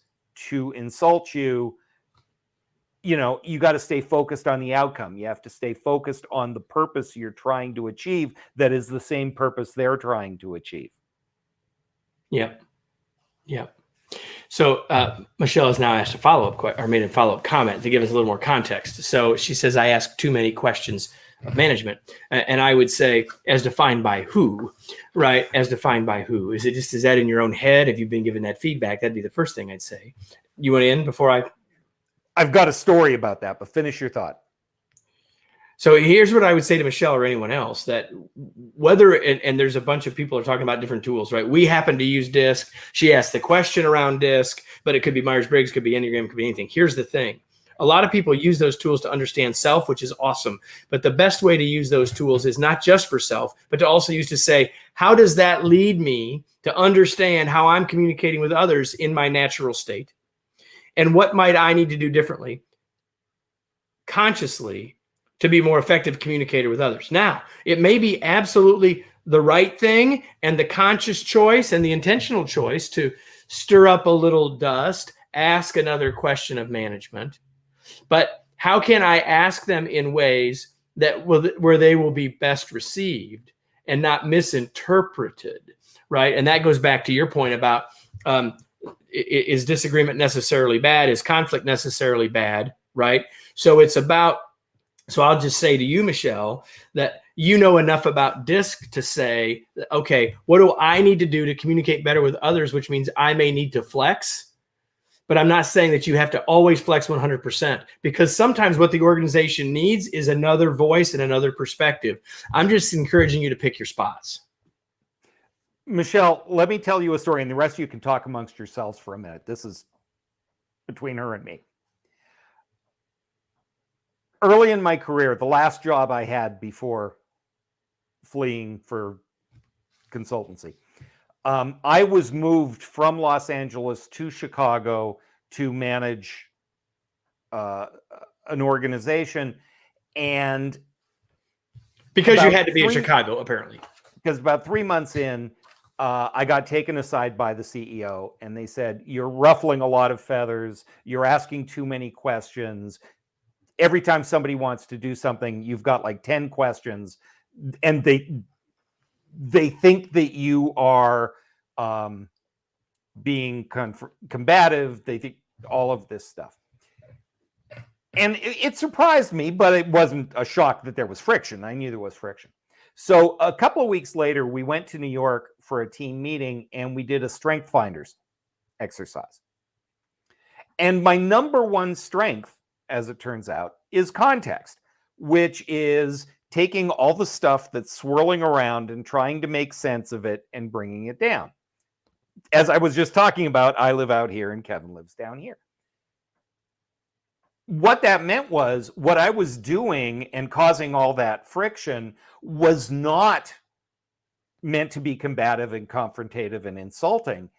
to insult you. You got to stay focused on the outcome. You have to stay focused on the purpose you're trying to achieve that is the same purpose they're trying to achieve. Yep. So Michelle has now asked a follow-up or made a follow-up comment to give us a little more context. So she says, I ask too many questions of management. And I would say, as defined by who, right? As defined by who? Is that in your own head? Have you been given that feedback? That'd be the first thing I'd say. You want to end before I've got a story about that, but finish your thought. So here's what I would say to Michelle or anyone else, that whether, and there's a bunch of people are talking about different tools, right? We happen to use DISC. She asked the question around DISC, but it could be Myers-Briggs, could be Enneagram, could be anything. Here's the thing. A lot of people use those tools to understand self, which is awesome. But the best way to use those tools is not just for self, but to also use to say, how does that lead me to understand how I'm communicating with others in my natural state? And what might I need to do differently, consciously, to be a more effective communicator with others? Now, it may be absolutely the right thing and the conscious choice and the intentional choice to stir up a little dust, ask another question of management. But how can I ask them in ways where they will be best received and not misinterpreted, right? And that goes back to your point about, is disagreement necessarily bad? Is conflict necessarily bad, right? So I'll just say to you, Michelle, that you know enough about DISC to say, okay, what do I need to do to communicate better with others, which means I may need to flex. But I'm not saying that you have to always flex 100%, because sometimes what the organization needs is another voice and another perspective. I'm just encouraging you to pick your spots. Michelle, let me tell you a story, and the rest of you can talk amongst yourselves for a minute. This is between her and me. Early in my career, the last job I had before fleeing for consultancy, I was moved from Los Angeles to Chicago to manage an organization. And because you had to be in Chicago, apparently. Because about 3 months in, I got taken aside by the CEO, and they said, you're ruffling a lot of feathers. You're asking too many questions. Every time somebody wants to do something, you've got like 10 questions, and they think that you are being combative. They think all of this stuff. And it surprised me, but it wasn't a shock that there was friction. I knew there was friction. So a couple of weeks later, we went to New York for a team meeting, and we did a Strength Finders exercise. And my number one strength, as it turns out, is context, which is taking all the stuff that's swirling around and trying to make sense of it and bringing it down. As I was just talking about, I live out here and Kevin lives down here. What that meant was what I was doing and causing all that friction was not meant to be combative and confrontative and insulting.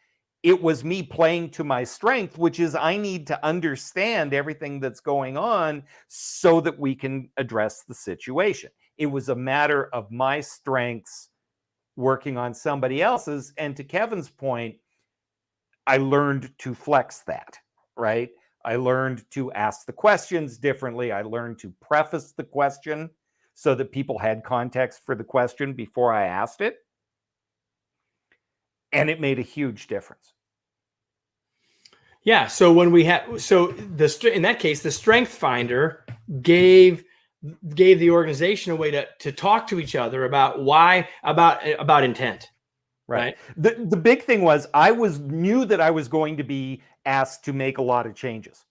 It was me playing to my strength, which is I need to understand everything that's going on so that we can address the situation. It was a matter of my strengths working on somebody else's. And to Kevin's point, I learned to flex that, right? I learned to ask the questions differently. I learned to preface the question so that people had context for the question before I asked it. And it made a huge difference. Yeah. So when we had, in that case, the strength finder gave the organization a way to talk to each other about about intent. Right. The big thing was knew that I was going to be asked to make a lot of changes.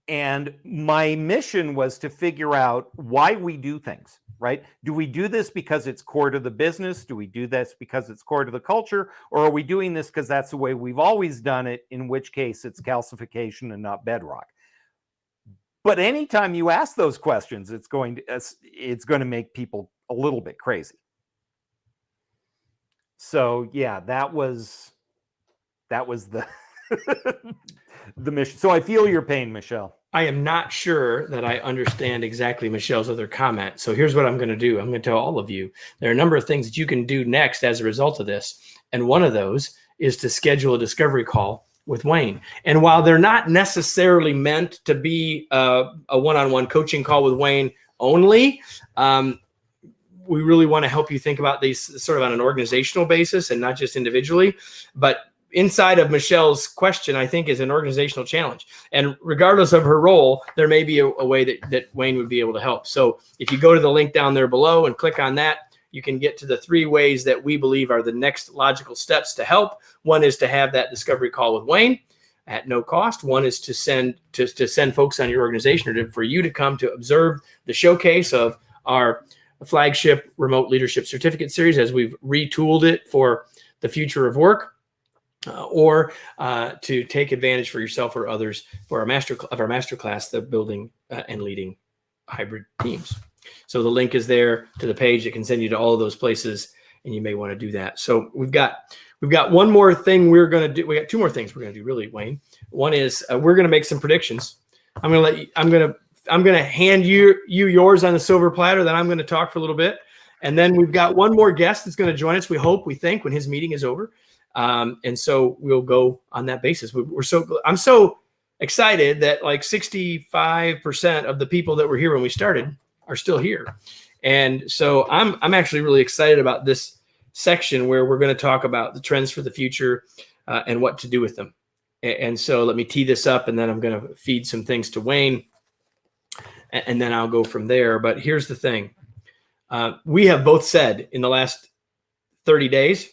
And my mission was to figure out why we do things, right? Do we do this because it's core to the business? Do we do this because it's core to the culture? Or are we doing this because that's the way we've always done it, in which case it's calcification and not bedrock? But anytime you ask those questions, it's going to make people a little bit crazy. So yeah, that was the the mission. So I feel your pain, Michelle. I am not sure that I understand exactly Michelle's other comment. So here's what I'm going to do. I'm going to tell all of you there are a number of things that you can do next as a result of this. And one of those is to schedule a discovery call with Wayne. And while they're not necessarily meant to be a one-on-one coaching call with Wayne only, we really want to help you think about these sort of on an organizational basis and not just individually. But inside of Michelle's question, I think, is an organizational challenge. And regardless of her role, there may be a way that Wayne would be able to help. So if you go to the link down there below and click on that, you can get to the 3 ways that we believe are the next logical steps to help. One is to have that discovery call with Wayne at no cost. One is to send folks on your organization, or for you to come to observe the showcase of our flagship remote leadership certificate series as we've retooled it for the future of work. Or to take advantage for yourself or others for our master class, the building and leading hybrid teams. So the link is there to the page that can send you to all of those places, and you may want to do that. So we've got one more thing we're going to do. We got 2 more things we're going to do, really, Wayne. One is we're going to make some predictions. I'm going to hand you yours on the silver platter. Then I'm going to talk for a little bit, and then we've got one more guest that's going to join us. We think when his meeting is over. And so we'll go on that basis. I'm so excited that like 65% of the people that were here when we started are still here. And so I'm actually really excited about this section where we're going to talk about the trends for the future and what to do with them. And so let me tee this up, and then I'm going to feed some things to Wayne, and then I'll go from there. But here's the thing. We have both said in the last 30 days,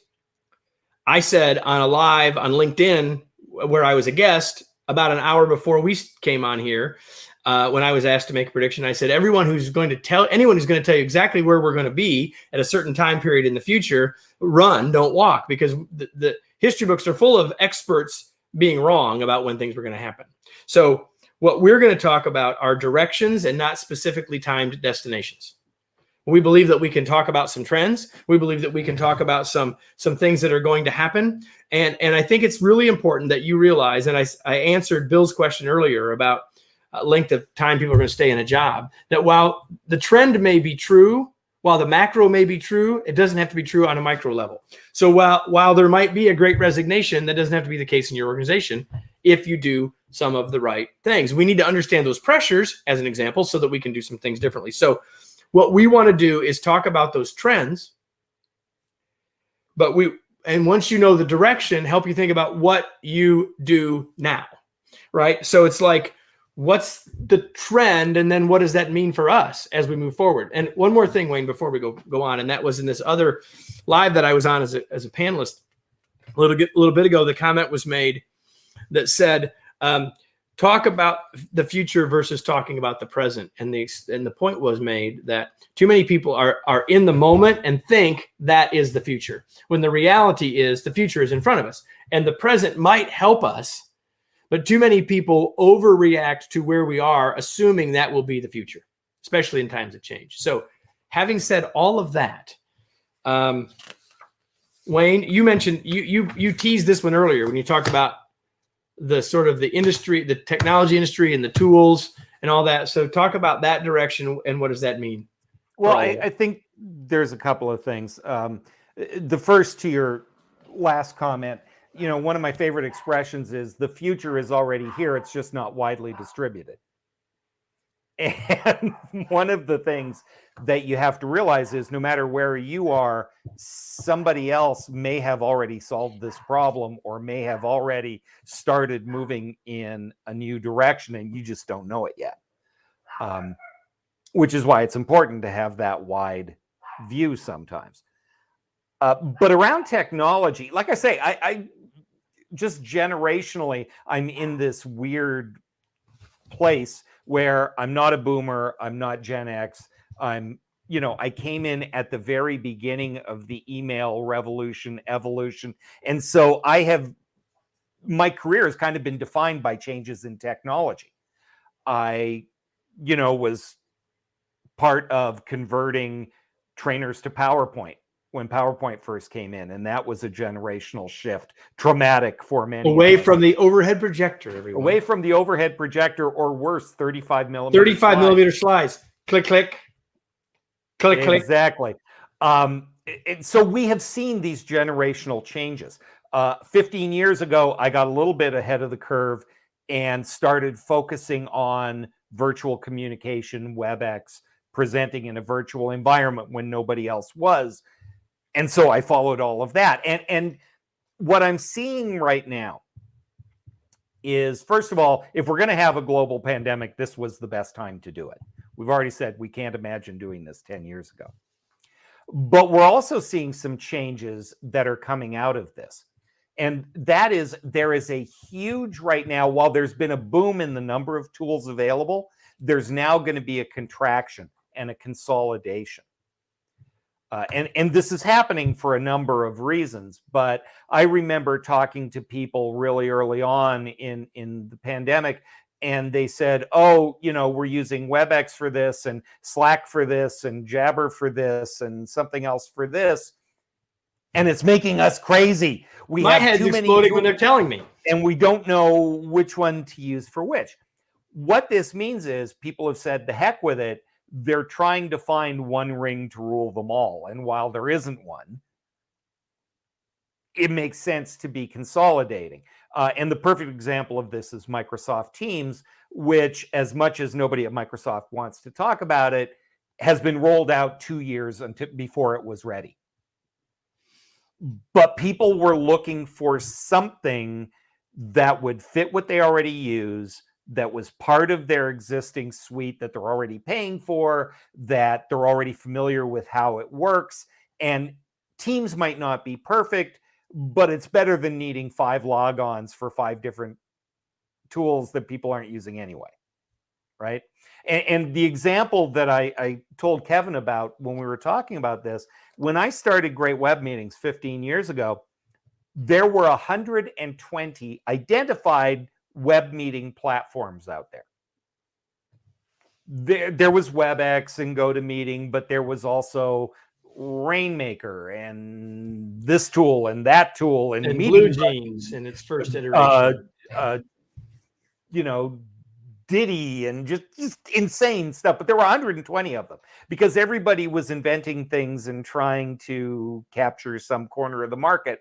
I said on a live on LinkedIn where I was a guest about an hour before we came on here, when I was asked to make a prediction, I said, anyone who's going to tell you exactly where we're going to be at a certain time period in the future, run, don't walk, because the history books are full of experts being wrong about when things were going to happen. So what we're going to talk about are directions and not specifically timed destinations. We believe that we can talk about some trends. We believe that we can talk about some things that are going to happen. And I think it's really important that you realize, and I answered Bill's question earlier about length of time people are going to stay in a job, that while the trend may be true, while the macro may be true, it doesn't have to be true on a micro level. So while there might be a great resignation, that doesn't have to be the case in your organization if you do some of the right things. We need to understand those pressures, as an example, so that we can do some things differently. So what we want to do is talk about those trends, and once you know the direction, help you think about what you do now, right? So it's like, what's the trend, and then what does that mean for us as we move forward? And one more thing, Wayne, before we go on, and that was in this other live that I was on as a panelist a little bit ago. The comment was made that said, talk about the future versus talking about the present. And the point was made that too many people are in the moment and think that is the future, when the reality is the future is in front of us and the present might help us, but too many people overreact to where we are, assuming that will be the future, especially in times of change. So having said all of that, Wayne, you mentioned, you teased this one earlier when you talked about the sort of the industry, the technology industry and the tools and all that. So talk about that direction and what does that mean? Well, I think there's a couple of things. The first, to your last comment, one of my favorite expressions is the future is already here. It's just not widely distributed. And one of the things that you have to realize is no matter where you are, somebody else may have already solved this problem or may have already started moving in a new direction and you just don't know it yet. Which is why it's important to have that wide view sometimes. But around technology, like I say, I just generationally, I'm in this weird place where I'm not a boomer, I'm not Gen X, I came in at the very beginning of the email revolution, evolution. And so my career has kind of been defined by changes in technology. I, was part of converting trainers to PowerPoint when PowerPoint first came in. And that was a generational shift, traumatic for many. Away from the overhead projector, everyone. Away from the overhead projector, or worse, 35 millimeter slides. Click, click. Click, click. Exactly. And so we have seen these generational changes. 15 years ago, I got a little bit ahead of the curve and started focusing on virtual communication, WebEx, presenting in a virtual environment when nobody else was. And so I followed all of that. And what I'm seeing right now is, first of all, if we're going to have a global pandemic, this was the best time to do it. We've already said we can't imagine doing this 10 years ago. But we're also seeing some changes that are coming out of this. And that is, there is a huge right now, while there's been a boom in the number of tools available, there's now going to be a contraction and a consolidation. And this is happening for a number of reasons, but I remember talking to people really early on in the pandemic, and they said, oh, we're using WebEx for this and Slack for this and Jabber for this and something else for this. And it's making us crazy. My head's exploding when they're telling me. And we don't know which one to use for which. What this means is people have said, the heck with it. They're trying to find one ring to rule them all. And while there isn't one, it makes sense to be consolidating. And the perfect example of this is Microsoft Teams, which, as much as nobody at Microsoft wants to talk about it, has been rolled out 2 years before it was ready. But people were looking for something that would fit what they already use, that was part of their existing suite that they're already paying for, that they're already familiar with how it works. And Teams might not be perfect, but it's better than needing 5 logons for 5 different tools that people aren't using anyway, right? And the example that I told Kevin about when we were talking about this, when I started Great Web Meetings 15 years ago, there were 120 identified web meeting platforms out there. There was WebEx and GoToMeeting, but there was also Rainmaker and this tool and that tool and Blue Jeans in its first iteration. Diddy and just insane stuff. But there were 120 of them because everybody was inventing things and trying to capture some corner of the market.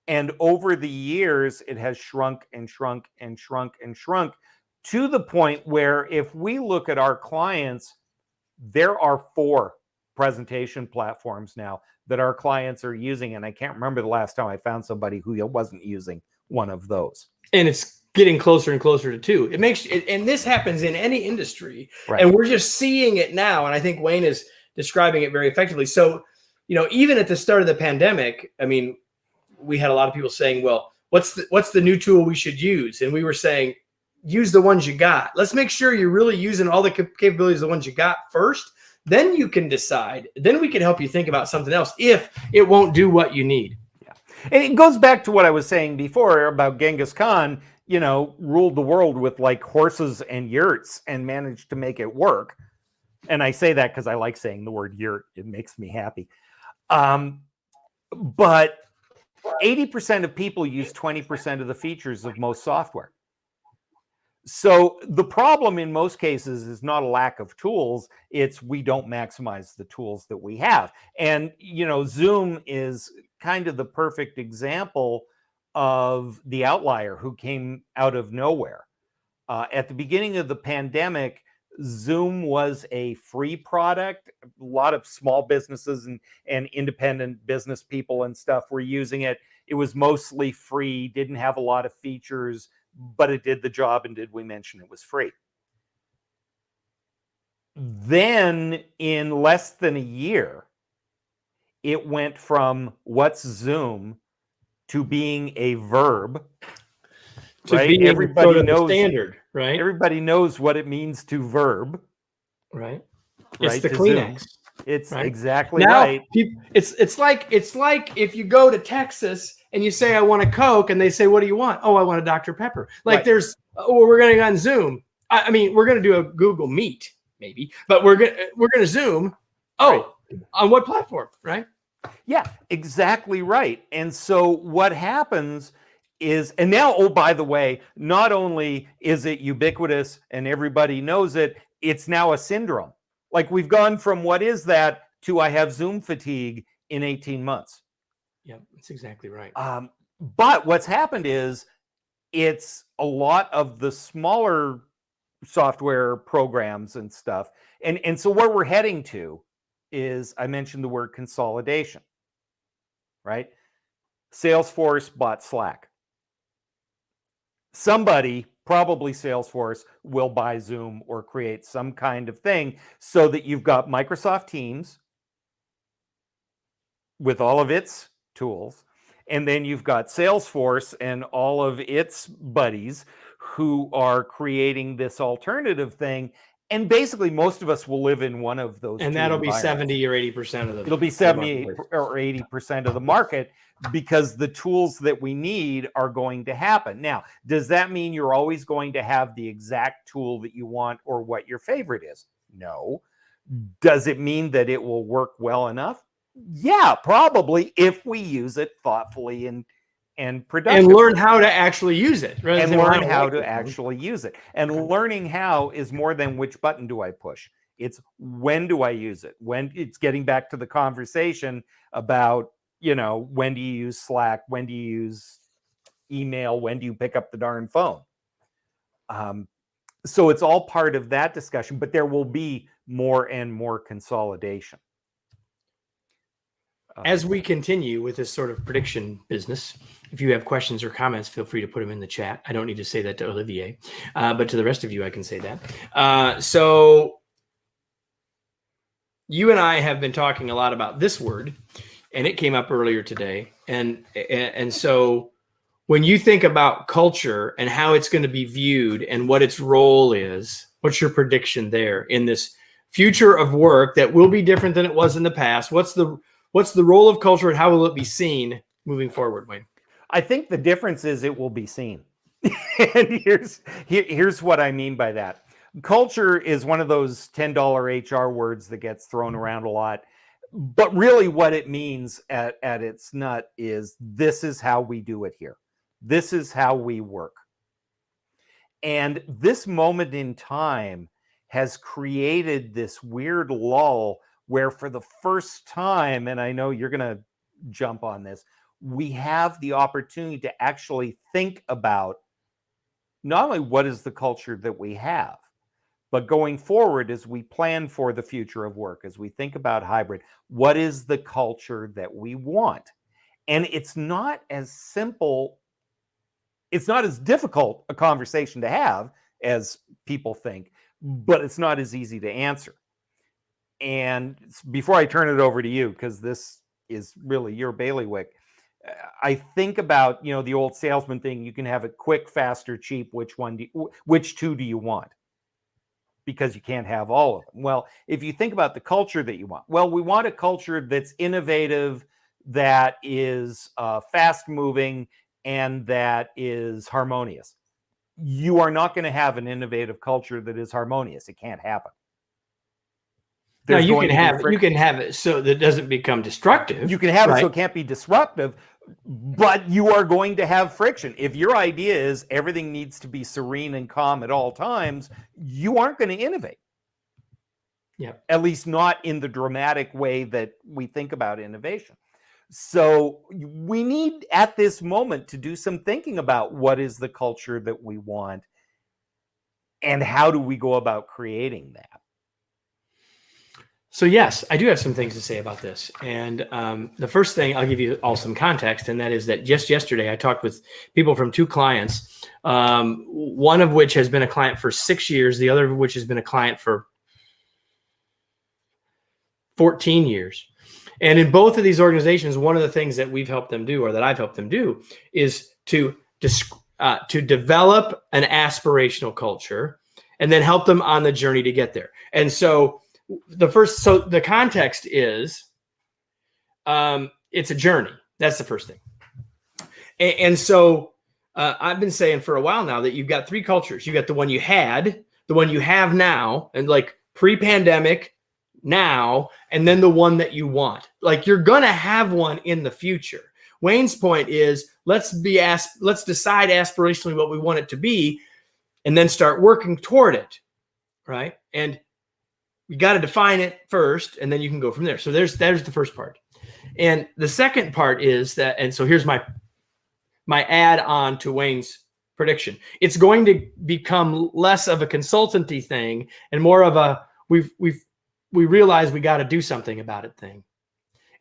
And over the years, it has shrunk and shrunk and shrunk and shrunk to the point where if we look at our clients, there are 4 presentation platforms now that our clients are using. And I can't remember the last time I found somebody who wasn't using one of those. And it's getting closer and closer to 2. It makes it, and this happens in any industry, right? And we're just seeing it now. And I think Wayne is describing it very effectively. So, even at the start of the pandemic, I mean, we had a lot of people saying, well, what's the new tool we should use? And we were saying, use the ones you got. Let's make sure you're really using all the capabilities of the ones you got first. Then you can decide. Then we can help you think about something else if it won't do what you need. Yeah. And it goes back to what I was saying before about Genghis Khan, ruled the world with like horses and yurts and managed to make it work. And I say that because I like saying the word yurt. It makes me happy. But 80% of people use 20% of the features of most software. So the problem in most cases is not a lack of tools. It's we don't maximize the tools that we have. And, Zoom is kind of the perfect example of the outlier who came out of nowhere. At the beginning of the pandemic, Zoom was a free product. A lot of small businesses and independent business people and stuff were using it. It was mostly free, didn't have a lot of features, but it did the job. And did we mention it was free? Then in less than a year, it went from what's Zoom to being a verb. To right? be Everybody knows standard, right? Everybody knows what it means to verb. Right. Right, It's the to Kleenex. Zoom. It's right? exactly now, right. It's like if you go to Texas and you say I want a Coke and they say what do you want? Oh, I want a Dr. Pepper. Like Right. we're going to go on Zoom. I mean, we're going to do a Google Meet maybe, but we're going to Zoom. Oh, Right. On what platform? Right. Yeah, exactly right. And so what happens is, and now, oh, by the way, not only is it ubiquitous and everybody knows it, it's now a syndrome. Like we've gone from what is that to I have Zoom fatigue in 18 months. Yeah, that's exactly right. But what's happened is it's a lot of the smaller software programs and stuff. And so where we're heading to is, I mentioned the word consolidation, right? Salesforce bought Slack. Somebody, probably Salesforce, will buy Zoom or create some kind of thing so that you've got Microsoft Teams with all of its tools, and then you've got Salesforce and all of its buddies who are creating this alternative thing. And basically, most of us will live in one of those. And that'll be 70 or 80% of the. It'll be 70 or 80% of the market because the tools that we need are going to happen. Now, does that mean you're always going to have the exact tool that you want or what your favorite is? No. Does it mean that it will work well enough? Yeah, probably, if we use it thoughtfully and productively. And learn how to actually use it. And learn how to actually use it. And learning how is more than which button do I push. It's when do I use it? When it's getting back to the conversation about, when do you use Slack? When do you use email? When do you pick up the darn phone? So it's all part of that discussion, but there will be more and more consolidation. As we continue with this sort of prediction business, if you have questions or comments, feel free to put them in the chat. I don't need to say that to Olivier, but to the rest of you, I can say that. So you and I have been talking a lot about this word, and it came up earlier today. And so when you think about culture and how it's going to be viewed and what its role is, what's your prediction there in this future of work that will be different than it was in the past? What's the role of culture and how will it be seen moving forward, Wayne? I think the difference is it will be seen. And here's what I mean by that. Culture is one of those $10 HR words that gets thrown around a lot. But really what it means at its nut is this is how we do it here. This is how we work. And this moment in time has created this weird lull where for the first time, and I know you're going to jump on this, we have the opportunity to actually think about not only what is the culture that we have, but going forward as we plan for the future of work, as we think about hybrid, what is the culture that we want? And it's not as simple, it's not as difficult a conversation to have as people think, but it's not as easy to answer. And before I turn it over to you, because this is really your bailiwick, I think about, the old salesman thing. You can have it quick, fast, or cheap. Which two do you want? Because you can't have all of them. Well, if you think about the culture that you want, well, we want a culture that's innovative, that is fast moving, and that is harmonious. You are not going to have an innovative culture that is harmonious. It can't happen. Now you can have it so that it doesn't become destructive. You can have it so it can't be disruptive, but you are going to have friction. If your idea is everything needs to be serene and calm at all times, you aren't going to innovate. Yeah. At least not in the dramatic way that we think about innovation. So we need at this moment to do some thinking about what is the culture that we want and how do we go about creating that. So yes, I do have some things to say about this. And the first thing, I'll give you all some context, and that is that just yesterday I talked with people from 2 clients, one of which has been a client for 6 years, the other of which has been a client for 14 years. And in both of these organizations, one of the things that we've helped them do, or that I've helped them do, is to develop an aspirational culture and then help them on the journey to get there. And so the context is it's a journey. That's the first thing. And so I've been saying for a while now that you've got 3 cultures. You got the one you had, the one you have now, and like pre-pandemic, now, and then the one that you want. Like you're going to have one in the future. Wayne's point is let's decide aspirationally what we want it to be and then start working toward it. Right? And you got to define it first, and then you can go from there. So there's the first part. And the second part is that, and so here's my add on to Wayne's prediction. It's going to become less of a consultancy thing and more of a we realize we got to do something about it thing.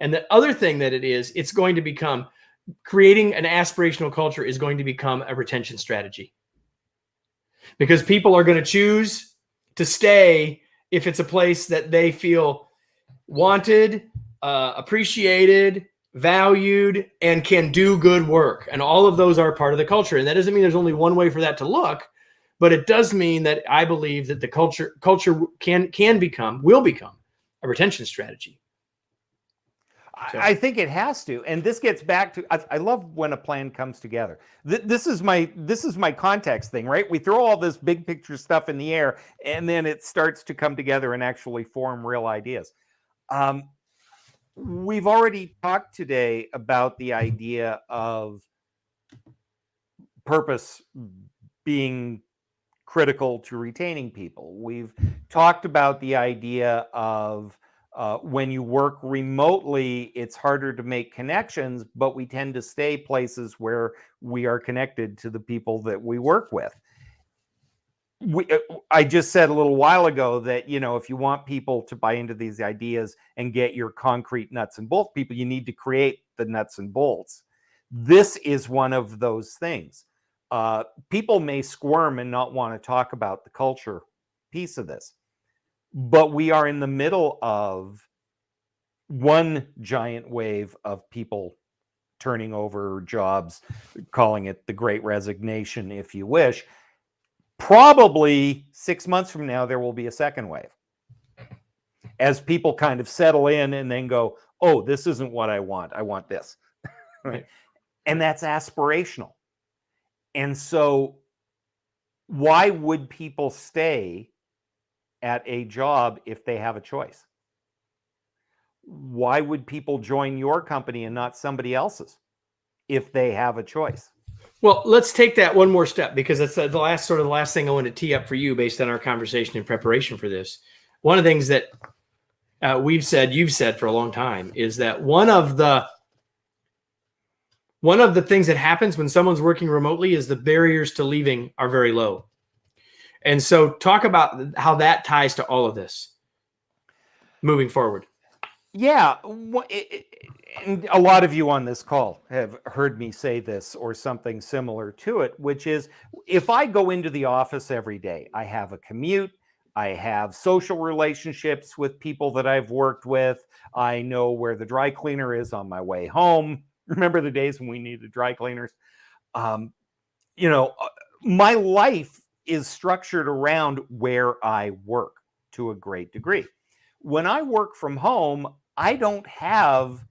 And the other thing that it's going to become, creating an aspirational culture is going to become a retention strategy. Because people are going to choose to stay if it's a place that they feel wanted, appreciated, valued, and can do good work. And all of those are part of the culture. And that doesn't mean there's only one way for that to look, but it does mean that I believe that the culture will become a retention strategy. So. I think it has to, and this gets back to. I love when a plan comes together. This is my context thing, right? We throw all this big picture stuff in the air, and then it starts to come together and actually form real ideas. We've already talked today about the idea of purpose being critical to retaining people. We've talked about the idea of when you work remotely, it's harder to make connections, but we tend to stay places where we are connected to the people that we work with. I just said a little while ago that, if you want people to buy into these ideas and get your concrete nuts and bolts people, you need to create the nuts and bolts. This is one of those things. People may squirm and not want to talk about the culture piece of this, but we are in the middle of one giant wave of people turning over jobs, calling it the Great Resignation, if you wish. Probably 6 months from now, there will be a second wave as people kind of settle in and then go, oh, this isn't what I want. I want this. Right? And that's aspirational. And so why would people stay at a job if they have a choice? Why would people join your company and not somebody else's if they have a choice? Well, let's take that one more step, because that's the last thing I want to tee up for you based on our conversation in preparation for this. One of the things that you've said for a long time is that one of the things that happens when someone's working remotely is the barriers to leaving are very low. And so talk about how that ties to all of this moving forward. Yeah. And a lot of you on this call have heard me say this or something similar to it, which is if I go into the office every day, I have a commute, I have social relationships with people that I've worked with, I know where the dry cleaner is on my way home, Remember the days when we needed dry cleaners? You know, my life is structured around where I work to a great degree. When I work from home, I don't have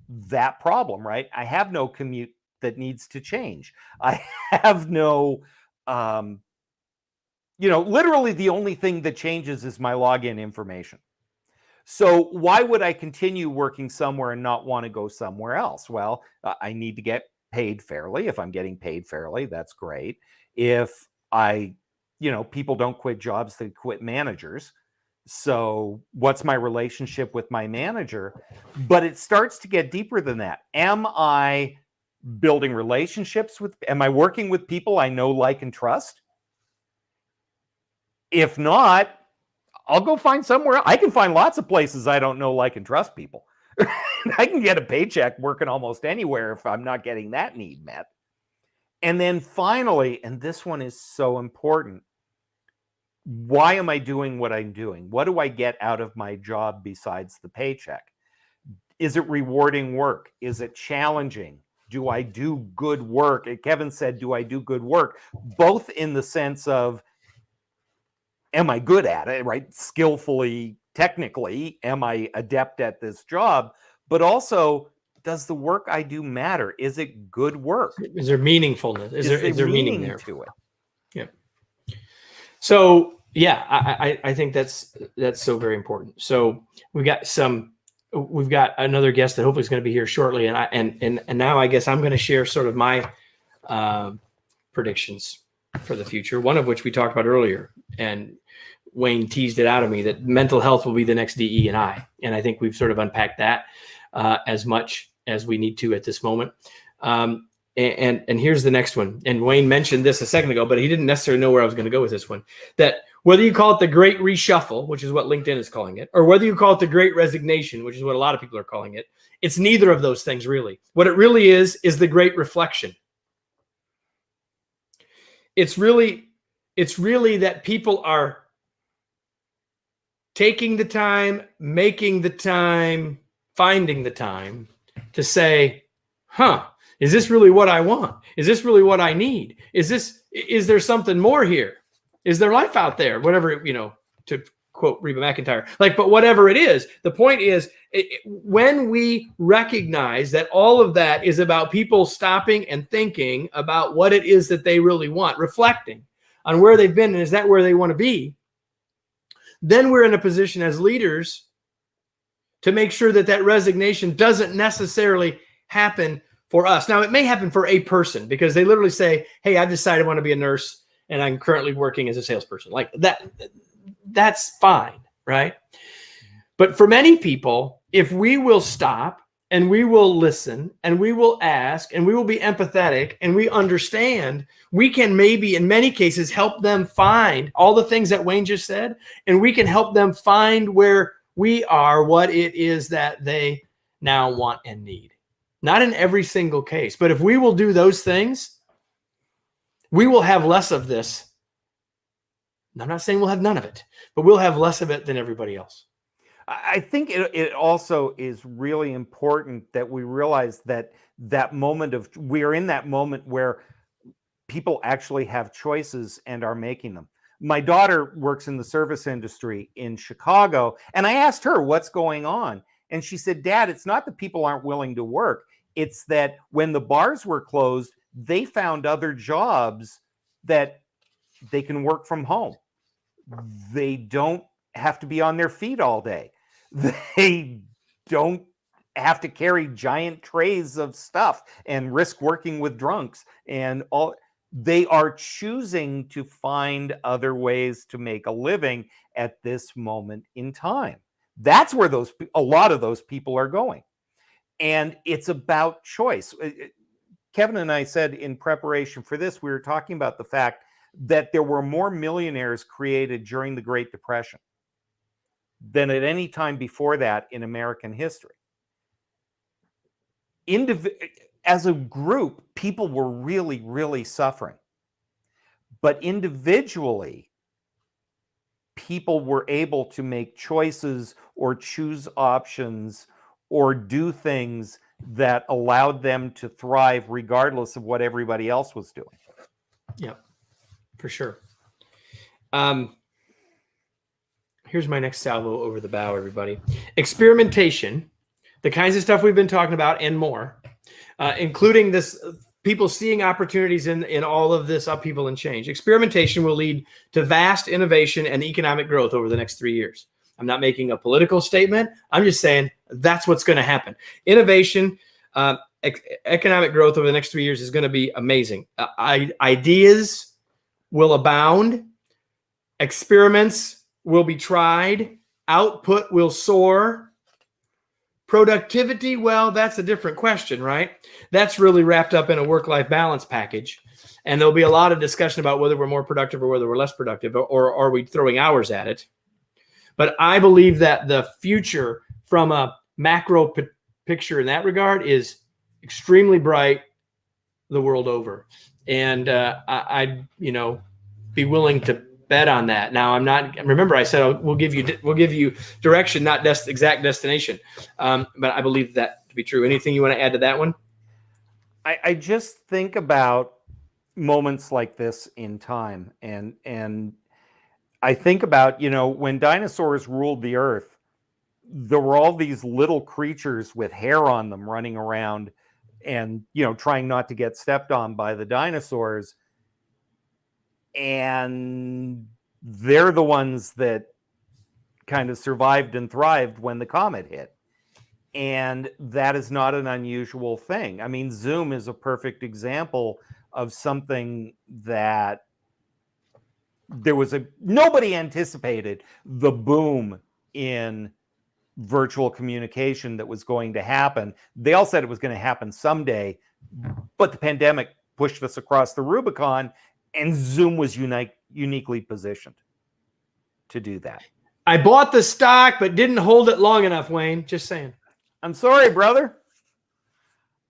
that problem, right? I have no commute that needs to change. I have no, you know, literally the only thing that changes is my login information. So why would I continue working somewhere and not want to go somewhere else? Well, I need to get paid fairly. If I'm getting paid fairly, that's great. If you know, people don't quit jobs, they quit managers. So what's my relationship with my manager? But it starts to get deeper than that. Am I building relationships am I working with people I know, like, and trust? If not, I'll go find somewhere. I can find lots of places I don't know, like, and trust people. I can get a paycheck working almost anywhere if I'm not getting that need met. And then finally, and this one is so important, why am I doing what I'm doing? What do I get out of my job besides the paycheck? Is it rewarding work? Is it challenging? Do I do good work? And Kevin said, do I do good work? Both in the sense of, am I good at it, right? Skillfully, technically, am I adept at this job? But also, does the work I do matter? Is it good work? Is there meaningfulness? Is there meaning there to it? Yeah. So yeah, I think that's so very important. So we've got another guest that hopefully is going to be here shortly, and now I guess I'm going to share sort of my predictions for the future. One of which we talked about earlier, and Wayne teased it out of me that mental health will be the next DE&I, and I think we've sort of unpacked that as much as we need to at this moment. And here's the next one. And Wayne mentioned this a second ago, but he didn't necessarily know where I was going to go with this one. That whether you call it the Great Reshuffle, which is what LinkedIn is calling it, or whether you call it the Great Resignation, which is what a lot of people are calling it, it's neither of those things really. What it really is the Great Reflection. It's really that people are taking the time, making the time, finding the time to say, is this really what I want? Is this really what I need? Is there something more here? Is there life out there? Whatever, to quote Reba McEntire, but whatever it is, the point is when we recognize that all of that is about people stopping and thinking about what it is that they really want, reflecting on where they've been and is that where they want to be, then we're in a position as leaders to make sure that resignation doesn't necessarily happen for us. Now, it may happen for a person because they literally say, hey, I've decided I want to be a nurse and I'm currently working as a salesperson. Like that, that's fine, right? But for many people, if we will stop and we will listen and we will ask and we will be empathetic and we understand, we can maybe in many cases help them find all the things that Wayne just said, and we can help them find where we are, what it is that they now want and need. Not in every single case, but if we will do those things, we will have less of this. I'm not saying we'll have none of it, but we'll have less of it than everybody else. I think it also is really important that we realize that we are in that moment where people actually have choices and are making them. My daughter works in the service industry in Chicago, and I asked her what's going on. And she said, Dad, it's not that people aren't willing to work. It's that when the bars were closed, they found other jobs that they can work from home. They don't have to be on their feet all day. They don't have to carry giant trays of stuff and risk working with drunks and all. They are choosing to find other ways to make a living at this moment in time. That's where a lot of those people are going. And it's about choice. Kevin and I said in preparation for this, we were talking about the fact that there were more millionaires created during the Great Depression than at any time before that in American history. As a group, people were really, really suffering. But individually, people were able to make choices or choose options or do things that allowed them to thrive regardless of what everybody else was doing. Yeah, for sure. Here's my next salvo over the bow, everybody. Experimentation, the kinds of stuff we've been talking about and more, including this, people seeing opportunities in all of this upheaval and change. Experimentation will lead to vast innovation and economic growth over the next 3 years. I'm not making a political statement. I'm just saying that's what's going to happen. Innovation, economic growth over the next 3 years is going to be amazing. Ideas will abound. Experiments will be tried. Output will soar. Productivity, well, that's a different question, right? That's really wrapped up in a work-life balance package. And there'll be a lot of discussion about whether we're more productive or whether we're less productive, or are we throwing hours at it. But I believe that the future from a macro picture in that regard is extremely bright the world over. And I'd, be willing to bet on that. Now, I'm not. Remember, I said we'll give you direction, not exact destination. But I believe that to be true. Anything you want to add to that one? I just think about moments like this in time, and I think about when dinosaurs ruled the earth, there were all these little creatures with hair on them running around, and trying not to get stepped on by the dinosaurs. And they're the ones that kind of survived and thrived when the comet hit. And that is not an unusual thing. I mean, Zoom is a perfect example of something that nobody anticipated the boom in virtual communication that was going to happen. They all said it was going to happen someday, but the pandemic pushed us across the Rubicon. And Zoom was uniquely positioned to do that. I bought the stock, but didn't hold it long enough, Wayne. Just saying. I'm sorry, brother.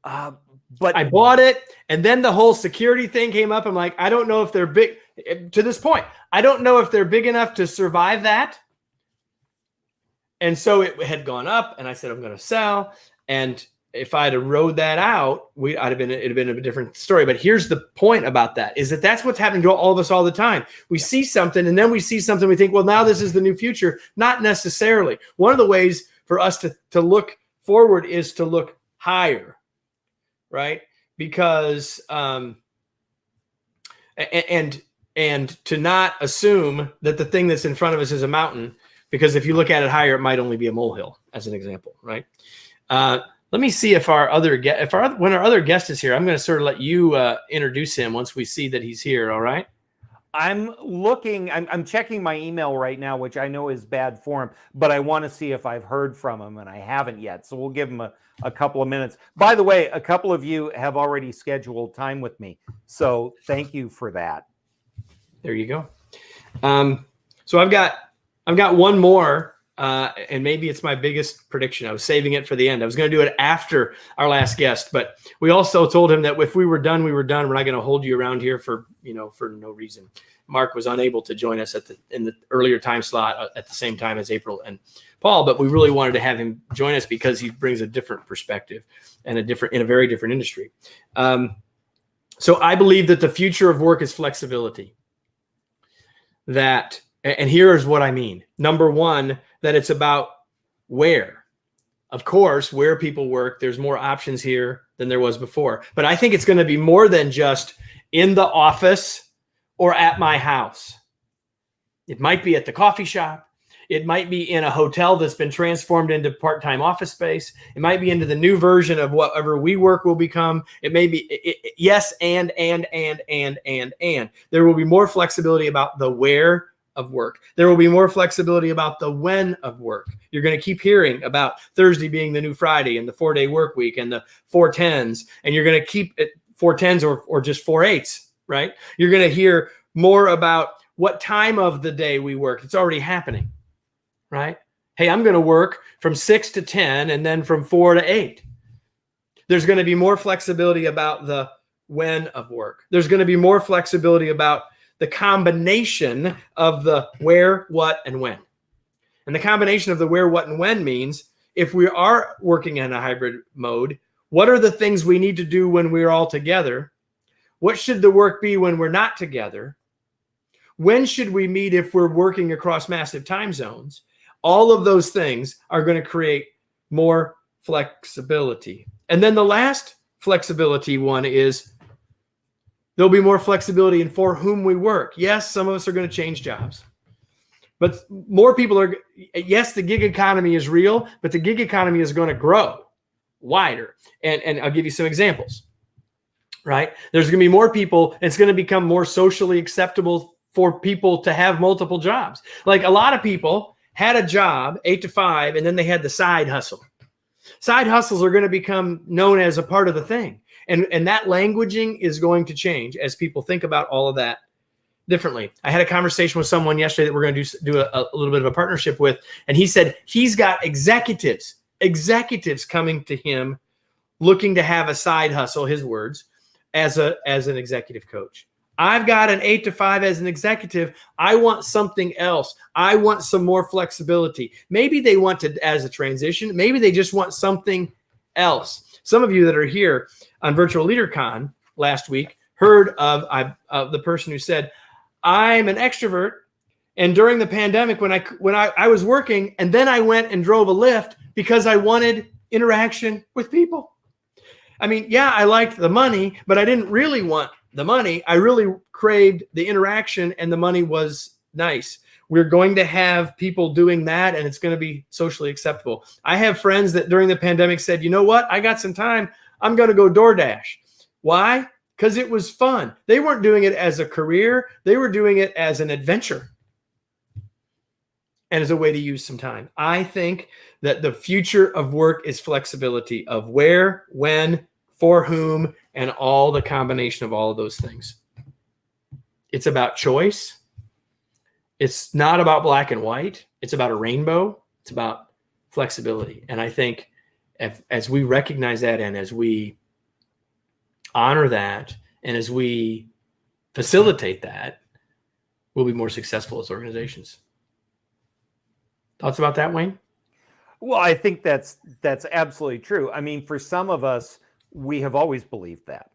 But I bought it, and then the whole security thing came up. I'm like, I don't know if they're big. To this point, I don't know if they're big enough to survive that. And so it had gone up, and I said, I'm going to sell. And if I'd have rode that out, it'd have been a different story. But here's the point about that, is that that's what's happening to all of us all the time. We see something, and then we see something, we think, well, now this is the new future. Not necessarily. One of the ways for us to look forward is to look higher, right? Because and to not assume that the thing that's in front of us is a mountain, because if you look at it higher, it might only be a molehill, as an example, right? Let me see if when our other guest is here, I'm going to sort of let you introduce him once we see that he's here. All right. I'm checking my email right now, which I know is bad form, but I want to see if I've heard from him, and I haven't yet. So we'll give him a couple of minutes. By the way, a couple of you have already scheduled time with me, so thank you for that. There you go. So I've got one more. And maybe it's my biggest prediction. I was saving it for the end. I was going to do it after our last guest, but we also told him that if we were done, we were done. We're not going to hold you around here for no reason. Mark was unable to join us in the earlier time slot at the same time as April and Paul, but we really wanted to have him join us because he brings a different perspective and in a very different industry. So I believe that the future of work is flexibility. And here's what I mean. Number one, that it's about where. Of course, where people work, there's more options here than there was before. But I think it's going to be more than just in the office or at my house. It might be at the coffee shop. It might be in a hotel that's been transformed into part-time office space. It might be into the new version of whatever WeWork will become. It may be, yes, and. There will be more flexibility about the where of work. There will be more flexibility about the when of work. You're going to keep hearing about Thursday being the new Friday and the 4-day work week and the 4-10s, and you're going to keep it 4-10s or just 4-8s, right? You're going to hear more about what time of the day we work. It's already happening, right? Hey, I'm going to work from 6 to 10 and then from 4 to 8. There's going to be more flexibility about the when of work. There's going to be more flexibility about the combination of the where, what, and when. And the combination of the where, what, and when means if we are working in a hybrid mode, What are the things we need to do when we're all together? What should the work be when we're not together? When should we meet if we're working across massive time zones? All of those things are going to create more flexibility. And then the last flexibility one is there'll be more flexibility in for whom we work. Yes, some of us are going to change jobs, but more people are. Yes, the gig economy is real, but the gig economy is going to grow wider. And I'll give you some examples, right? There's going to be more people. It's going to become more socially acceptable for people to have multiple jobs. Like a lot of people had a job 8 to 5, and then they had the side hustle. Side hustles are going to become known as a part of the thing. And that languaging is going to change as people think about all of that differently. I had a conversation with someone yesterday that we're going to do a little bit of a partnership with. And he said he's got executives coming to him looking to have a side hustle, his words, as an executive coach. I've got an 8 to 5 as an executive. I want something else. I want some more flexibility. Maybe they want to, as a transition, maybe they just want something else. Some of you that are here on Virtual LeaderCon last week heard of the person who said, I'm an extrovert. And during the pandemic, when I was working, and then I went and drove a Lyft because I wanted interaction with people. I mean, yeah, I liked the money, but I didn't really want the money. I really craved the interaction, and the money was nice. We're going to have people doing that, and it's going to be socially acceptable. I have friends that during the pandemic said, you know what? I got some time. I'm going to go DoorDash. Why? Because it was fun. They weren't doing it as a career. They were doing it as an adventure and as a way to use some time. I think that the future of work is flexibility of where, when, for whom, and all the combination of all of those things. It's about choice. It's not about black and white. It's about a rainbow. It's about flexibility. And I think as we recognize that, and as we honor that, and as we facilitate that, we'll be more successful as organizations. Thoughts about that, Wayne? Well, I think that's absolutely true. I mean, for some of us, we have always believed that,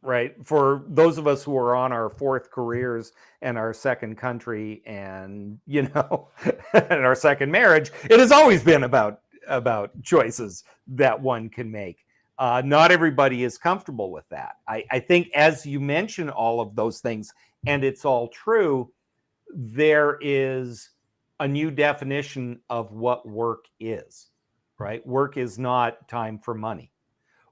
right? For those of us who are on our 4th careers and our 2nd country and, and our 2nd marriage, it has always been about choices that one can make. Not everybody is comfortable with that. I think as you mention all of those things, and it's all true, there is a new definition of what work is, right? Work is not time for money.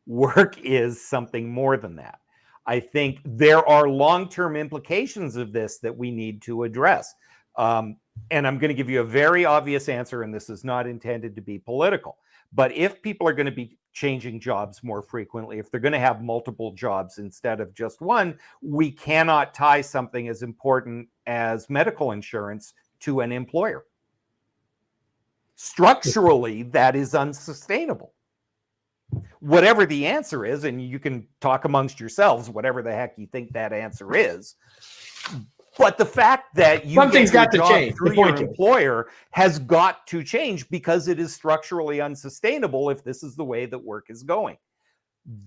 Work is something more than that. I think there are long-term implications of this that we need to address. And I'm going to give you a very obvious answer, and this is not intended to be political. But if people are going to be changing jobs more frequently, if they're going to have multiple jobs instead of just one, we cannot tie something as important as medical insurance to an employer. Structurally, that is unsustainable. Whatever the answer is, and you can talk amongst yourselves, whatever the heck you think that answer is. But the fact that you something's got to change through your employer has got to change, because it is structurally unsustainable if this is the way that work is going.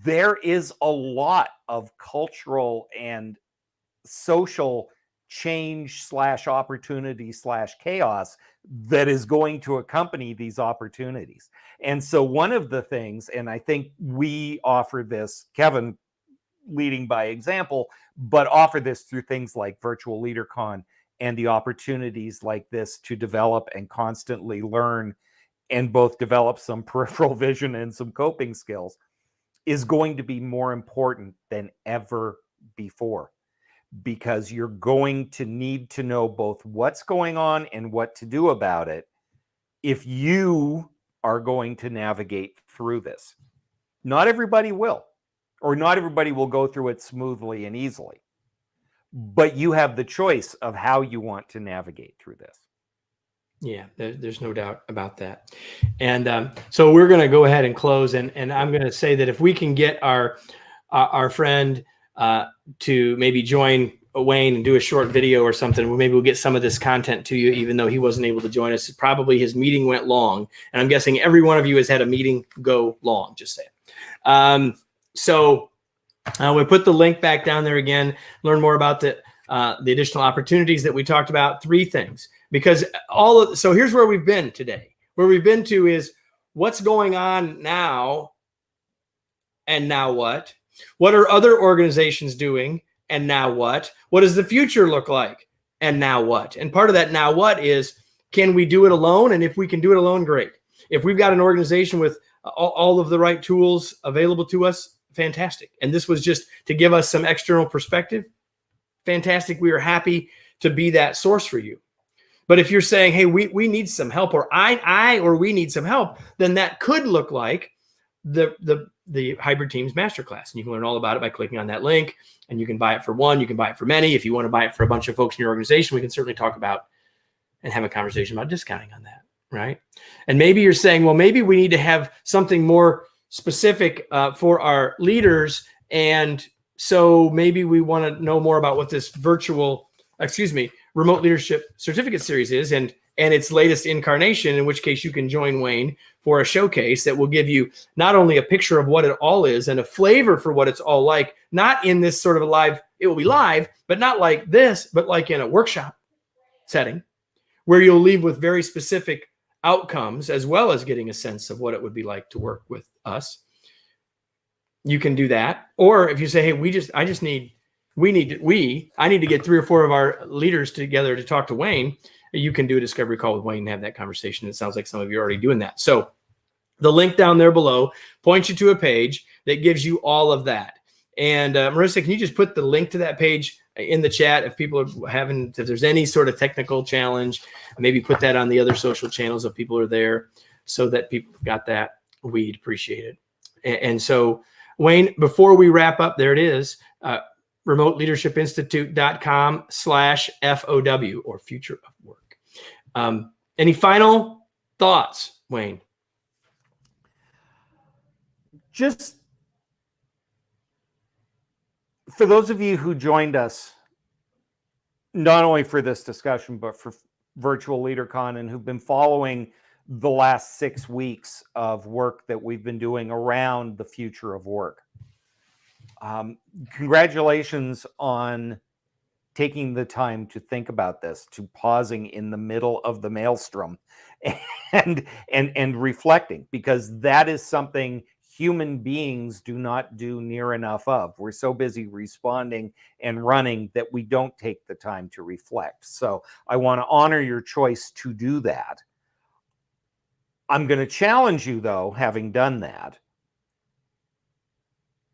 There is a lot of cultural and social change / opportunity / chaos that is going to accompany these opportunities. And so one of the things, and I think we offer this, Kevin leading by example, but offer this through things like Virtual LeaderCon and the opportunities like this to develop and constantly learn and both develop some peripheral vision and some coping skills, is going to be more important than ever before. Because you're going to need to know both what's going on and what to do about it if you are going to navigate through this. Not everybody will, or not everybody will go through it smoothly and easily, but you have the choice of how you want to navigate through this. Yeah, there's no doubt about that. And so we're going to go ahead and close, and I'm going to say that if we can get our friend to maybe join Wayne and do a short video or something, maybe we'll get some of this content to you, even though he wasn't able to join us. Probably his meeting went long, and I'm guessing every one of you has had a meeting go long, just saying. So we put the link back down there again. Learn more about the additional opportunities that we talked about. 3 things, because so here's where we've been today. Where we've been to is what's going on now, and now what? What are other organizations doing, and now what? What does the future look like, and now what? And part of that now what is, can we do it alone? And if we can do it alone, great. If we've got an organization with all of the right tools available to us, fantastic. And this was just to give us some external perspective. Fantastic. We are happy to be that source for you. But if you're saying, hey, we need some help, or we need some help, then that could look like the Hybrid Teams Masterclass. And you can learn all about it by clicking on that link, and you can buy it for one, you can buy it for many. If you want to buy it for a bunch of folks in your organization, we can certainly talk about and have a conversation about discounting on that, right? And maybe you're saying, well, maybe we need to have something more specific for our leaders. And so maybe we want to know more about what this remote leadership certificate series is and its latest incarnation, in which case you can join Wayne for a showcase that will give you not only a picture of what it all is and a flavor for what it's all like, not in this sort of a live, it will be live, but not like this, but like in a workshop setting where you'll leave with very specific outcomes, as well as getting a sense of what it would be like to work with us. You can do that. Or if you say, hey, I need to get 3 or 4 of our leaders together to talk to Wayne, you can do a discovery call with Wayne and have that conversation. It sounds like some of you are already doing that. So the link down there below points you to a page that gives you all of that. And Marissa, can you just put the link to that page in the chat if people are if there's any sort of technical challenge, maybe put that on the other social channels if people are there so that people have got that. We'd appreciate it. And so, Wayne, before we wrap up, there it is. remoteleadershipinstitute.com/FOW, or Future of Work. Any final thoughts, Wayne? Just for those of you who joined us, not only for this discussion, but for Virtual LeaderCon, and who've been following the last 6 weeks of work that we've been doing around the future of work. Congratulations on taking the time to think about this, to pausing in the middle of the maelstrom and reflecting, because that is something human beings do not do near enough of. We're so busy responding and running that we don't take the time to reflect. So I want to honor your choice to do that. I'm going to challenge you, though, having done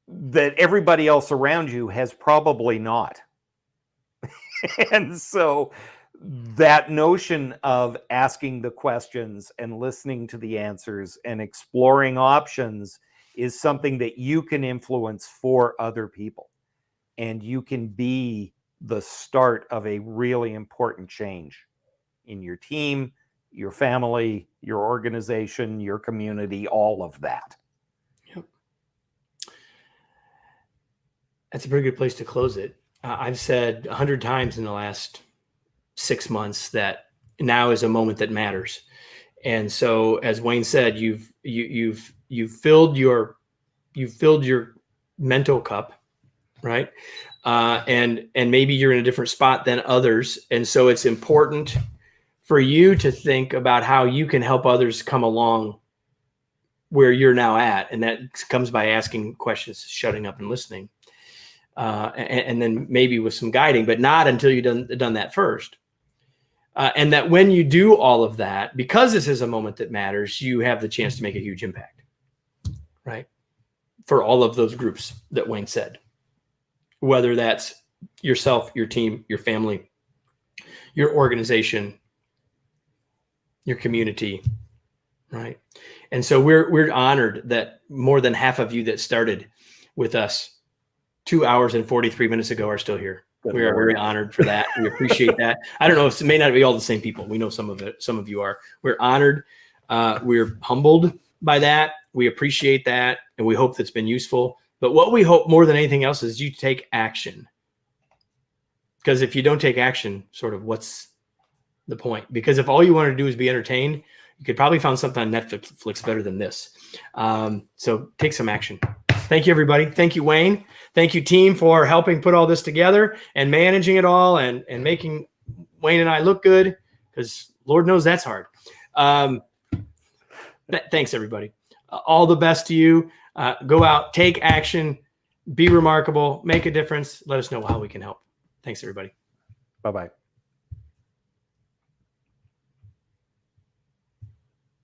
that everybody else around you has probably not. And so that notion of asking the questions and listening to the answers and exploring options is something that you can influence for other people. And you can be the start of a really important change in your team, your family, your organization, your community, all of that. Yep. That's a pretty good place to close it. I've said 100 times in the last 6 months that now is a moment that matters. And so, as Wayne said, you've filled your mental cup, right? And maybe you're in a different spot than others. And so it's important for you to think about how you can help others come along where you're now at. And that comes by asking questions, shutting up and listening. And then maybe with some guiding, but not until you've done that first. And that when you do all of that, because this is a moment that matters, you have the chance to make a huge impact, right? For all of those groups that Wayne said, whether that's yourself, your team, your family, your organization, your community, right? And so we're honored that more than half of you that started with us 2 hours and 43 minutes ago are still here. We are very honored for that. We appreciate that. I don't know if it may not be all the same people. We know some of it. Some of you are. We're honored. We're humbled by that. We appreciate that. And we hope that's been useful. But what we hope more than anything else is you take action. Because if you don't take action, sort of what's the point? Because if all you want to do is be entertained, You could probably find something on Netflix better than this. So take some action. Thank you, everybody. Thank you, Wayne. Thank you, team, for helping put all this together and managing it all and making Wayne and I look good, because Lord knows that's hard. Thanks, everybody. All the best to you. Go out, take action, be remarkable, make a difference. Let us know how we can help. Thanks, everybody. Bye-bye.